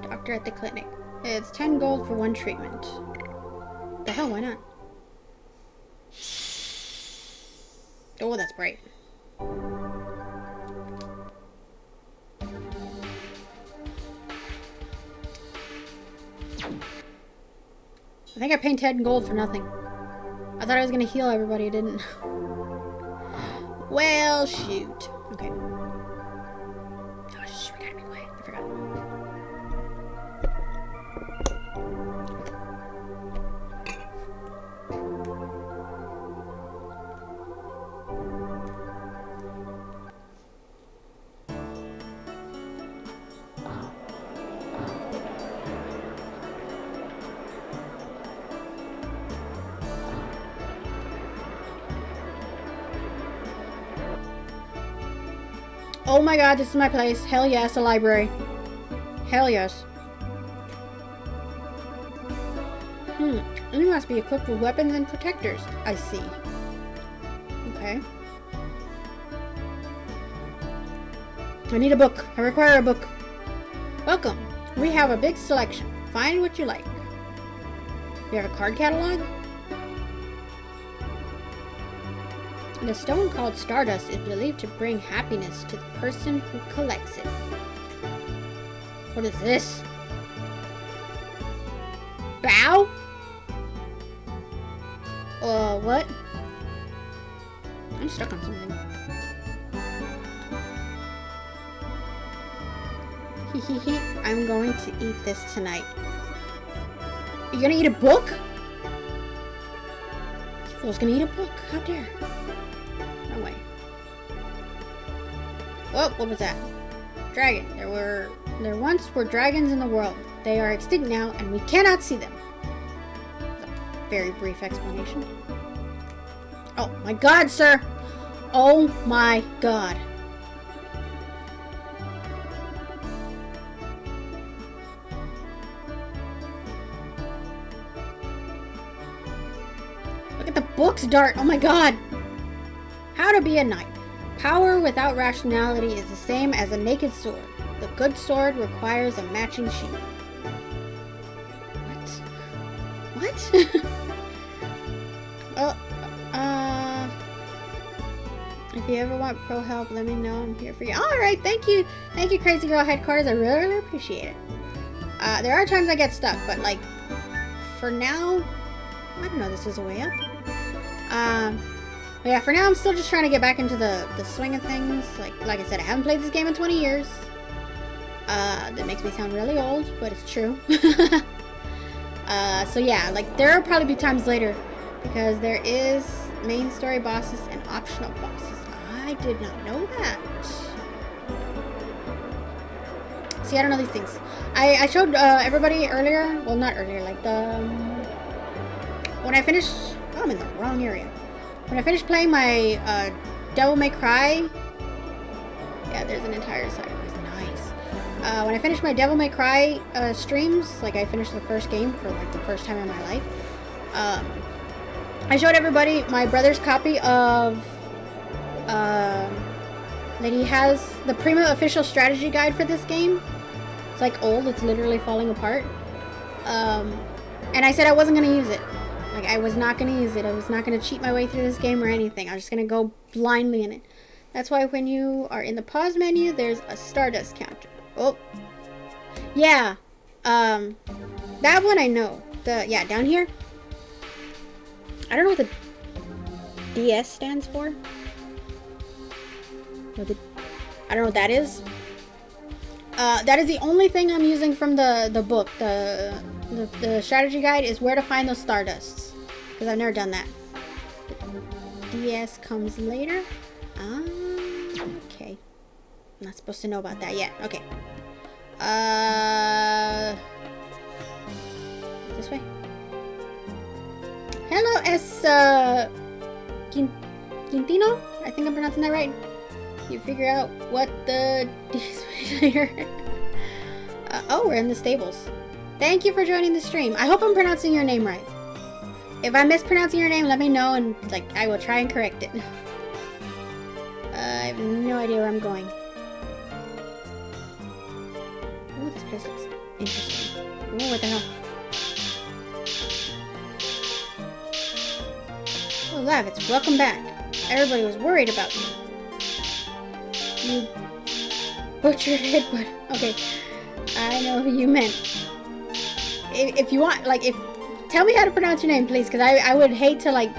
Doctor at the clinic. It's 10 gold for 1 treatment. The hell, why not? Oh, that's bright. I think I paid 10 gold for nothing. I thought I was gonna heal everybody, I didn't. Well, shoot. Okay. Oh, shh, we gotta be quiet. I forgot. Oh my god, this is my place. Hell yes, a library. Hell yes. You must be equipped with weapons and protectors. I see. Okay. I need a book. I require a book. Welcome. We have a big selection. Find what you like. We have a card catalog. The stone called Stardust is believed to bring happiness to the person who collects it. What is this? Bow? What? I'm stuck on something. Hehehe, I'm going to eat this tonight. You're gonna eat a book? This fool's gonna eat a book. How dare. No way. Oh, what was that? Dragon. There once were dragons in the world. They are extinct now, and we cannot see them. A very brief explanation. Oh my god, sir! Oh my god. Look at the book's dart. Oh my god. How to be a knight. Power without rationality is the same as a naked sword. The good sword requires a matching shield. What? Well, if you ever want pro help, let me know. I'm here for you. Alright, thank you. Thank you, Crazy Girl Headquarters. I really appreciate it. There are times I get stuck, but like, for now, I don't know, this is a way up. But yeah, for now I'm still just trying to get back into the swing of things. Like I said, I haven't played this game in 20 years. That makes me sound really old, but it's true. So yeah, like there will probably be times later because there is main story bosses and optional bosses. I did not know that. See, I don't know these things. I showed everybody earlier. Well, not earlier, like the when I finished. Oh, I'm in the wrong area. When I finished playing my Devil May Cry. Yeah, there's an entire side quest. Nice. When I finished my Devil May Cry streams, like I finished the first game for like the first time in my life. I showed everybody my brother's copy of that he has the Prima official strategy guide for this game. It's like old, it's literally falling apart. And I said I wasn't gonna use it. Like I was not gonna use it. I was not gonna cheat my way through this game or anything. I was just gonna go blindly in it. That's why when you are in the pause menu, there's a Stardust counter. Oh. Yeah. That one I know. Yeah, down here. I don't know what the DS stands for. I don't know what that is. That is the only thing I'm using from the book. The strategy guide is where to find those Stardusts. Because I've never done that. The DS comes later. Okay. I'm not supposed to know about that yet. Okay. This way. Hello, Quintino? I think I'm pronouncing that right. You figure out what the later. Oh, we're in the stables. Thank you for joining the stream. I hope I'm pronouncing your name right. If I'm mispronouncing your name, let me know and like I will try and correct it. I have no idea where I'm going. Oh, this place looks interesting. Oh, what the hell? Oh, Lavitz, welcome back. Everybody was worried about you. You butchered it, but okay. I know who you meant. If you want, like, tell me how to pronounce your name, please, because I would hate to, like,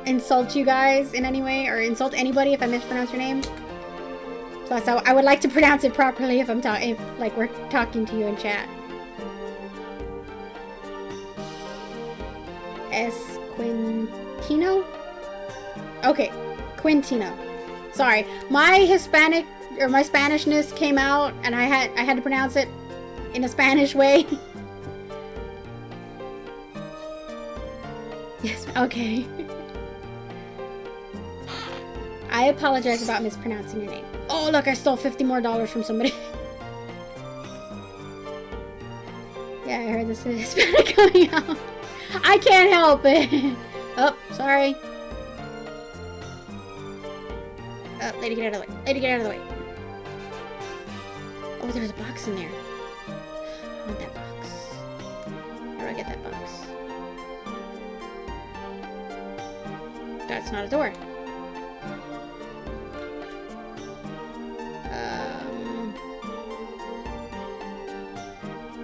insult you guys in any way, or insult anybody if I mispronounce your name. Plus, I would like to pronounce it properly if like, we're talking to you in chat. Quintino? Okay, Quintino. Sorry, my Hispanic or my Spanishness came out, and I had to pronounce it in a Spanish way. Yes, okay. I apologize about mispronouncing your name. Oh, look, I stole $50 more from somebody. Yeah, I heard this is Hispanic coming out. I can't help it. Oh, sorry. Oh, lady, get out of the way. Lady, get out of the way. Oh, there's a box in there. I want that box. How do I get that box? That's not a door.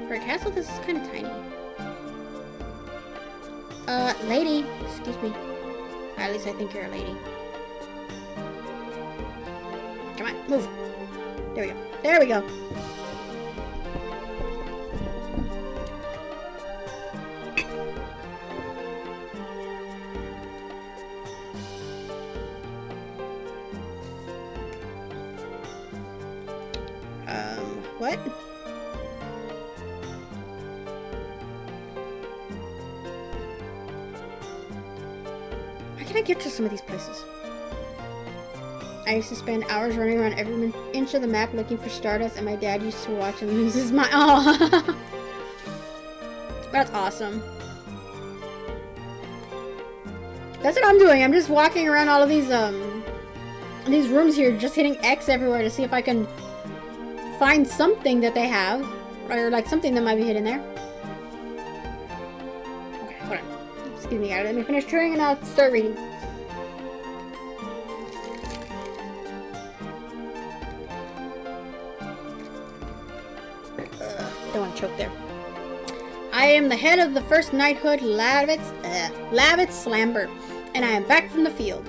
For a castle, this is kind of tiny. Lady. Excuse me. At least I think you're a lady. Come on, move. There we go. There we go. What? How can I get to some of these places? I used to spend hours running around every inch of the map looking for Stardust, and my dad used to watch and lose his mind. Oh, that's awesome. That's what I'm doing. I'm just walking around all of these rooms here, just hitting X everywhere to see if I can find something that they have, or like something that might be hidden there. Okay, hold on. Excuse me, guys. Let me finish chewing and I'll start reading. Don't want to choke there. I am the head of the first knighthood, Lavitz Slamber, and I am back from the field.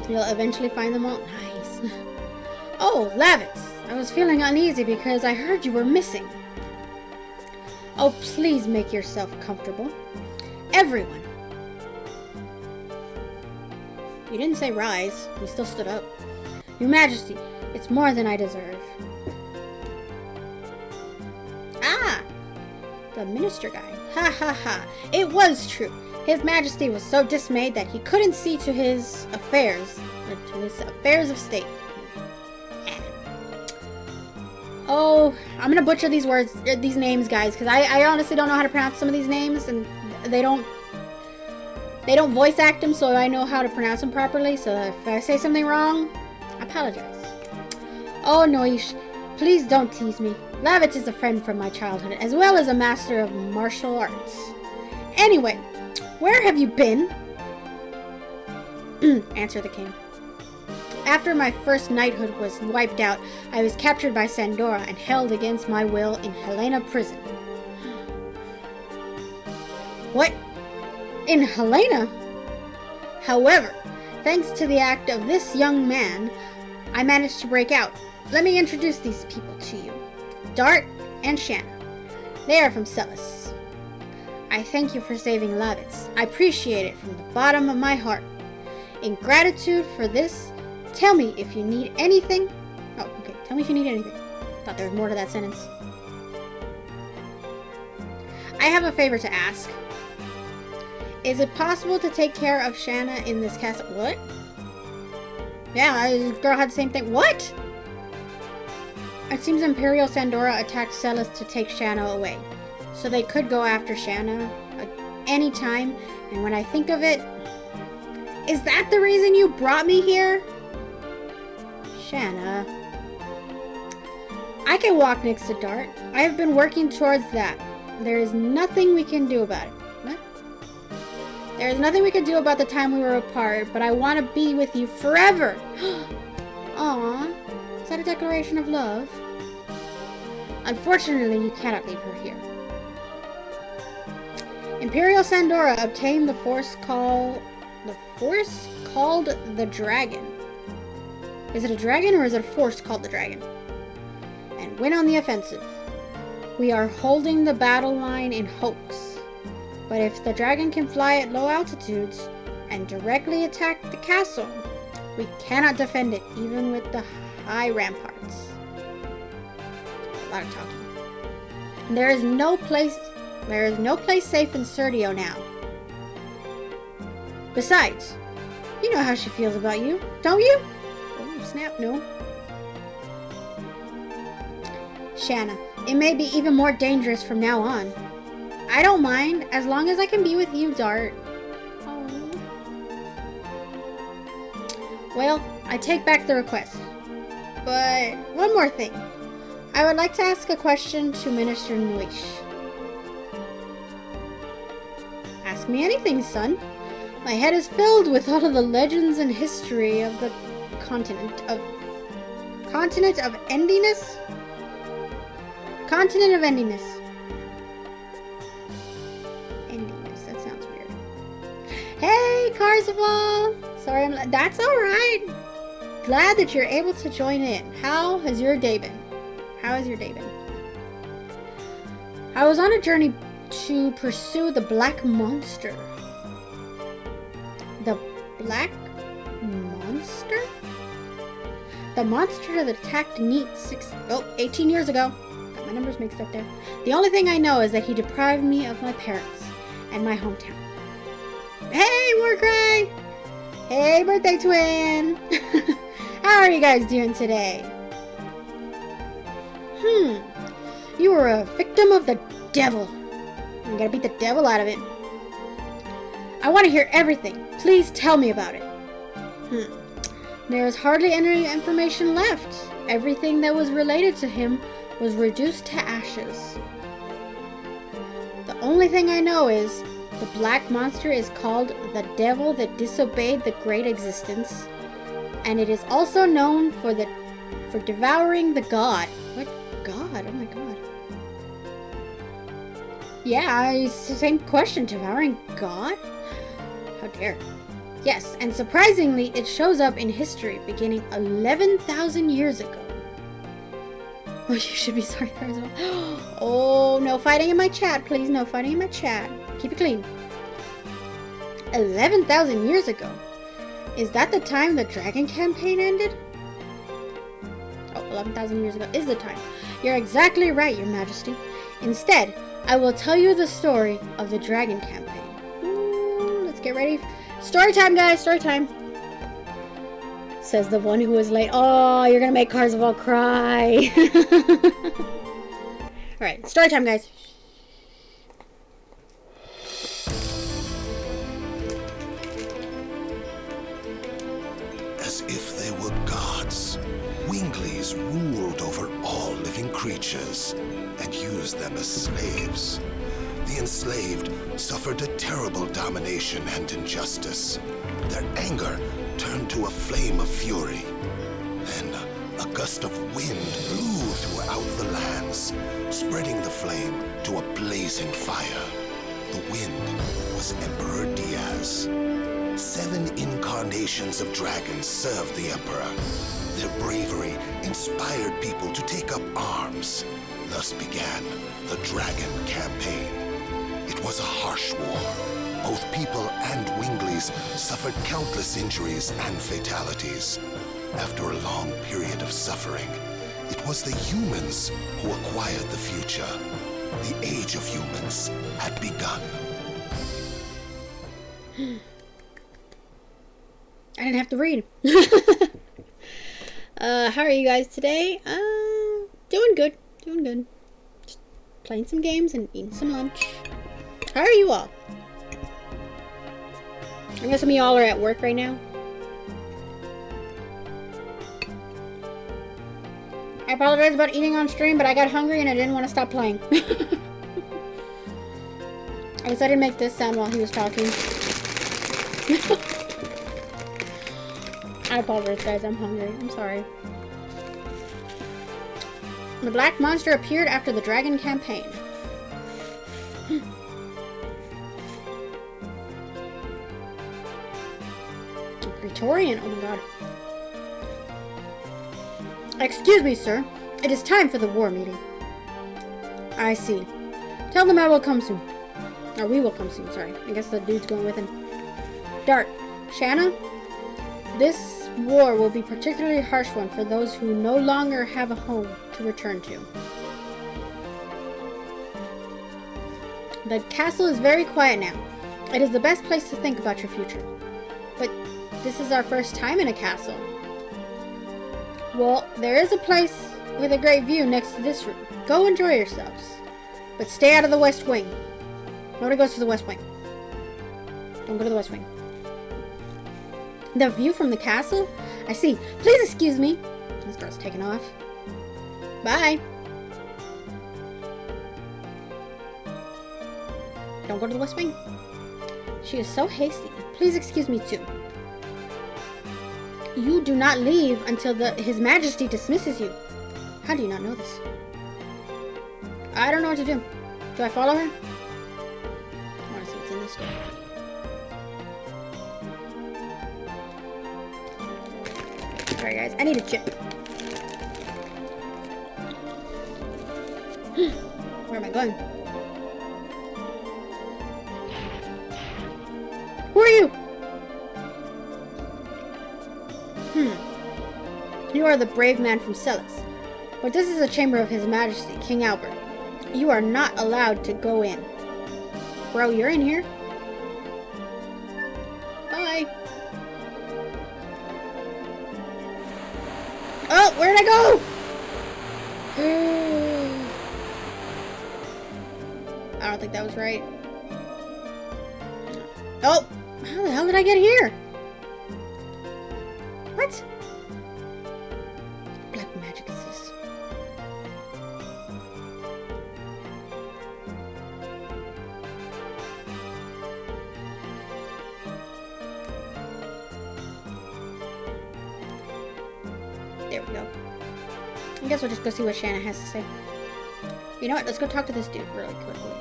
You'll eventually find them all. Nice. Oh, Lavitz, I was feeling uneasy because I heard you were missing. Oh, please make yourself comfortable. Everyone. You didn't say rise. You still stood up. Your Majesty, it's more than I deserve. Ah! The minister guy. Ha ha ha. It was true. His Majesty was so dismayed that he couldn't see to his affairs. To his affairs of state. Oh, I'm gonna butcher these words, these names, guys, because I honestly don't know how to pronounce some of these names, and they don't voice act them, so I know how to pronounce them properly. So if I say something wrong, I apologize. Oh, Noish, please don't tease me. Lavitz is a friend from my childhood, as well as a master of martial arts. Anyway, where have you been? Answered the king. After my first knighthood was wiped out, I was captured by Sandora and held against my will in Helena prison. What? In Helena? However, thanks to the act of this young man, I managed to break out. Let me introduce these people to you. Dart and Shana. They are from Celis. I thank you for saving Lavitz. I appreciate it from the bottom of my heart. In gratitude for this, tell me if you need anything. Oh, okay. Tell me if you need anything. Thought there was more to that sentence. I have a favor to ask. Is it possible to take care of Shana in this castle? What? Yeah, this girl had the same thing. What? It seems Imperial Sandora attacked Celis to take Shana away. So they could go after Shana at any time. And when I think of it, is that the reason you brought me here? Shana. I can walk next to Dart. I have been working towards that. There is nothing we can do about it. What? There is nothing we can do about the time we were apart, but I want to be with you forever. Aww. Is that a declaration of love? Unfortunately, you cannot leave her here. Imperial Sandora obtained the force called the Dragon. Is it a dragon or is it a force called the Dragon? And went on the offensive. We are holding the battle line in Hoax. But if the dragon can fly at low altitudes and directly attack the castle, we cannot defend it even with the high ramparts. A lot of talking. There is no place safe in Serdio now. Besides, You know how she feels about you, don't you? Oh, snap, no. Shana, it may be even more dangerous from now on. I don't mind, as long as I can be with you, Dart. Oh. Well, I take back the request. But one more thing. I would like to ask a question to Minister Noish. Ask me anything, son. My head is filled with all of the legends and history of the continent of endiness? Continent of endiness. Endiness, that sounds weird. Hey, Carsifal! Sorry, that's alright. Glad that you're able to join in. How has your day been? I was on a journey to pursue the Black Monster. The Black Monster? The monster that attacked Neat 18 years ago. Got my numbers mixed up there. The only thing I know is that he deprived me of my parents and my hometown. Hey, Warcry! Hey, birthday twin! How are you guys doing today? You were a victim of the devil. You gotta beat the devil out of it. I want to hear everything. Please tell me about it. There is hardly any information left. Everything that was related to him was reduced to ashes. The only thing I know is the Black Monster is called the devil that disobeyed the Great Existence, and it is also known for devouring the god. What god? Oh my god. Yeah, it's the same question. Devouring god? How dare. Yes, and surprisingly, it shows up in history beginning 11,000 years ago. Oh, you should be sorry, Carsifal. Oh, no fighting in my chat, please. No fighting in my chat. Keep it clean. 11,000 years ago? Is that the time the Dragon campaign ended? Oh, 11,000 years ago is the time. You're exactly right, Your Majesty. Instead, I will tell you the story of the Dragon campaign. Let's get ready. Story time, guys. Story time. Says the one who was late. Oh, you're gonna make Carsifal cry. Alright, story time, guys. As if they were gods, Winglies ruled over all living creatures and used them as slaves. The enslaved suffered a terrible domination and injustice. Their anger turned to a flame of fury. Then a gust of wind blew throughout the lands, spreading the flame to a blazing fire. The wind was Emperor Diaz. 7 incarnations of dragons served the Emperor. Their bravery inspired people to take up arms. Thus began the Dragon campaign. It was a harsh war. Both people and Winglies suffered countless injuries and fatalities. After a long period of suffering, it was the humans who acquired the future. The age of humans had begun. I didn't have to read. How are you guys today? Doing good. Doing good. Just playing some games and eating some lunch. How are you all? I guess some of y'all are at work right now. I apologize about eating on stream, but I got hungry and I didn't want to stop playing. I guess I didn't make this sound while he was talking. I apologize, guys. I'm hungry. I'm sorry. The Black Monster appeared after the Dragon campaign. Praetorian? Oh my god. Excuse me, sir. It is time for the war meeting. I see. Tell them I will come soon. Or we will come soon, sorry. I guess the dude's going with him. Dart. Shana? This war will be a particularly harsh one for those who no longer have a home to return to. The castle is very quiet now. It is the best place to think about your future. But this is our first time in a castle. Well, there is a place with a great view next to this room. Go enjoy yourselves. But stay out of the West Wing. Nobody goes to the West Wing. Don't go to the West Wing. The view from the castle? I see. Please excuse me. This girl's taking off. Bye. Don't go to the West Wing. She is so hasty. Please excuse me too. You do not leave until His Majesty dismisses you. How do you not know this? I don't know what to do. Do I follow her? I want to see what's in this door. Sorry guys, I need a chip. Where am I going? Who are you? You are the brave man from Celis. But this is a chamber of His Majesty, King Albert. You are not allowed to go in. Bro, you're in here. Bye. Oh, where did I go? I don't think that was right. Oh, how the hell did I get here? What? Black magic is this? There we go. I guess we'll just go see what Shana has to say. You know what? Let's go talk to this dude really quickly.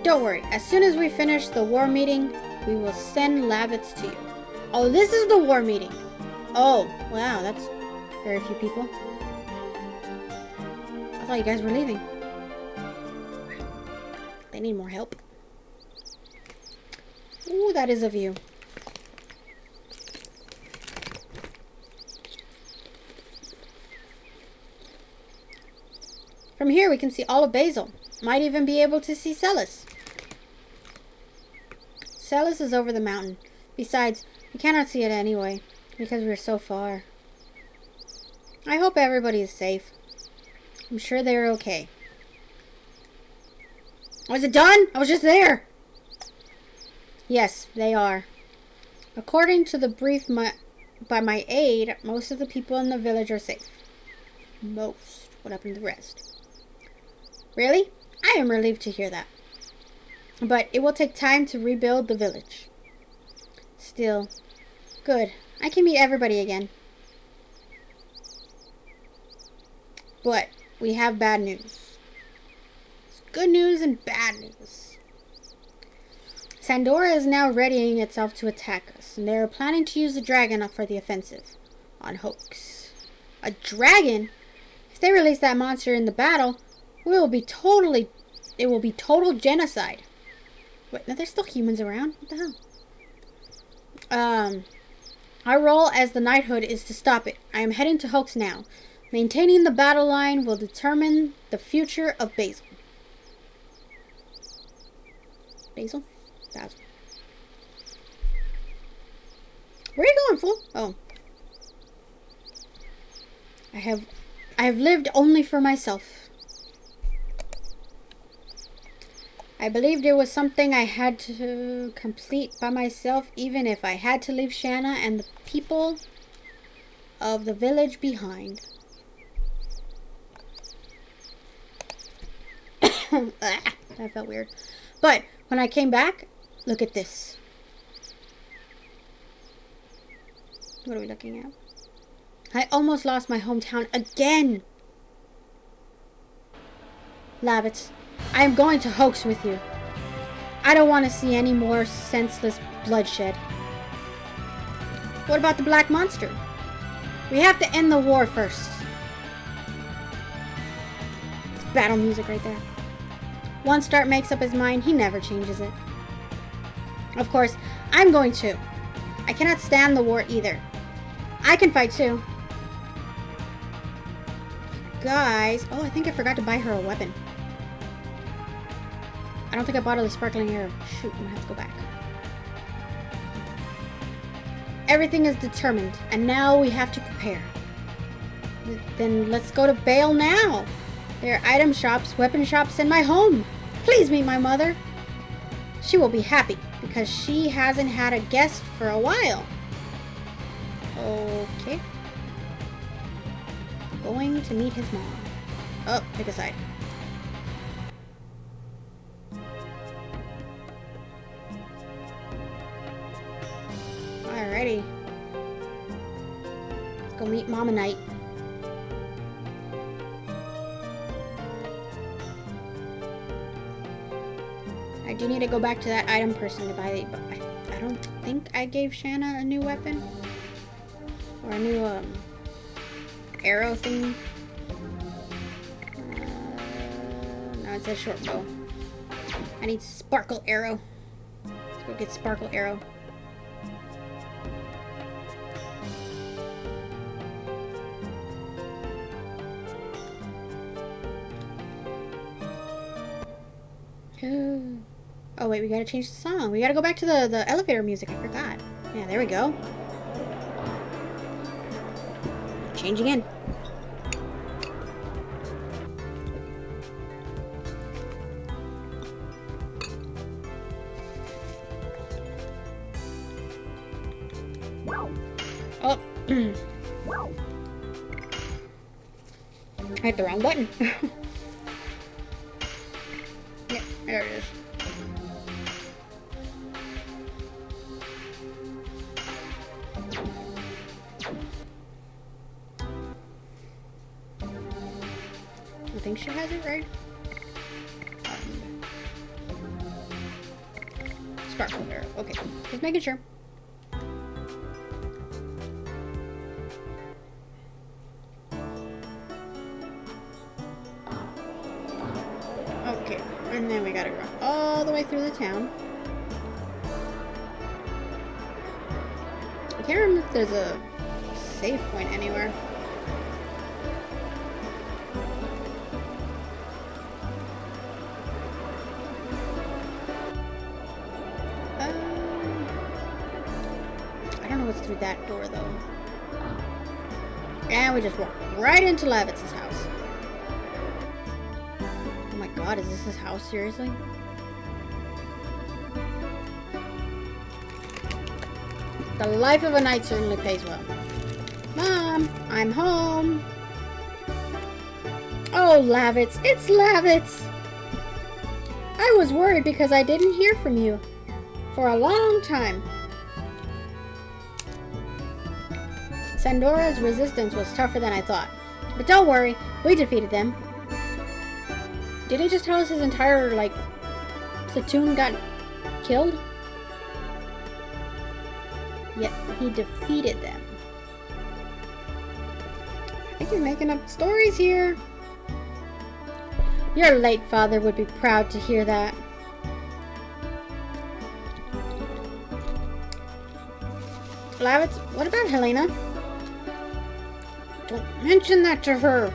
Don't worry. As soon as we finish the war meeting, we will send Lavitz to you. Oh, this is the war meeting. Oh, wow. That's very few people. I thought you guys were leaving. They need more help. Ooh, that is a view. From here, we can see all of Basil. Might even be able to see Celis. Celis is over the mountain. Besides, we cannot see it anyway, because we're so far. I hope everybody is safe. I'm sure they're okay. Was it done? I was just there. Yes, they are. According to the brief by my aide, most of the people in the village are safe. Most. What happened to the rest? Really? I am relieved to hear that. But it will take time to rebuild the village. Still, good. I can meet everybody again. But we have bad news. It's good news and bad news. Sandora is now readying itself to attack us, and they are planning to use the dragon for the offensive on Hoax. A dragon? If they release that monster in the battle, it will be total genocide. Wait, now there's still humans around? What the hell? Our role as the knighthood is to stop it. I am heading to Hoax now. Maintaining the battle line will determine the future of Basil. Basil? Basil. Where are you going, fool? Oh. I have lived only for myself. I believed it was something I had to complete by myself, even if I had to leave Shana and the people of the village behind. That felt weird. But when I came back, look at this. What are we looking at? I almost lost my hometown again. Lavitz, I am going to Hoax with you. I don't want to see any more senseless bloodshed. What about the Black Monster? We have to end the war first. It's battle music right there. Once Dart makes up his mind, he never changes it. Of course, I'm going to. I cannot stand the war either. I can fight too. Guys, oh, I think I forgot to buy her a weapon. I don't think I bought her the sparkling arrow. Shoot, I'm gonna have to go back. Everything is determined, and now we have to prepare. Then let's go to Bale now. There are item shops, weapon shops in my home. Please meet my mother. She will be happy because she hasn't had a guest for a while. Okay. Going to meet his mom. Oh, pick a side. Alrighty. Let's go meet Mama Knight. I do need to go back to that item person to buy it, but I don't think I gave Shana a new weapon. Or a new, arrow thing. No, it says short bow. I need sparkle arrow. Let's go get sparkle arrow. Oh wait, we gotta change the song. We gotta go back to the elevator music. I forgot. Yeah, there we go. Changing in. Oh. I hit the wrong button. Yeah, there it is. I think she has it right. Sparkle arrow. Okay, just making sure. Okay, and then we gotta run all the way through the town. I can't remember if there's a save point anywhere. I don't know what's through that door though. And we just walk right into Lavitz's house. Oh my god, is this his house? Seriously? The life of a knight certainly pays well. Mom, I'm home. Oh, Lavitz, it's Lavitz. I was worried because I didn't hear from you for a long time. Sandora's resistance was tougher than I thought. But don't worry, we defeated them. Did he just tell us his entire, like, platoon got killed? Yet he defeated them. I think you're making up stories here. Your late father would be proud to hear that. Lavitz, what about Helena? Don't mention that to her.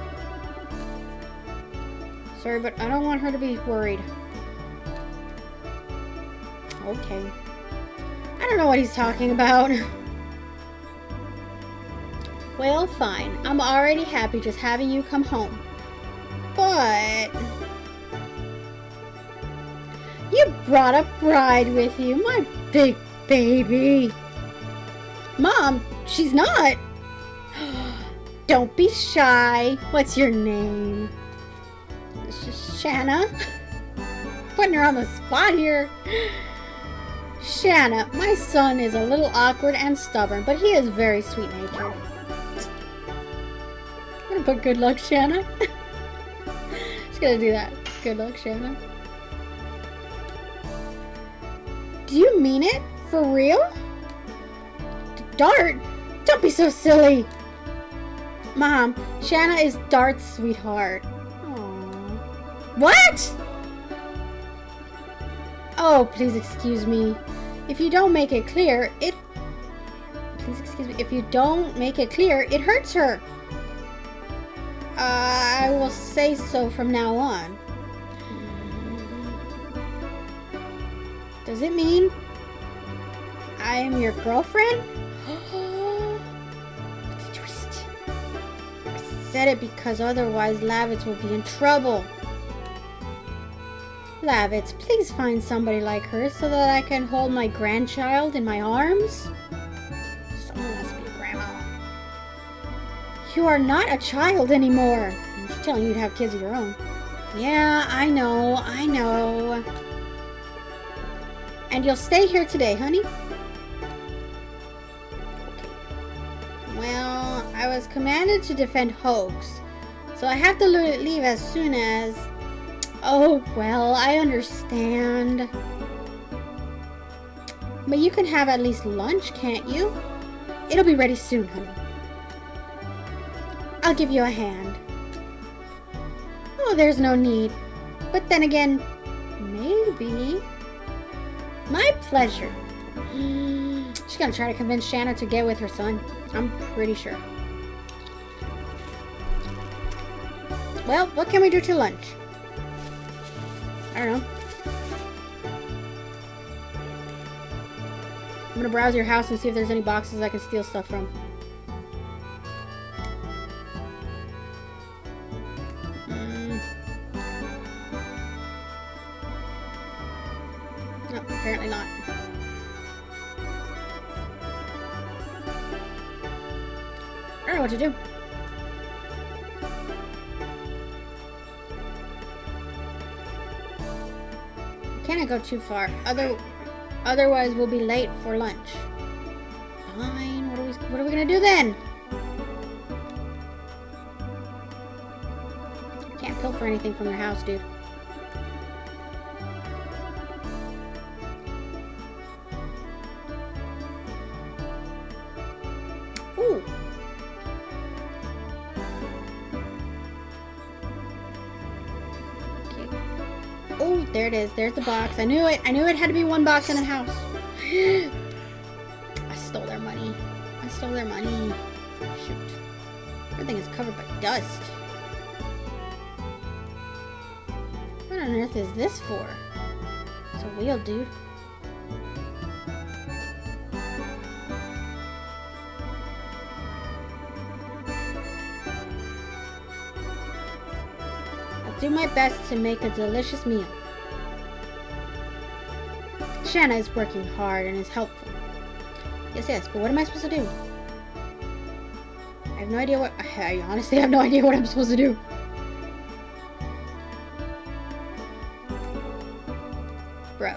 Sorry, but I don't want her to be worried. Okay. I don't know what he's talking about. Well, fine. I'm already happy just having you come home. But you brought a bride with you, my big baby. Mom, she's not. Don't be shy. What's your name? Shana? Putting her on the spot here. Shana, my son is a little awkward and stubborn, but he is very sweet-natured. I'm gonna put good luck, Shana. Just gonna do that. Good luck, Shana. Do you mean it? For real? Dart? Don't be so silly. Mom, Shana is Dart's sweetheart. Aww. What? Oh, please excuse me. If you don't make it clear, it... Please excuse me. If you don't make it clear, it hurts her. I will say so from now on. Does it mean I am your girlfriend? What's the twist? I said it because otherwise Lavitz will be in trouble. Lavitz, please find somebody like her so that I can hold my grandchild in my arms. Someone must be a grandma. You are not a child anymore. She's telling you to have kids of your own. Yeah, I know. And you'll stay here today, honey? Okay. Well, I was commanded to defend Hoax, so I have to leave as soon as... Oh, well, I understand. But you can have at least lunch, can't you? It'll be ready soon, honey. I'll give you a hand. Oh, there's no need. But then again, maybe. My pleasure. She's gonna try to convince Shana to get with her son. I'm pretty sure. Well, what can we do to lunch? I don't know. I'm gonna browse your house and see if there's any boxes I can steal stuff from. No, apparently not. I don't know what to do. Can't go too far. Otherwise, we'll be late for lunch. Fine. What are we gonna do then? Can't pilfer anything from your house, dude. Ooh. Oh, there it is. There's the box. I knew it. I knew it had to be one box in the house. I stole their money. Shoot. Everything is covered by dust. What on earth is this for? It's a wheel, dude. Do my best to make a delicious meal. Shana is working hard and is helpful. Yes, but what am I supposed to do? I have no idea what... I honestly have no idea what I'm supposed to do. Bro.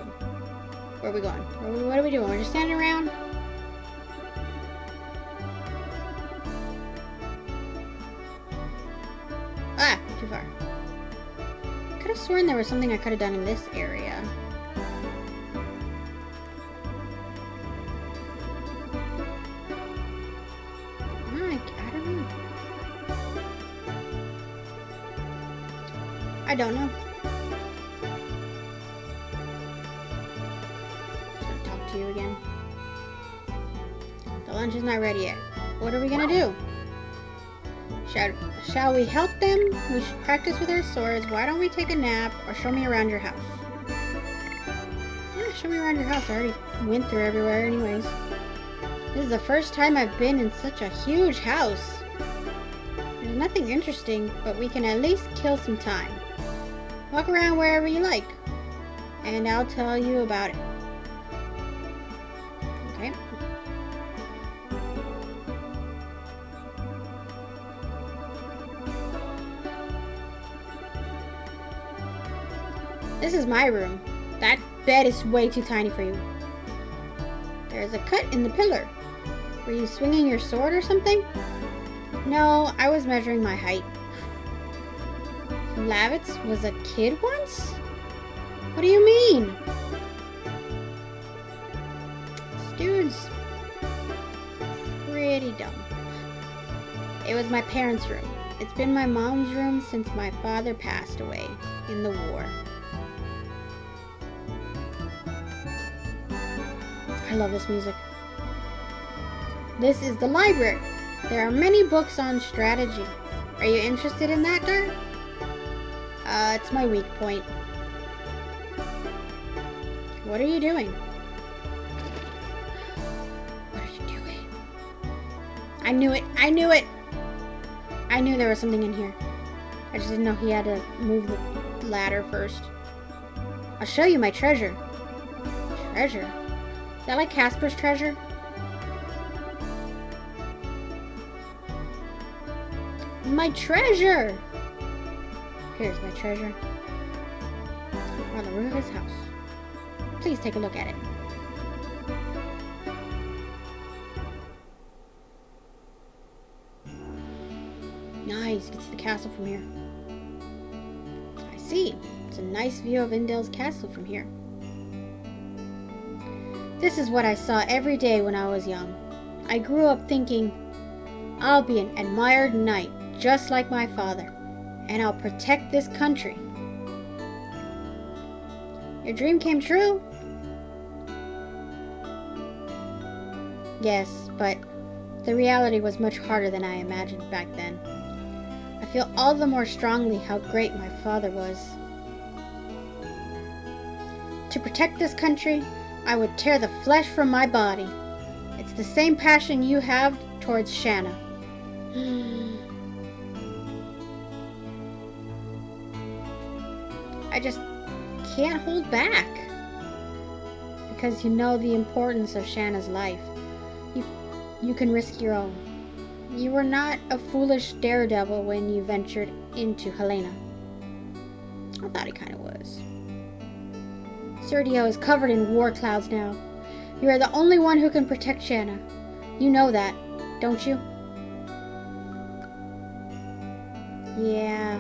Where are we going? What are we doing? We're just standing around? Ah! Too far. I could have sworn there was something I could have done in this area. I don't know. Just gonna talk to you again. The lunch is not ready yet. What are we gonna do? Shall we help them? We should practice with our swords. Why don't we take a nap or show me around your house? Yeah, show me around your house. I already went through everywhere anyways. This is the first time I've been in such a huge house. There's nothing interesting, but we can at least kill some time. Walk around wherever you like, and I'll tell you about it. Okay. This is my room. That bed is way too tiny for you. There's a cut in the pillar. Were you swinging your sword or something? No, I was measuring my height. Lavitz was a kid once? What do you mean? This dude's pretty dumb. It was my parents' room. It's been my mom's room since my father passed away in the war. I love this music. This is the library. There are many books on strategy. Are you interested in that, Dirt? It's my weak point. What are you doing? What are you doing? I knew it. I knew it. I knew there was something in here. I just didn't know he had to move the ladder first. I'll show you my treasure. Treasure? Is that like Casper's treasure? My treasure! Here's my treasure. We're on the roof of his house. Please take a look at it. Nice, you can see the castle from here. I see. It's a nice view of Indale's castle from here. This is what I saw every day when I was young. I grew up thinking, I'll be an admired knight, just like my father, and I'll protect this country. Your dream came true? Yes, but the reality was much harder than I imagined back then. I feel all the more strongly how great my father was. To protect this country, I would tear the flesh from my body. It's the same passion you have towards Shana. I just can't hold back. Because you know the importance of Shana's life. You can risk your own. You were not a foolish daredevil when you ventured into Helena. I thought he kind of was. Sergio is covered in war clouds now. You are the only one who can protect Shana. You know that, don't you? Yeah.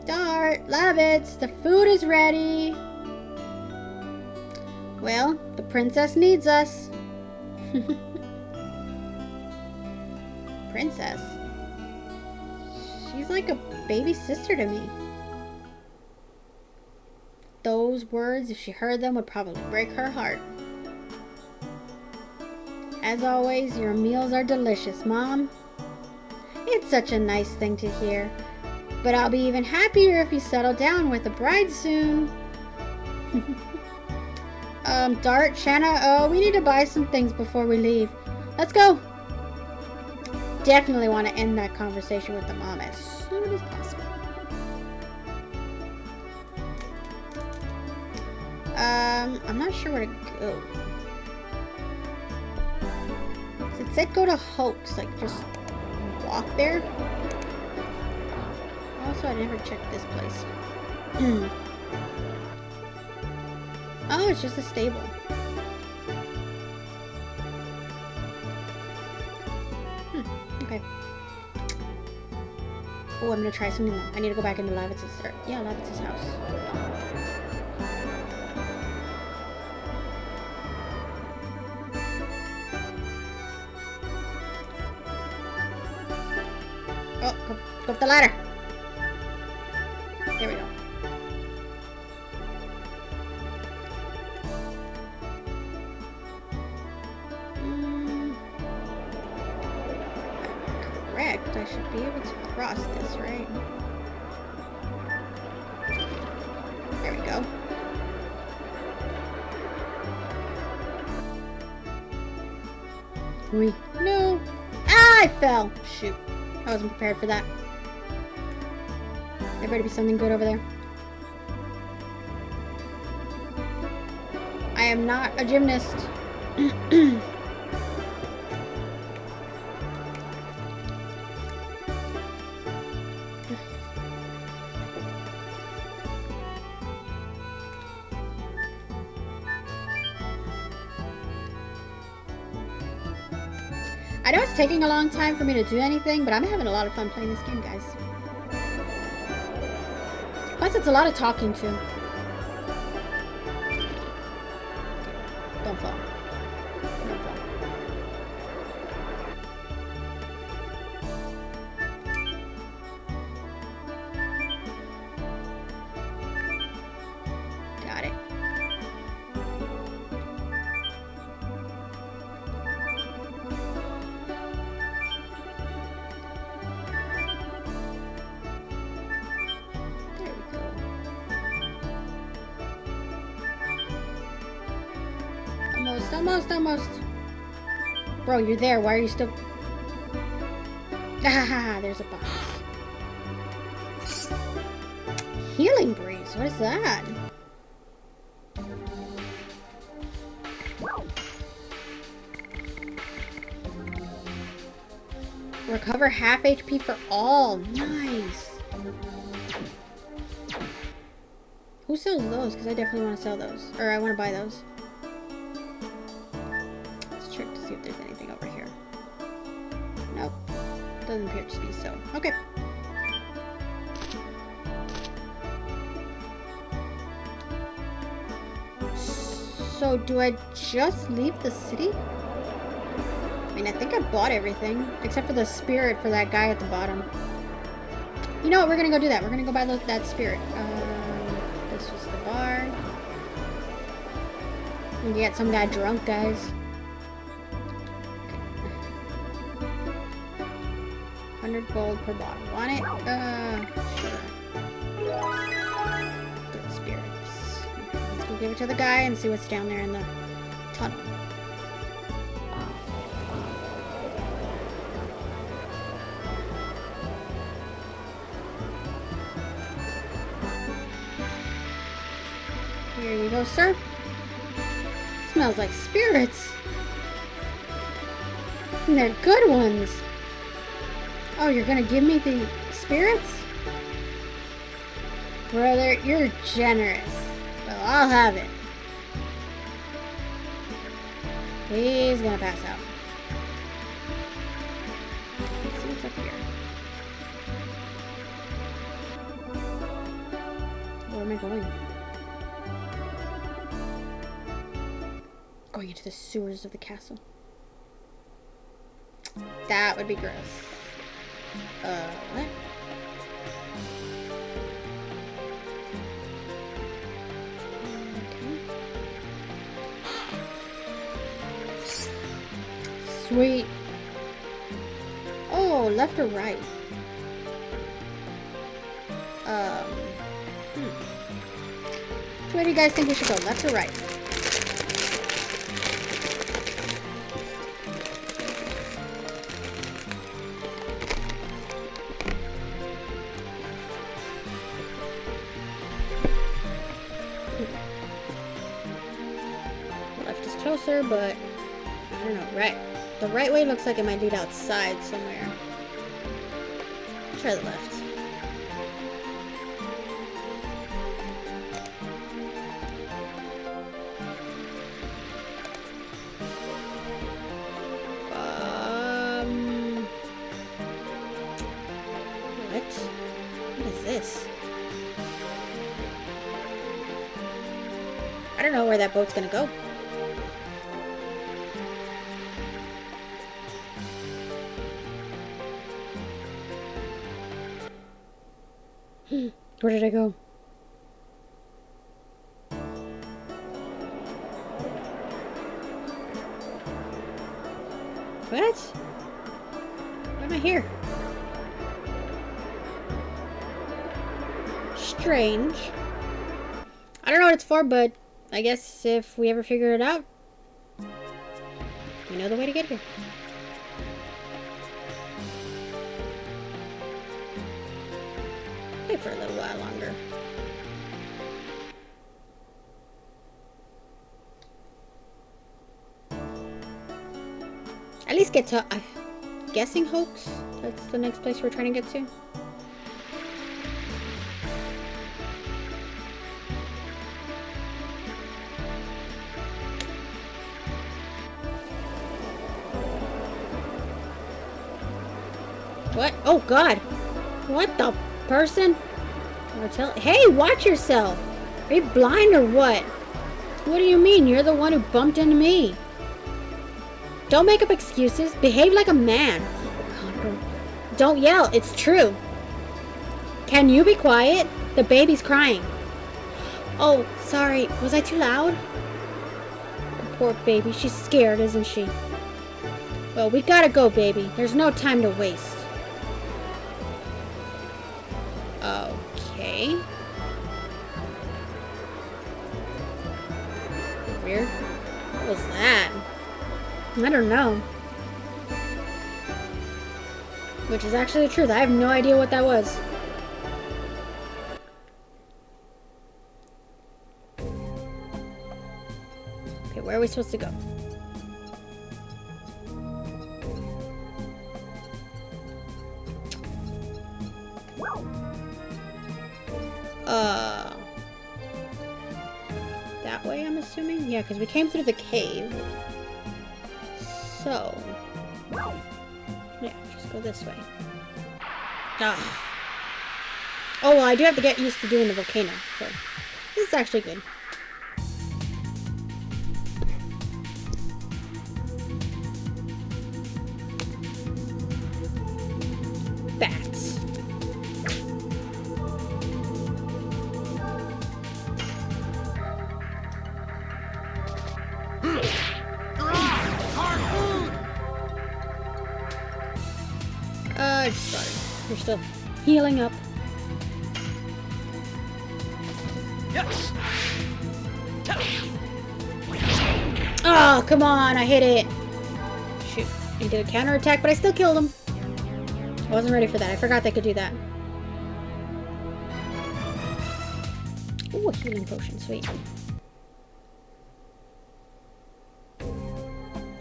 Start, Lavitz, the food is ready. Well, the princess needs us. Princess? She's like a baby sister to me. Those words, if she heard them, would probably break her heart. As always, your meals are delicious, Mom. It's such a nice thing to hear. But I'll be even happier if you settle down with a bride soon. Dart, Shana, we need to buy some things before we leave. Let's go. Definitely want to end that conversation with the mom as soon as possible. I'm not sure where to go. It said go to Hoax, like just walk there. Also, I never checked this place. Oh, it's just a stable. Okay. Oh, I'm gonna try something more. I need to go back into Lavitz's house. Oh, go up the ladder. There we go. Correct. I should be able to cross this, right? There we go. Wait. No. Ah, I fell. Shoot. I wasn't prepared for that. There better be something good over there. I am not a gymnast. I know it's taking a long time for me to do anything, but I'm having a lot of fun playing this game, guys. Plus, it's a lot of talking, too. Don't fall. Don't fall. Got it. Almost. Bro, you're there. Why are you still... Ah, there's a box. Healing breeze. What is that? Recover half HP for all. Nice. Who sells those? Because I definitely want to sell those. Or I want to buy those. Let's check to see if there's anything over here. Nope. Doesn't appear to be so. Okay. So, do I just leave the city? I mean, I think I bought everything. Except for the spirit for that guy at the bottom. You know what? We're gonna go do that. We're gonna go buy that spirit. This was the bar. And you get some guy drunk, guys. Okay. 100 gold per bottle. Want it? Sure. Good spirits. Okay, let's go give it to the guy and see what's down there in the tunnel. Here you go, sir. Smells like spirits. And they're good ones. Oh, you're gonna give me the spirits? Brother, you're generous. Well, I'll have it. He's gonna pass out. Let's see what's up here. Where am I going? Going into the sewers of the castle. That would be gross. What? Okay. Sweet. Oh, left or right? Which way do you guys think we should go? Left or right? Closer, but I don't know. Right. The right way looks like it might lead outside somewhere. Try the left. What? What is this? I don't know where that boat's gonna go. Where did I go? What? Why am I here? Strange. I don't know what it's for, but I guess if we ever figure it out, we know the way to get here. For a little while longer. At least get to, I'm guessing Hoax. That's the next place we're trying to get to. What? Oh God! What the person? Hey, watch yourself! Are you blind or what? What do you mean? You're the one who bumped into me. Don't make up excuses. Behave like a man. Don't yell. It's true. Can you be quiet? The baby's crying. Oh, sorry. Was I too loud? Poor baby. She's scared, isn't she? Well, we gotta go, baby. There's no time to waste. Okay. Weird. What was that? I don't know. Which is actually the truth. I have no idea what that was. Okay, where are we supposed to go? That way, I'm assuming? Yeah, because we came through the cave. So... yeah, just go this way. Ah. Oh, well, I do have to get used to doing the volcano, so... this is actually good. Bats. I just got it. You're still healing up. Yes. Oh, come on, I hit it. Shoot. He did a counterattack, but I still killed him. I wasn't ready for that. I forgot they could do that. Ooh, a healing potion. Sweet.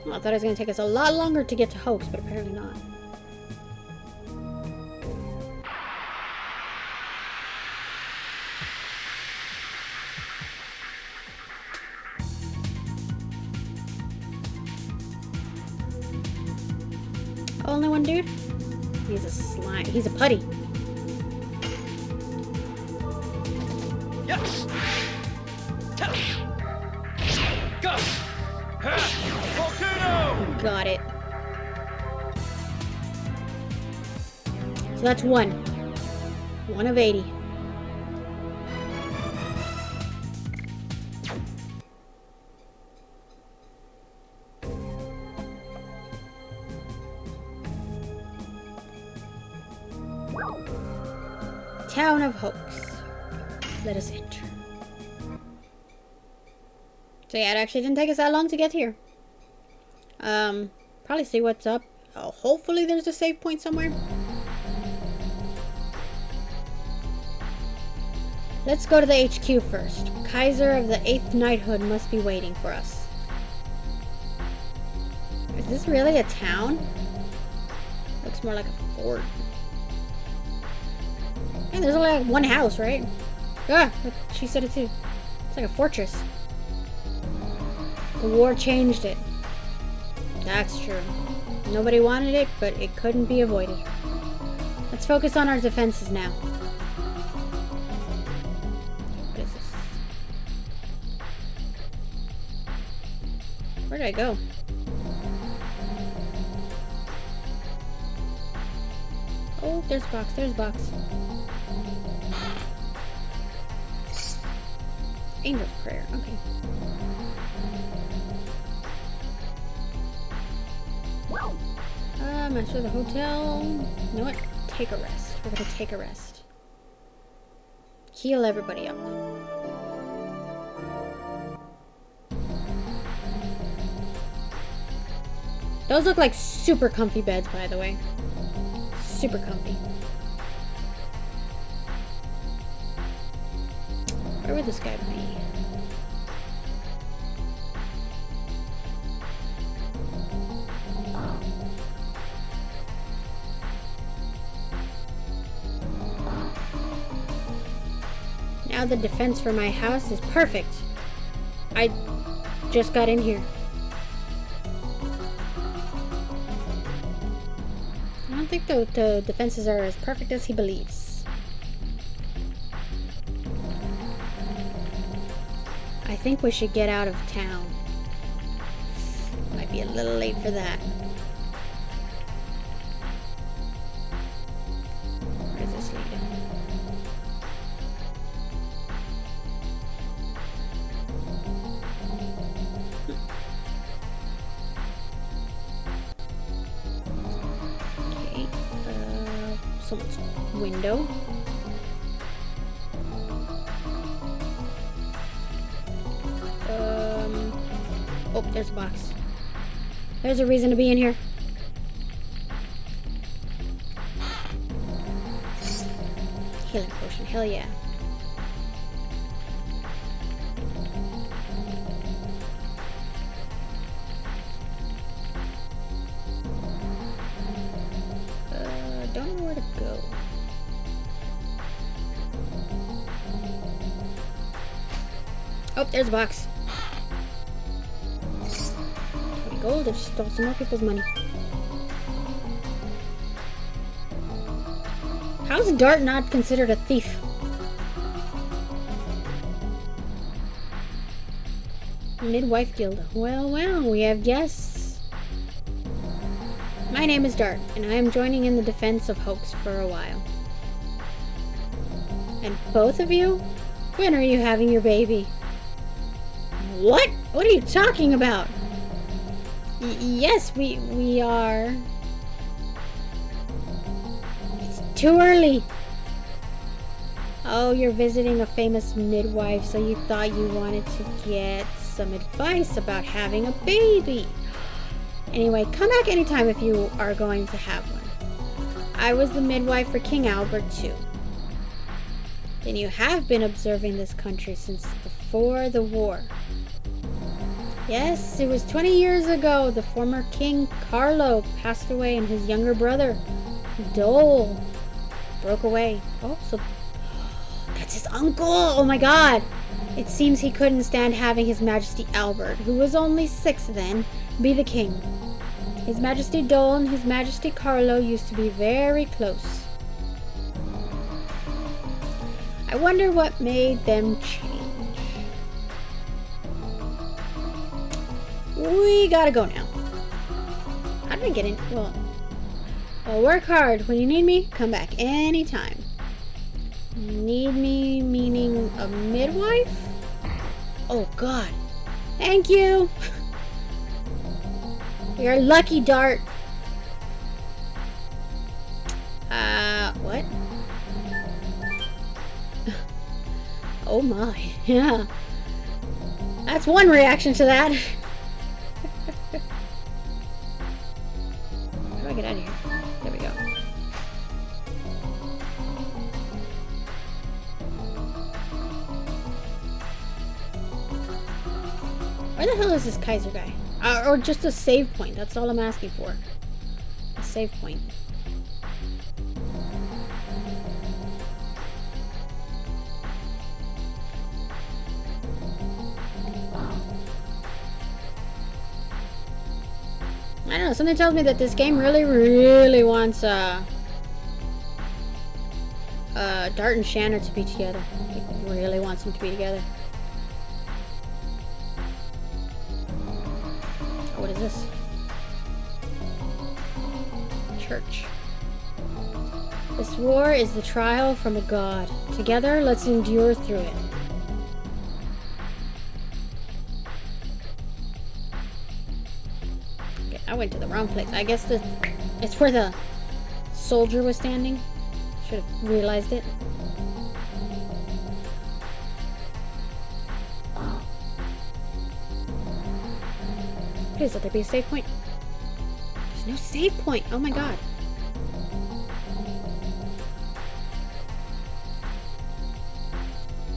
Well, I thought it was going to take us a lot longer to get to Hoax, but apparently not. Only one dude? He's a slime. He's a putty. Yes. Go. Volcano. Got it. So that's one. One of 80. Town of Hoax. Let us enter. So yeah, it actually didn't take us that long to get here. Probably see what's up. Oh, hopefully there's a save point somewhere. Let's go to the HQ first. Kaiser of the 8th Knighthood must be waiting for us. Is this really a town? Looks more like a fort. And there's only like one house, right? Ah, she said it too. It's like a fortress. The war changed it. That's true. Nobody wanted it, but it couldn't be avoided. Let's focus on our defenses now. What is this? Where did I go? Oh, there's a box. There's a box. Angel's Prayer. Okay. Master of the hotel. You know what? Take a rest. We're gonna take a rest. Heal everybody up. Those look like super comfy beds, by the way. Super comfy. Where would this guy be? Now the defense for my house is perfect. I just got in here. I don't think the defenses are as perfect as he believes. I think we should get out of town. Might be a little late for that. Where does this lead? Okay. Someone's window. Oh, there's a box. There's a reason to be in here. Hell yeah. Don't know where to go. Oh, there's a box. 20 gold. I just stole some more people's money. How's Dart not considered a thief? Midwife Guild. Well, well, we have guests. My name is Dart, and I am joining in the defense of Hoax for a while. And both of you? When are you having your baby? What? What are you talking about? Yes, we are. It's too early. Oh, you're visiting a famous midwife, so you thought you wanted to get some advice about having a baby. Anyway, come back anytime if you are going to have one. I was the midwife for King Albert II. Then you have been observing this country since before the war. Yes, it was 20 years ago. The former King Carlo passed away and his younger brother, Dole, broke away. Oh, so that's his uncle. Oh my god. It seems he couldn't stand having His Majesty Albert, who was only 6 then, be the king. His Majesty Dole and His Majesty Carlo used to be very close. I wonder what made them change. We gotta go now. How did I get in? Well, work hard. When you need me, come back anytime. Need me meaning a midwife? Oh god. Thank you. You're lucky, Dart. What? Oh my. Yeah. That's one reaction to that. How do I get out of here? There we go. Where the hell is this Kaiser guy? Or just a save point. That's all I'm asking for. A save point. I don't know. Something tells me that this game really wants Dart and Shana to be together. It really wants them to be together. What is this? Church. This war is the trial from a god. Together, let's endure through it. Okay, I went to the wrong place. I guess it's where the soldier was standing. Should have realized it. Please let there be a save point. There's no save point. Oh my god.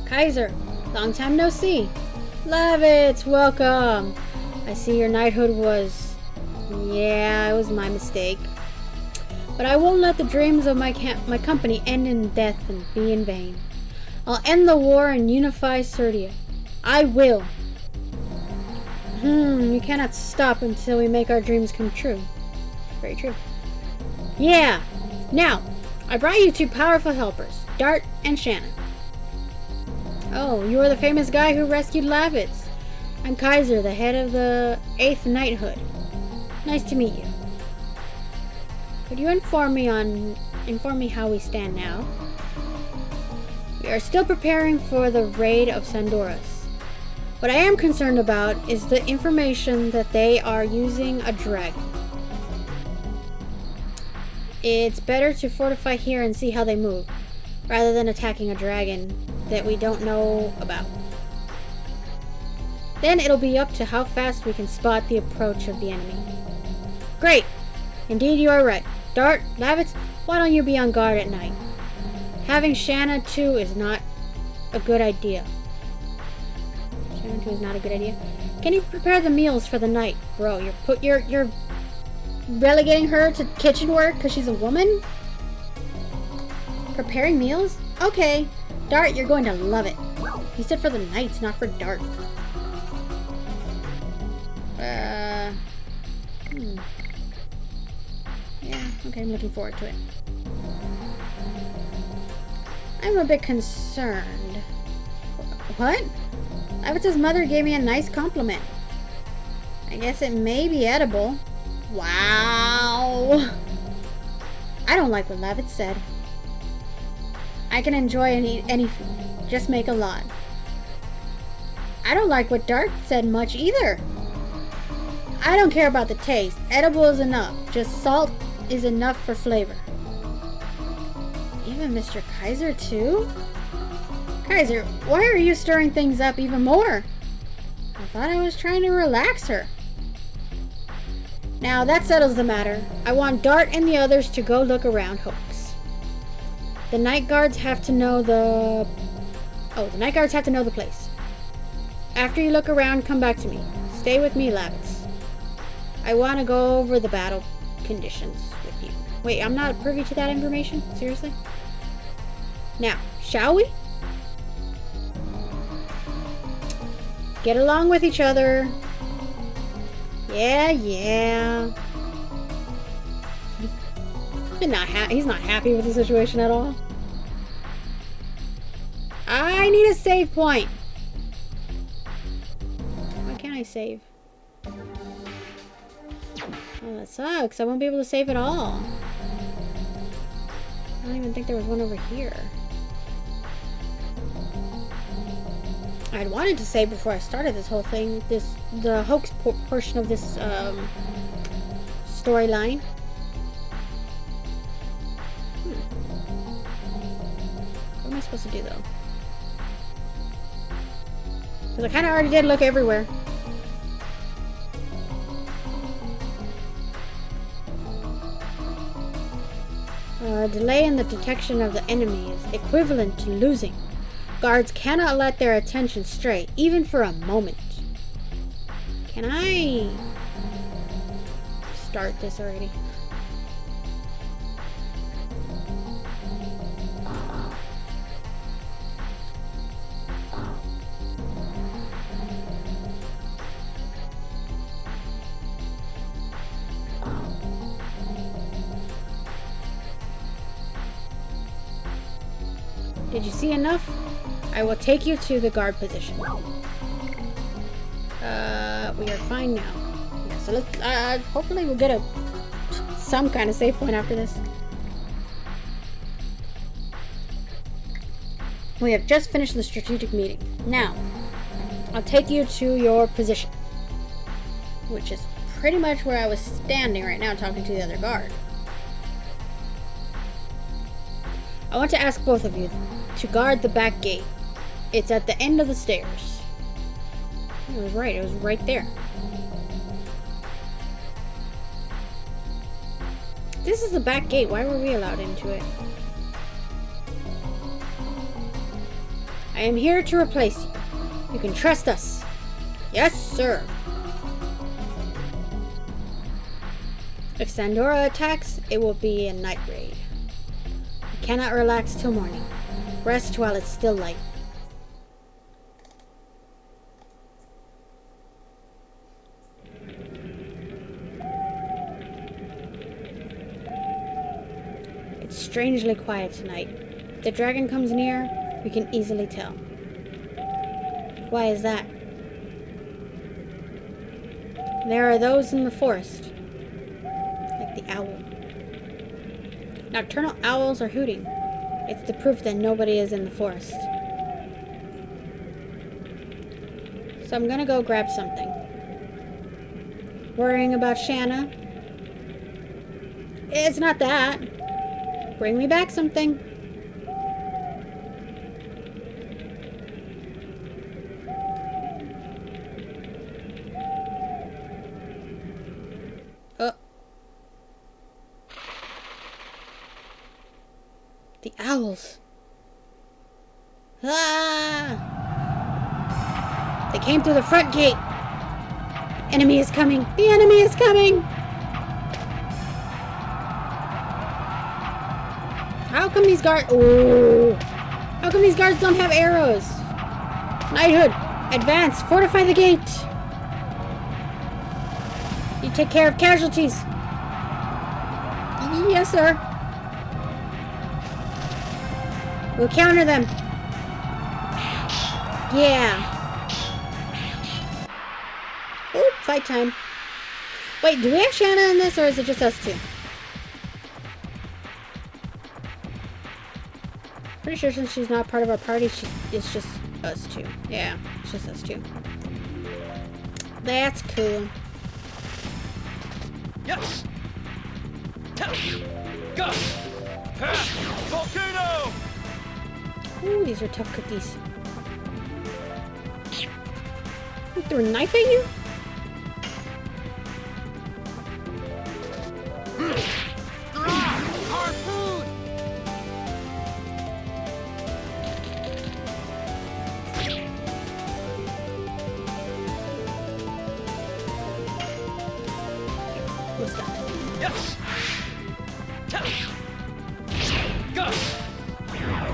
Kaiser, long time no see. Levitz, welcome. I see your knighthood was... Yeah, it was my mistake. But I won't let the dreams of my company end in death and be in vain. I'll end the war and unify Serdia. I will. We cannot stop until we make our dreams come true. Very true. Yeah! Now, I brought you 2 powerful helpers, Dart and Shana. Oh, you are the famous guy who rescued Lavitz. I'm Kaiser, the head of the 8th Knighthood. Nice to meet you. Could you inform me how we stand now? We are still preparing for the raid of Sandoras. What I am concerned about is the information that they are using a dragon. It's better to fortify here and see how they move, rather than attacking a dragon that we don't know about. Then it'll be up to how fast we can spot the approach of the enemy. Great! Indeed you are right. Dart, Lavitz, why don't you be on guard at night? Having Shana too is not a good idea. Shana too is not a good idea. Can you prepare the meals for the night, bro? You're relegating her to kitchen work because she's a woman. Preparing meals? Okay, Dart, you're going to love it. He said for the night, not for Dart. Yeah, okay, I'm looking forward to it. I'm a bit concerned. What? Lavitza's mother gave me a nice compliment. I guess it may be edible. Wow. I don't like what Lavitz said. I can enjoy and eat any food. Just make a lot. I don't like what Dart said much either. I don't care about the taste. Edible is enough. Just salt is enough for flavor. Even Mr. Kaiser too? Kaiser, why are you stirring things up even more? I thought I was trying to relax her. Now that settles the matter. I want Dart and the others to go look around Hoax. The night guards have to know the... Oh, the night guards have to know the place. After you look around, come back to me. Stay with me, Lavitz. I want to go over the battle conditions with you. Wait, I'm not privy to that information? Seriously? Now, shall we? Get along with each other. Yeah. He's not happy with the situation at all. I need a save point. Why can't I save? Oh, that sucks. I won't be able to save at all. I don't even think there was one over here. I had wanted to save before I started this whole thing. The hoax portion of this storyline. What am I supposed to do though? Because I kind of already did look everywhere. Delay in the detection of the enemy is equivalent to losing. Guards cannot let their attention stray, even for a moment. Can I start this already? Did you see enough? I will take you to the guard position. We are fine now. Yeah, so let's, hopefully we'll get some kind of save point after this. We have just finished the strategic meeting. Now, I'll take you to your position, which is pretty much where I was standing right now talking to the other guard. I want to ask both of you to guard the back gate. It's at the end of the stairs. It was right. It was right there. This is the back gate. Why were we allowed into it? I am here to replace you. You can trust us. Yes, sir. If Sandora attacks, it will be a night raid. We cannot relax till morning. Rest while it's still light. It's strangely quiet tonight. If the dragon comes near, we can easily tell. Why is that? There are those in the forest, like the owl. Nocturnal owls are hooting. It's the proof that nobody is in the forest. So I'm gonna go grab something. Worrying about Shana? It's not that. Bring me back something. The owls. They came through the front gate. The enemy is coming. The enemy is coming. How come these guards... Oh. How come these guards don't have arrows? Knighthood, advance. Fortify the gate. You take care of casualties. Yes, sir. We'll counter them. Yeah. Oh, fight time. Wait, do we have Shana in this, or is it just us two? Pretty sure since she's not part of our party, it's just us two. Yeah, it's just us two. That's cool. Yes. Go. Volcano. Ooh, these are tough cookies. He threw a knife at you? Harpoon. What's that? Yes. Go.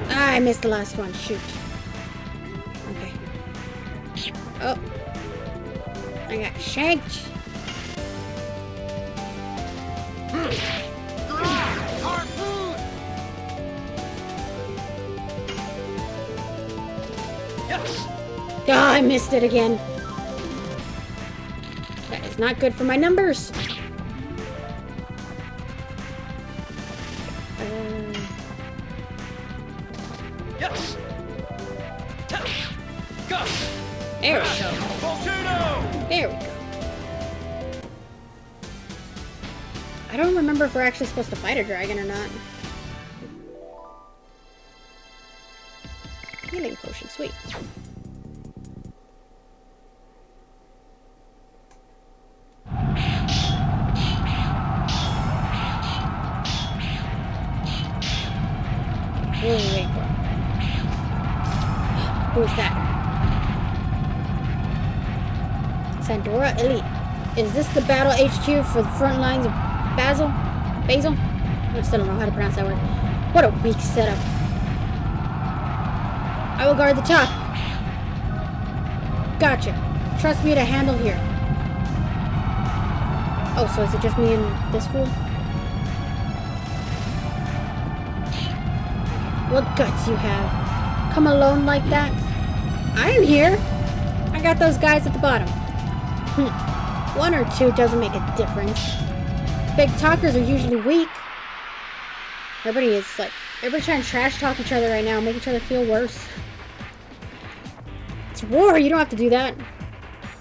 Ah, I missed the last one. Shoot. Okay. Oh. I got shanked. Harpoon. Yes. Ah, I missed it again. That is not good for my numbers. Yes. Go. There we go. Volcano. There we go. I don't remember if we're actually supposed to fight a dragon or not. Healing potion, sweet. What are we waiting for? Who's that? Sandora Elite. Is this the battle HQ for the front lines of Basil? I still don't know how to pronounce that word. What a weak setup. I will guard the top. Gotcha. Trust me to handle here. Oh, so is it just me and this fool? What guts you have. Come alone like that? I am here. I got those guys at the bottom. One or two doesn't make a difference. Big talkers are usually weak. Everybody's trying to trash talk each other right now, make each other feel worse. It's war, you don't have to do that.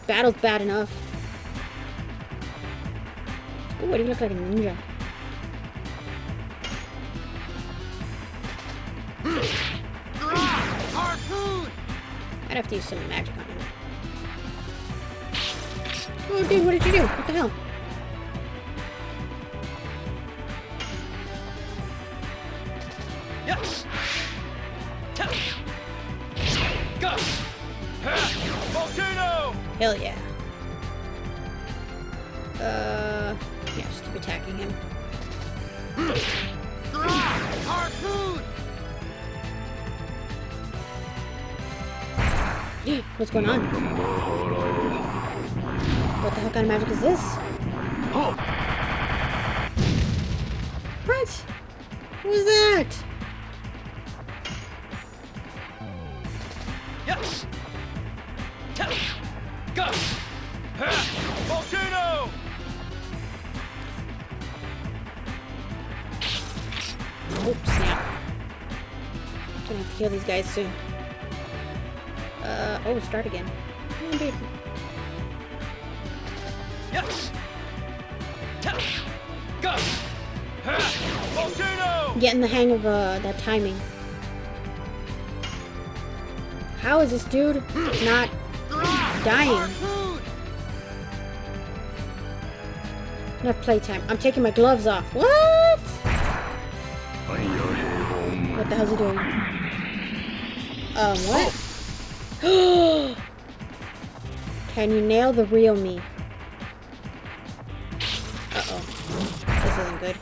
Battle's bad enough. Ooh, why do you look like a ninja? Harpoon. I'd have to use some magic on him. Oh, dude, what did you do? What the hell? Yes. Go. Volcano. Hell yeah. Yeah, just keep attacking him. Harpoon. What's going on? What the hell kind of magic is this? What? What was that? Yes. Go. Volcano. Oh, snap. Gonna have to kill these guys soon. Oh, start again. Oh, dude. Yes. Go. Volcano. Getting the hang of that timing. How is this dude not dying? Enough playtime. I'm taking my gloves off. What? What the hell's he doing? What? Can you nail the real me? Uh-oh. This isn't good.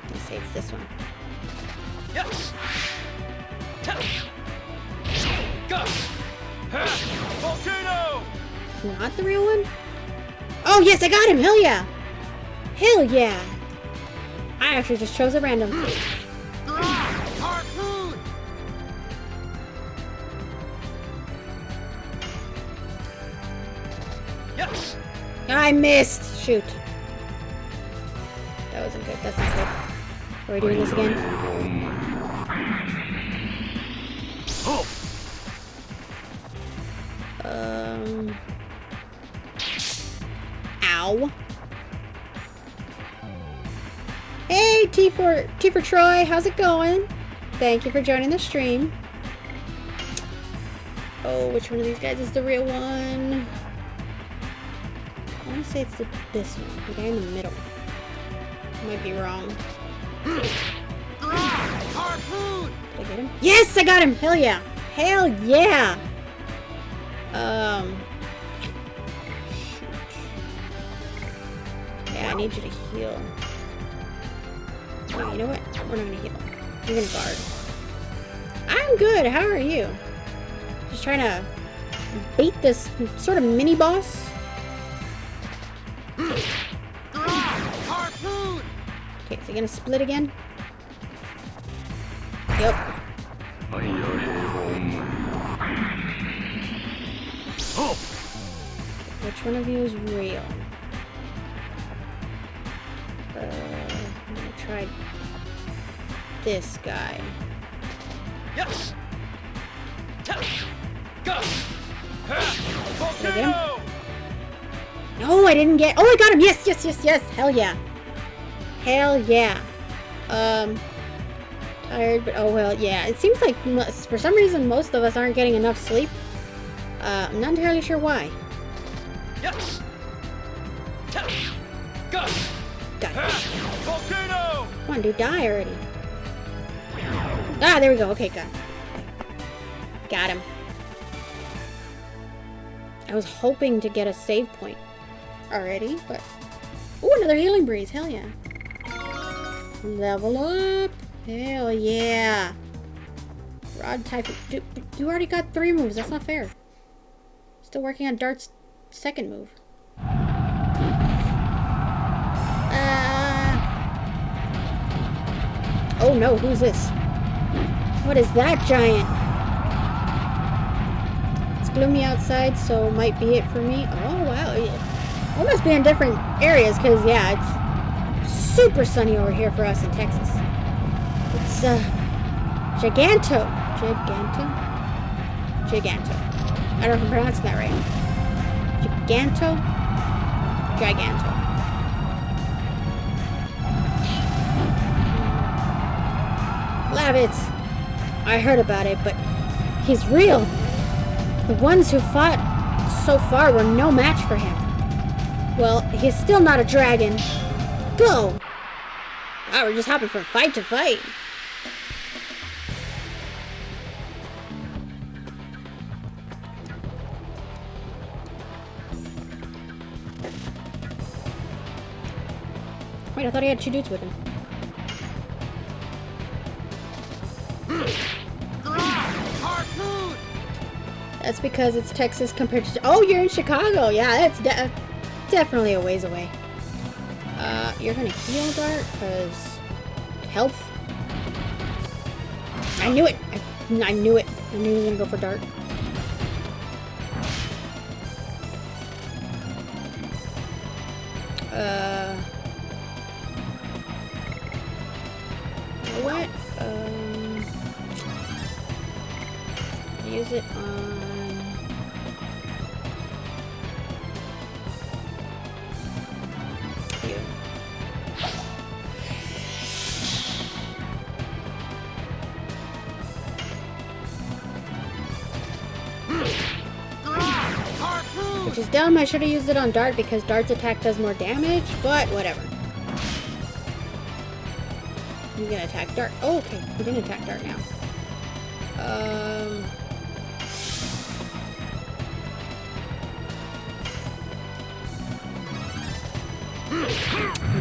Let's say it's this one. Yes. Go. Volcano. Not the real one? Oh, yes, I got him! Hell yeah! Hell yeah! I actually just chose a random. Harpoon. Yes. I missed! Shoot. That wasn't good. That's not good. Are we doing this again? Oh. Ow. Hey, T for Troy. How's it going? Thank you for joining the stream. Oh, which one of these guys is the real one? I want to say it's this one. The guy in the middle. Might be wrong. Harpoon. Did I get him? Yes, I got him! Hell yeah! Hell yeah! Yeah, I need you to heal. Wait, you know what? We're not gonna heal. You're gonna guard. I'm good. How are you? Just trying to beat this sort of mini boss. Harpoon. Okay, is he gonna split again? Yep. Oh. Which one of you is real? I'm gonna try this guy. Yes. Go. Did I get him? Volcano. No, I didn't get. Oh, I got him! Yes, yes, yes, yes! Hell yeah! Hell yeah! Tired, but oh well. Yeah, it seems like for some reason most of us aren't getting enough sleep. I'm not entirely sure why. Yes. Go. Got it. Volcano. Come on, dude, die already. Ah, there we go. Okay, got him. I was hoping to get a save point already, but ooh, another healing breeze. Hell yeah! Level up. Hell yeah! Rod type. Dude, you already got 3 moves. That's not fair. Still working on Dart's second move. Oh no, who's this? What is that giant? It's gloomy outside, so might be it for me. Oh wow, yeah. We must be in different areas, because yeah, it's super sunny over here for us in Texas. It's Giganto. I don't know if I'm pronouncing that right. Giganto. Lavitz. I heard about it, but he's real. The ones who fought so far were no match for him. Well, he's still not a dragon. Go! Wow, we're just hopping from fight to fight. Wait, I thought he had 2 dudes with him. Harpoon. That's because it's Texas compared to... Oh, you're in Chicago. Yeah, that's definitely a ways away. You're gonna heal, Dart, because... Health? I knew it! I knew it. I knew you were gonna go for Dart. You know what? Use it on... you. Which is dumb. I should have used it on Dart because Dart's attack does more damage, but whatever. He's gonna attack Dart. Oh, okay. He didn't attack Dart now.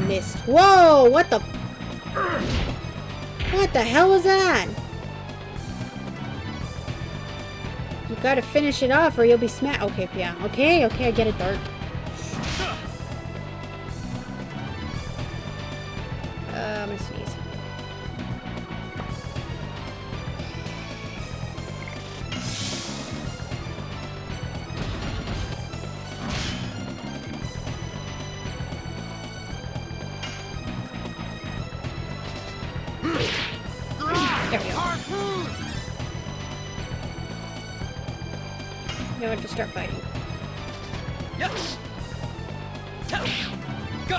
Missed. Whoa! What the? What the hell was that? You gotta finish it off or you'll be smacked. Okay, yeah. Okay, I get it, Dart. I'm gonna sneeze. There we go. You know what? Just start fighting. Yes. Go.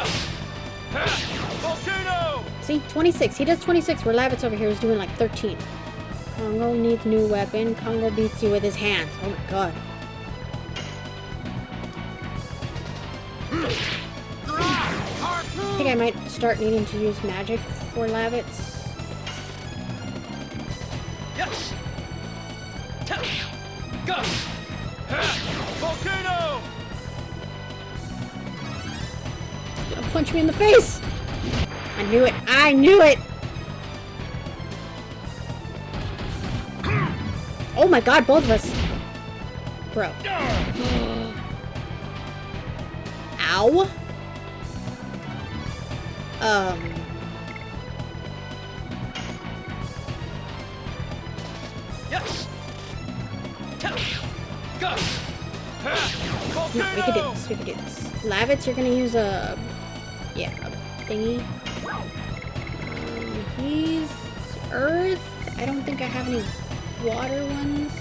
Volcano. See? 26. He does 26, where Lavitz over here is doing like 13. Congo needs new weapon. Congo beats you with his hands. Oh my god. I think I might start needing to use magic for Lavitz. Yes. Go. Volcano. Don't punch me in the face! I knew it! I knew it! Oh my god, both of us! Bro. Ow! Yes. Go. No, we could do this. We could do this. Lavitz, you're gonna use a... yeah, a thingy. He's Earth. I don't think I have any water ones.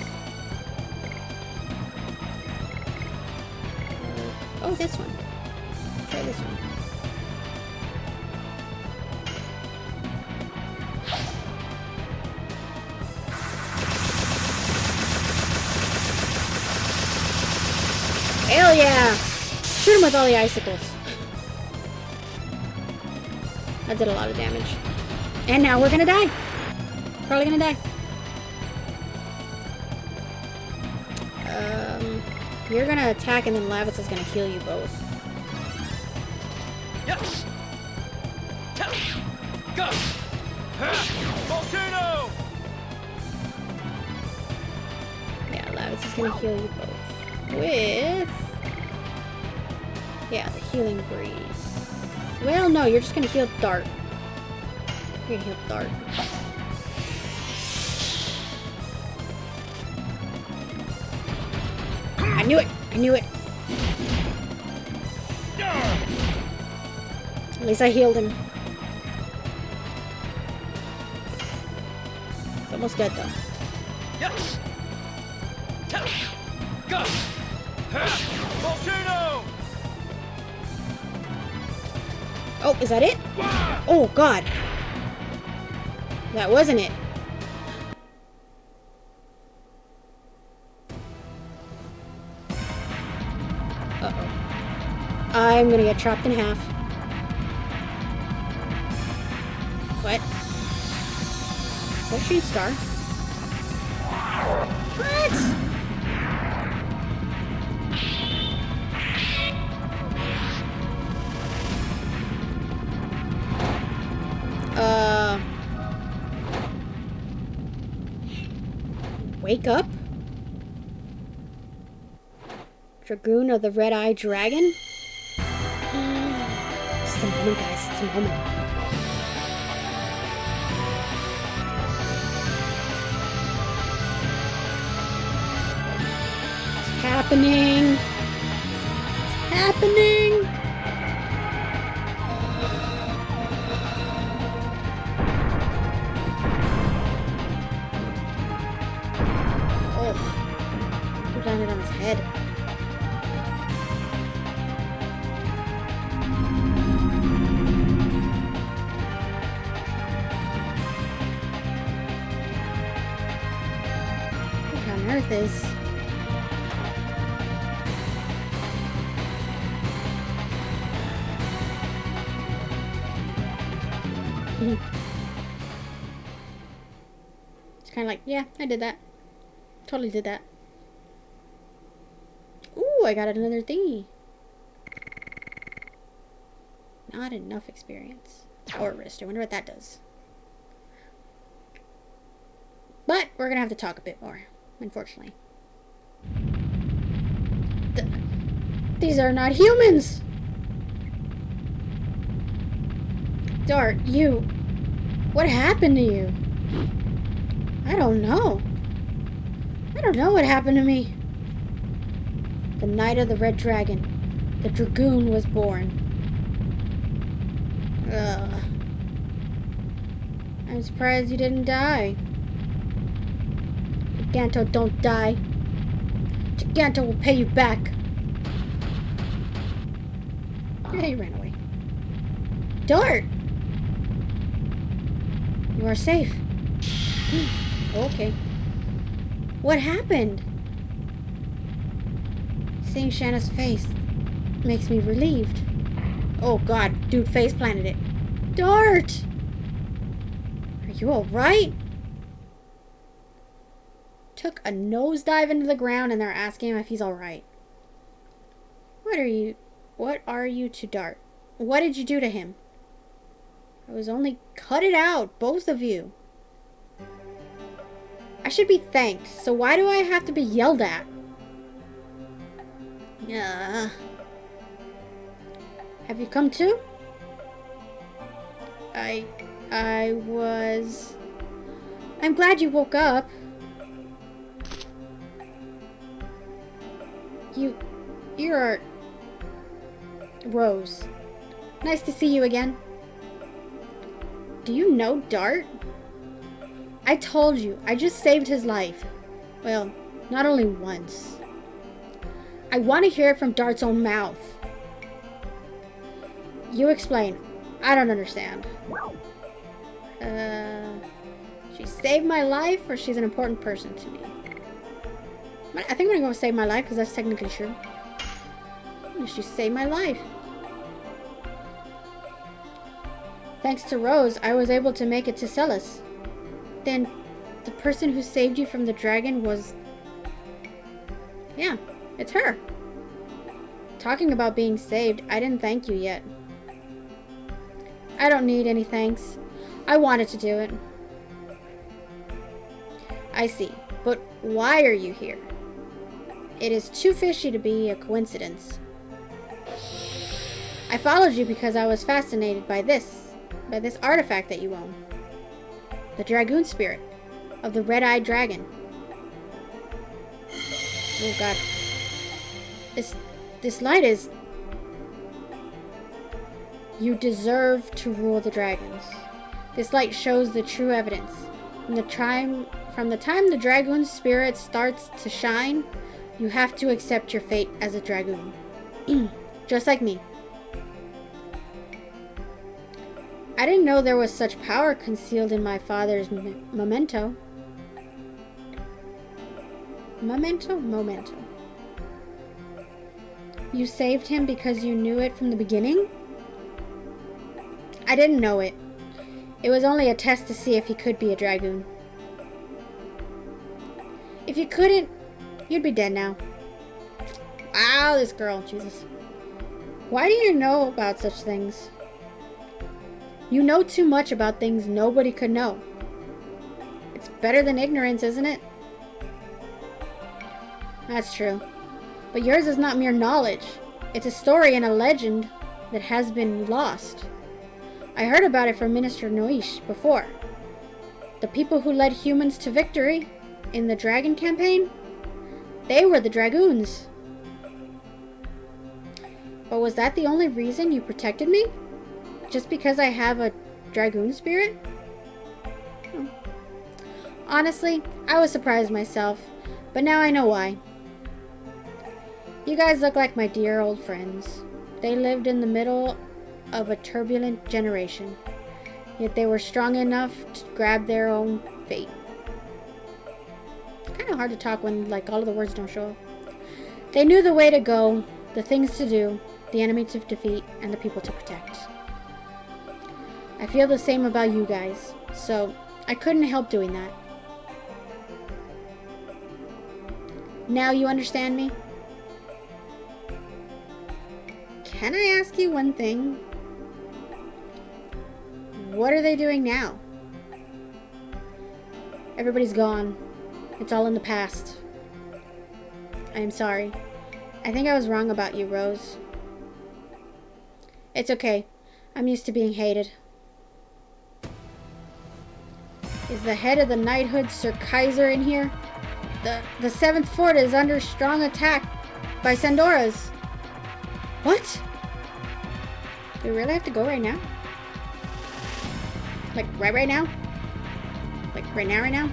Oh, this one. Try this one. Hell yeah! Shoot him with all the icicles. That did a lot of damage. And now we're gonna die. Probably gonna die. You're gonna attack and then Lavitz is gonna heal you both. Yes. Go. Volcano. Yeah, Lavitz is gonna heal you both. With... yeah, the healing breeze. Well, no, you're just gonna heal Dart. You're gonna heal Dart. I knew it! I knew it! At least I healed him. It's almost dead though. Yes. Go. Volcano. Oh, is that it? Oh, God. That wasn't it. Uh-oh. I'm gonna get chopped in half. What? What shooting star? What? Wake up? Dragoon of the Red-Eyed Dragon? It's the moment, guys. It's the moment. It's happening. It's happening. Who landed on his head? What on earth is... It's kind of like, yeah, I did that. Totally did that. Ooh, I got another thingy. Not enough experience. Or wrist. I wonder what that does. But we're going to have to talk a bit more, unfortunately. These are not humans! Dart, you... What happened to you? I don't know. I don't know what happened to me. The night of the Red Dragon, the Dragoon was born. Ugh. I'm surprised you didn't die. Giganto, don't die. Giganto will pay you back. Yeah, he ran away. Dart! You are safe. Okay. What happened? Seeing Shana's face makes me relieved. Oh god, dude face planted it. Dart! Are you alright? Took a nosedive into the ground and they're asking him if he's alright. What are you to Dart? What did you do to him? I was only... Cut it out, both of you. I should be thanked, so why do I have to be yelled at? Have you come to? I'm glad you woke up. You're... Rose. Nice to see you again. Do you know Dart? I told you, I just saved his life. Well, not only once. I want to hear it from Dart's own mouth. You explain. I don't understand. She saved my life, or she's an important person to me? I think I'm gonna go save my life, because that's technically true. She saved my life. Thanks to Rose, I was able to make it to Celis. Then, the person who saved you from the dragon was... Yeah, it's her. Talking about being saved, I didn't thank you yet. I don't need any thanks. I wanted to do it. I see. But why are you here? It is too fishy to be a coincidence. I followed you because I was fascinated by this artifact that you own. The Dragoon spirit of the red-eyed dragon. Oh god. This light is... You deserve to rule the dragons. This light shows the true evidence. From the time the Dragoon spirit starts to shine, you have to accept your fate as a Dragoon. Just like me. I didn't know there was such power concealed in my father's memento. Memento. You saved him because you knew it from the beginning? I didn't know it. It was only a test to see if he could be a Dragoon. If you couldn't, you'd be dead now. Wow, this girl, Jesus. Why do you know about such things? You know too much about things nobody could know. It's better than ignorance, isn't it? That's true. But yours is not mere knowledge. It's a story and a legend that has been lost. I heard about it from Minister Noish before. The people who led humans to victory in the Dragon campaign, they were the Dragoons. But was that the only reason you protected me? Just because I have a Dragoon spirit? Honestly, I was surprised myself, but now I know why. You guys look like my dear old friends. They lived in the middle of a turbulent generation, yet they were strong enough to grab their own fate. It's kind of hard to talk when, like, all of the words don't show up. They knew the way to go, the things to do, the enemy to defeat, and the people to protect. I feel the same about you guys, so I couldn't help doing that. Now you understand me? Can I ask you one thing? What are they doing now? Everybody's gone. It's all in the past. I am sorry. I think I was wrong about you, Rose. It's okay. I'm used to being hated. Is the head of the knighthood, Sir Kaiser, in here? The 7th fort is under strong attack by Sandoras. What? Do we really have to go right now? Like, right now? Like, right now?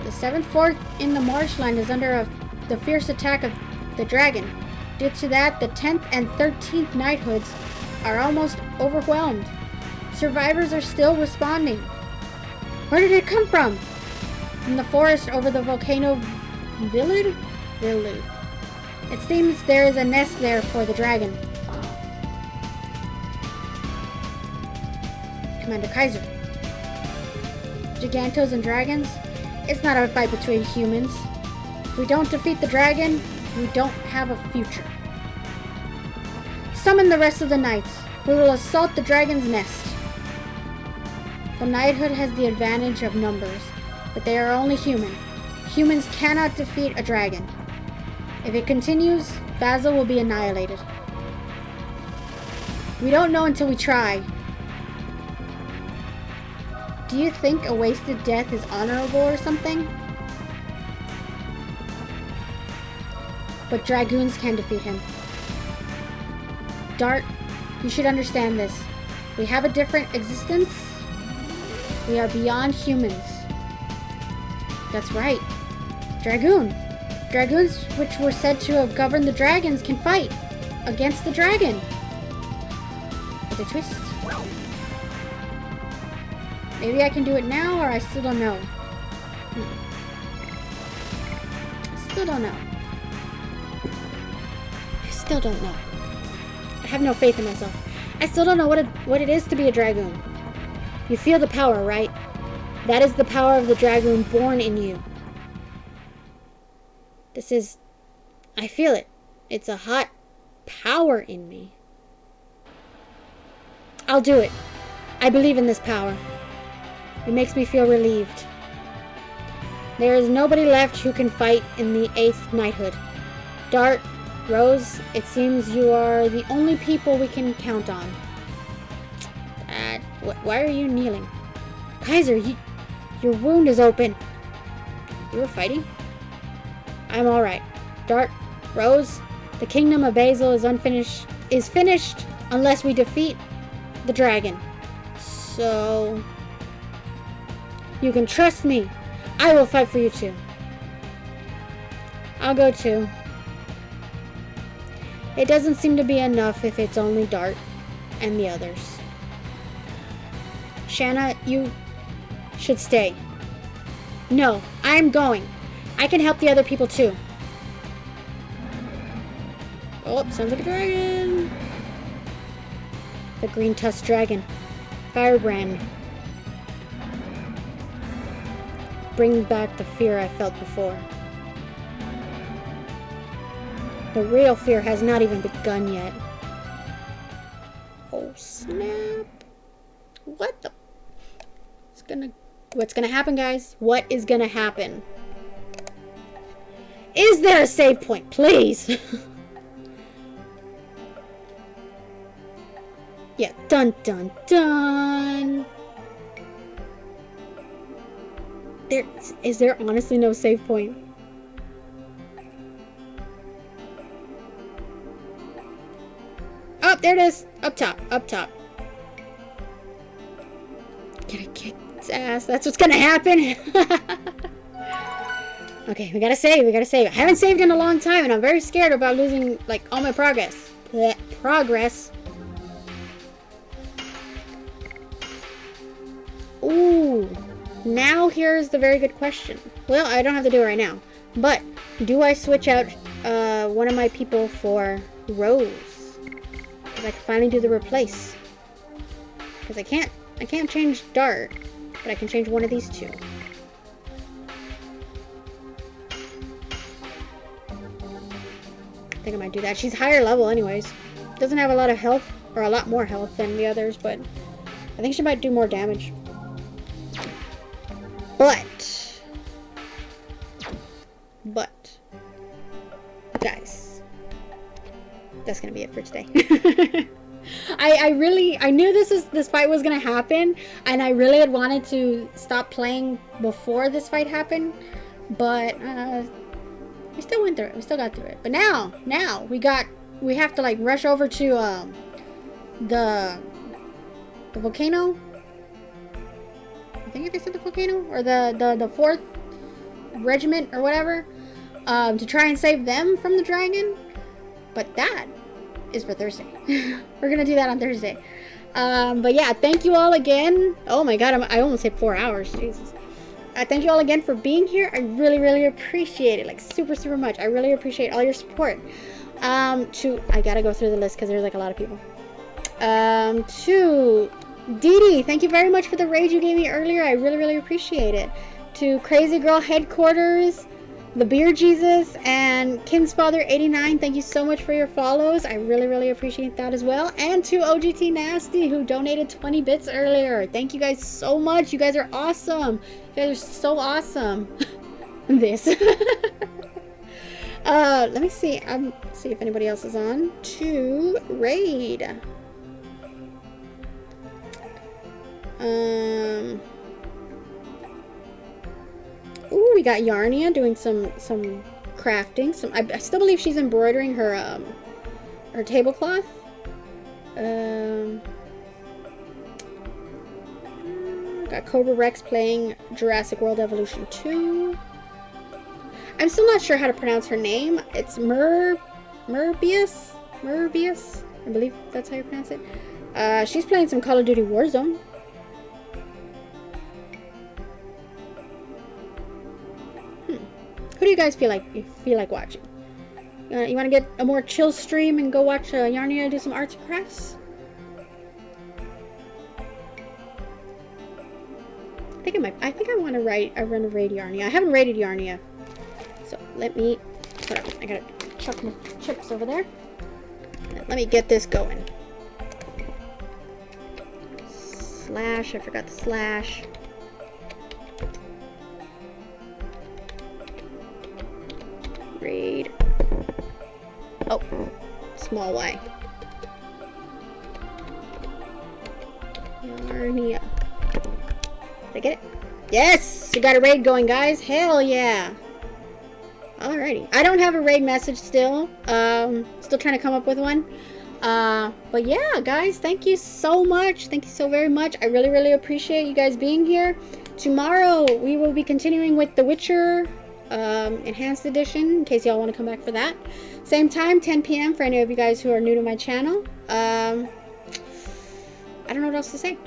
The 7th fort in the marshland is under the fierce attack of the dragon. Due to that, the 10th and 13th knighthoods are almost overwhelmed. Survivors are still responding. Where did it come from? From the forest over the volcano village? It seems there is a nest there for the dragon. Commander Kaiser. Gigantos and dragons? It's not a fight between humans. If we don't defeat the dragon, we don't have a future. Summon the rest of the knights. We will assault the dragon's nest. The knighthood has the advantage of numbers, but they are only human. Humans cannot defeat a dragon. If it continues, Basil will be annihilated. We don't know until we try. Do you think a wasted death is honorable or something? But Dragoons can defeat him. Dart, you should understand this. We have a different existence. We are beyond humans. That's right. Dragoon. Dragoons, which were said to have governed the dragons, can fight against the dragon. With a twist. Maybe I can do it now, or I still don't know. Still don't know. I still don't know. I have no faith in myself. I still don't know what it is to be a Dragoon. You feel the power, right? That is the power of the Dragoon born in you. I feel it. It's a hot power in me. I'll do it. I believe in this power. It makes me feel relieved. There is nobody left who can fight in the 8th knighthood. Dart, Rose, it seems you are the only people we can count on. Why are you kneeling? Kaiser, your wound is open. You were fighting? I'm alright. Dart, Rose, the kingdom of Basil is finished unless we defeat the dragon. So you can trust me. I will fight for you too. I'll go too. It doesn't seem to be enough if it's only Dart and the others. Shana, you should stay. No, I'm going. I can help the other people too. Oh, sounds like a dragon. The green tusked dragon. Firebrand. Bring back the fear I felt before. The real fear has not even begun yet. Oh snap. What the? What's gonna happen, guys? What is gonna happen? Is there a save point, please? Yeah, dun dun dun. Is there honestly no save point? Oh, there it is. Up top, up top. Gonna kick its ass. That's what's gonna happen. Okay, we gotta save. I haven't saved in a long time, and I'm very scared about losing, like, all my progress. Progress. Ooh. Now here's the very good question. Well, I don't have to do it right now. But, do I switch out one of my people for Rose? Because I can finally do the replace. Because I can't change Dart, but I can change one of these two. I think I might do that. She's higher level anyways. Doesn't have a lot of health, or a lot more health than the others, but I think she might do more damage. But, guys, that's gonna be it for today. I knew this fight was gonna happen, and I really had wanted to stop playing before this fight happened, but we still went through it. We still got through it. But now we have to like rush over to the volcano. I think they said the volcano, or the 4th regiment or whatever, to try and save them from the dragon. But that is for Thursday. We're gonna do that on Thursday. But yeah, thank you all again. Oh my god, I almost hit 4 hours. Jesus. Thank you all again for being here. I really, really appreciate it. Like, super, super much. I really appreciate all your support. I gotta go through the list because there's like a lot of people. To Dee Dee, thank you very much for the raid you gave me earlier. I really, really appreciate it. To Crazy Girl Headquarters, The Beer Jesus, and Kinsfather89, thank you so much for your follows. I really, really appreciate that as well. And to OGT Nasty, who donated 20 bits earlier. Thank you guys so much. You guys are awesome. You guys are so awesome. This. Let me see. See if anybody else is on to raid. Ooh, we got Yarnia doing some crafting. I still believe she's embroidering her tablecloth. Got Cobra Rex playing Jurassic World Evolution 2. I'm still not sure how to pronounce her name. It's Murbius. I believe that's how you pronounce it. She's playing some Call of Duty Warzone. Who do you guys feel like watching? You want to get a more chill stream and go watch Yarnia do some arts and crafts? I think I want to raid Yarnia. I haven't raided Yarnia, so let me. Hold on, I gotta chuck my chips over there. Let me get this going. Slash. I forgot the slash. Raid. Oh, small Y. Yarnia. Did I get it? Yes! We got a raid going, guys. Hell yeah. Alrighty. I don't have a raid message still. Still trying to come up with one. But yeah, guys, thank you so much. Thank you so very much. I really, really appreciate you guys being here. Tomorrow, we will be continuing with The Witcher Enhanced Edition, in case y'all want to come back for that. Same time, 10 p.m. for any of you guys who are new to my channel. I don't know what else to say.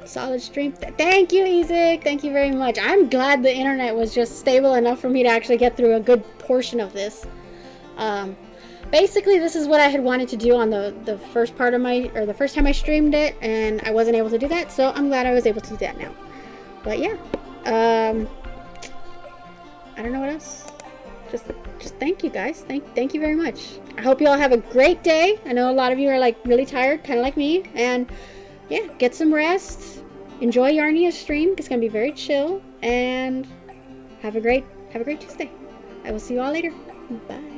Solid stream. Thank you, Ezek. Thank you very much. I'm glad the internet was just stable enough for me to actually get through a good portion of this. Basically, this is what I had wanted to do on the first part of the first time I streamed it, and I wasn't able to do that, so I'm glad I was able to do that now. But yeah, I don't know what else. Just thank you guys. Thank you very much. I hope you all have a great day. I know a lot of you are like really tired, kind of like me, and yeah, get some rest. Enjoy Yarnia's stream. It's gonna be very chill, and have a great Tuesday. I will see you all later. Bye.